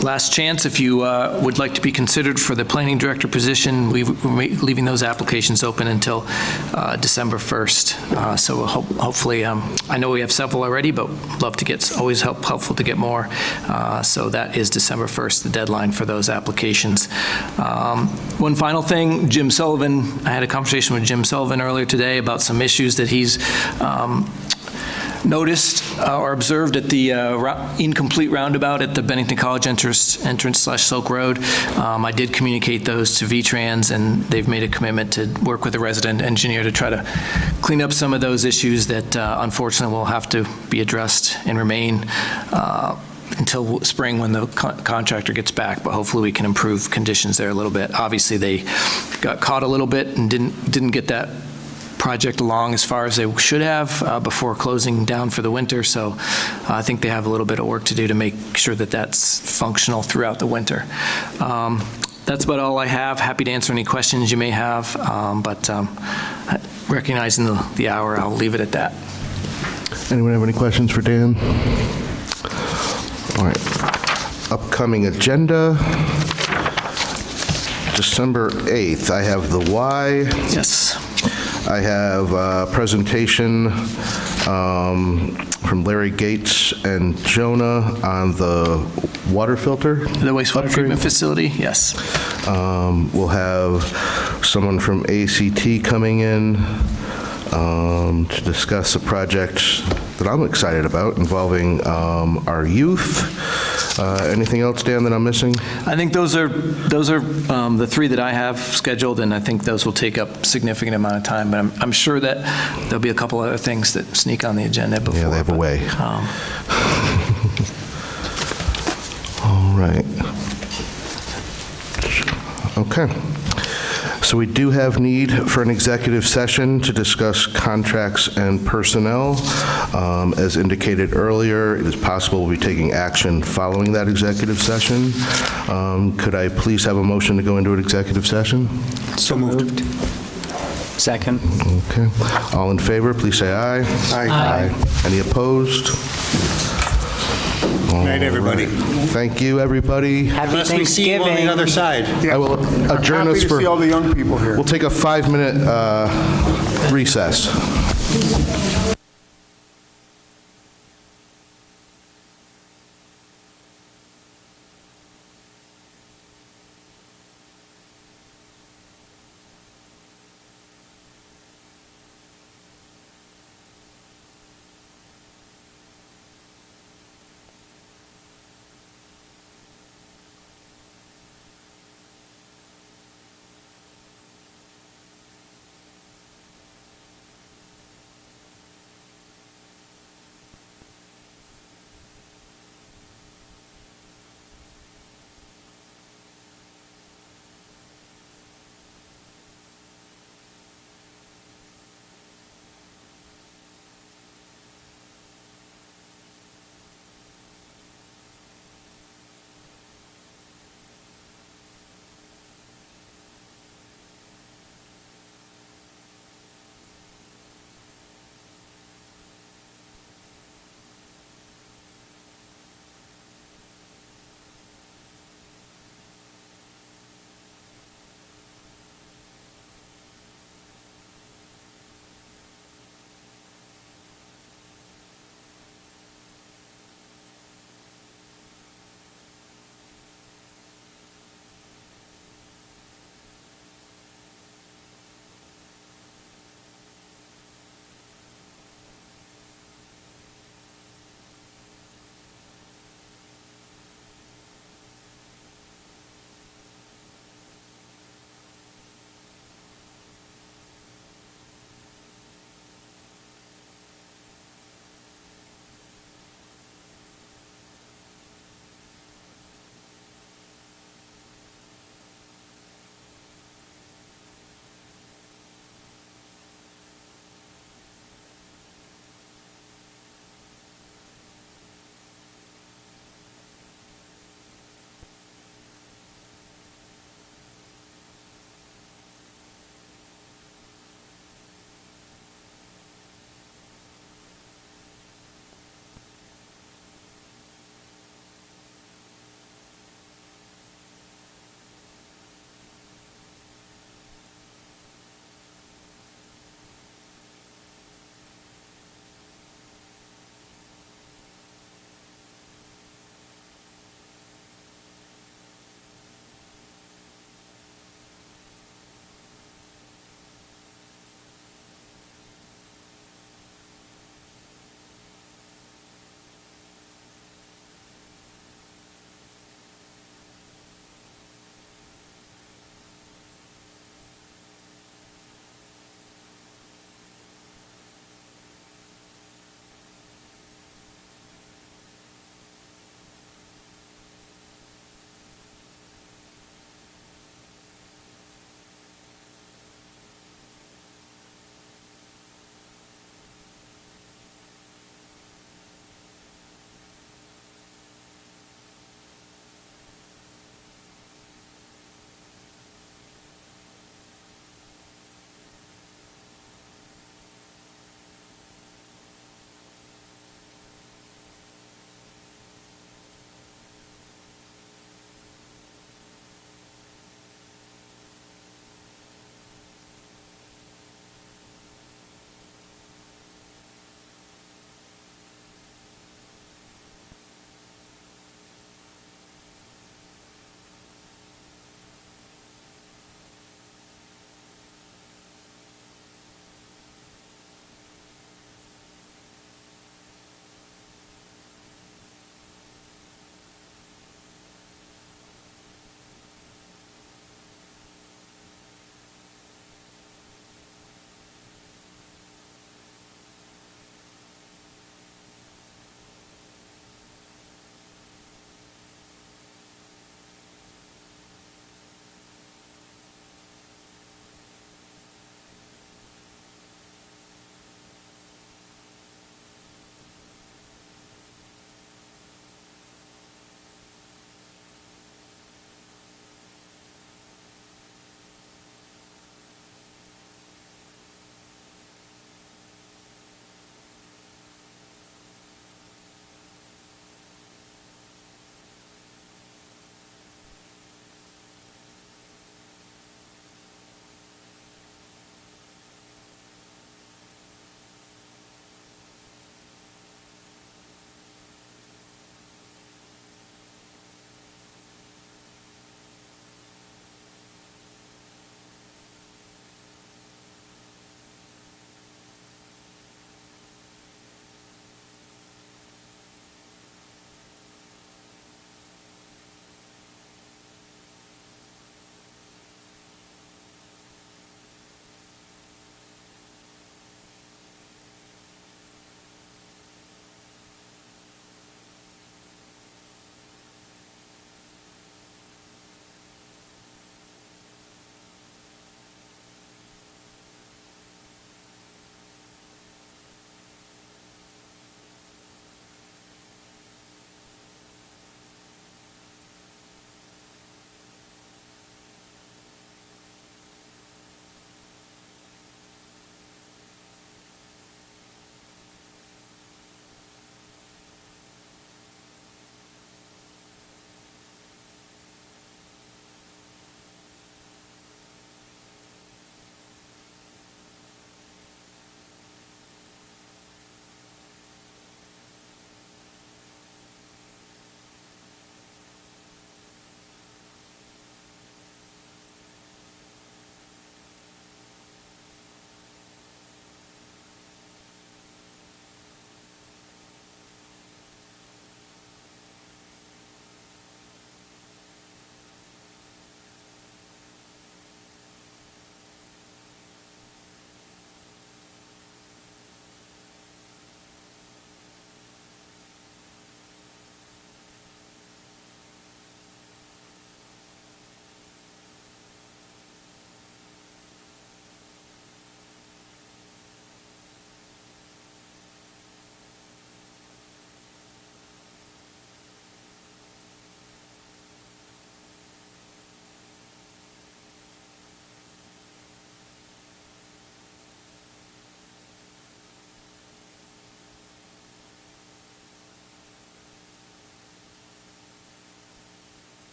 last chance, if you would like to be considered for the planning director position, we're leaving those applications open until December 1st. So hopefully, I know we have several already, but love to get, always helpful to get more. So that is December 1st, the deadline for those applications. One final thing, Jim Sullivan, I had a conversation with Jim Sullivan earlier today about some issues that he's noticed or observed at the incomplete roundabout at the Bennington College entrance/Silk Road. I did communicate those to VTrans, and they've made a commitment to work with the resident engineer to try to clean up some of those issues that unfortunately will have to be addressed and remain until spring when the contractor gets back, but hopefully we can improve conditions there a little bit. Obviously, they got caught a little bit and didn't get that project along as far as they should have before closing down for the winter. So I think they have a little bit of work to do to make sure that that's functional throughout the winter. That's about all I have. Happy to answer any questions you may have, but recognizing the hour, I'll leave it at that. Anyone have any questions for Dan? All right. Upcoming agenda. December 8th, I have the Y. Yes. I have a presentation from Larry Gates and Jonah on the water filter. The wastewater treatment facility, yes. We'll have someone from ACT coming in to discuss a project that I'm excited about involving our youth. Anything else, Dan, that I'm missing? I think those are the three that I have scheduled, and I think those will take up a significant amount of time, but I'm sure that there'll be a couple other things that sneak on the agenda before. Yeah, they have a way. All right. Okay. So we do have need for an executive session to discuss contracts and personnel. As indicated earlier, it is possible we'll be taking action following that executive session. Could I please have a motion to go into an executive session? So moved. Second. Okay. All in favor, please say aye. Aye. Any opposed? Good night, everybody. Thank you, everybody. Happy Unless we see you on the other side. I will adjourn us Happy to for... see all the young people here. We'll take a 5-minute recess.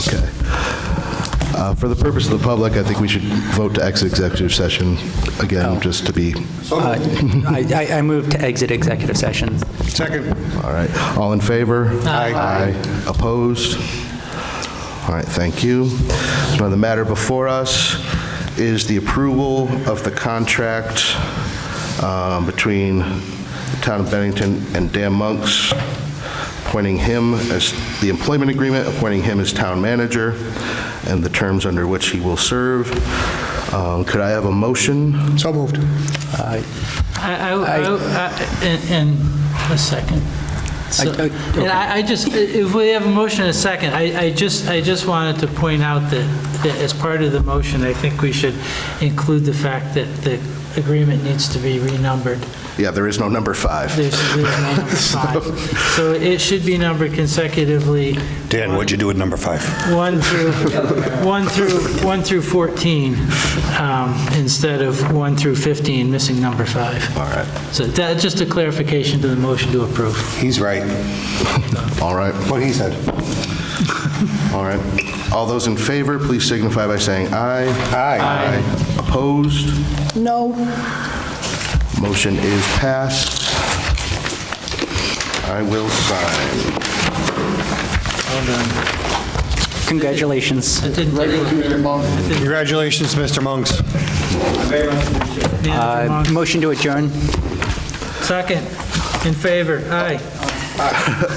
Okay. For the purpose of the public, I think we should vote to exit executive session again, just to be... I move to exit executive session. Second. All right. All in favor? Aye. Opposed? All right, thank you. So the matter before us is the approval of the contract between the town of Bennington and Dan Monks, appointing him as the employment agreement, appointing him as town manager, and the terms under which he will serve. Could I have a motion? So moved. In a second. So, and I just, if we have a motion in a second, I just wanted to point out that as part of the motion, I think we should include the fact that the agreement needs to be renumbered. Yeah, there is no number 5. There's no number 5. So it should be numbered consecutively. Dan, what'd you do with number 5? 1 through 14, instead of 1 through 15, missing number 5. All right. So that's just a clarification to the motion to approve. He's right. All right. What he said. All right. All those in favor, please signify by saying aye. Aye. Opposed? No. Motion is passed. I will sign. Congratulations. Congratulations, Mr. Monks. Motion to adjourn. Second. In favor? Aye.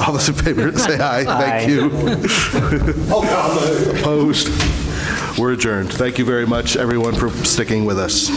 All those in favor, say aye. Thank you. Opposed? We're adjourned. Thank you very much, everyone, for sticking with us.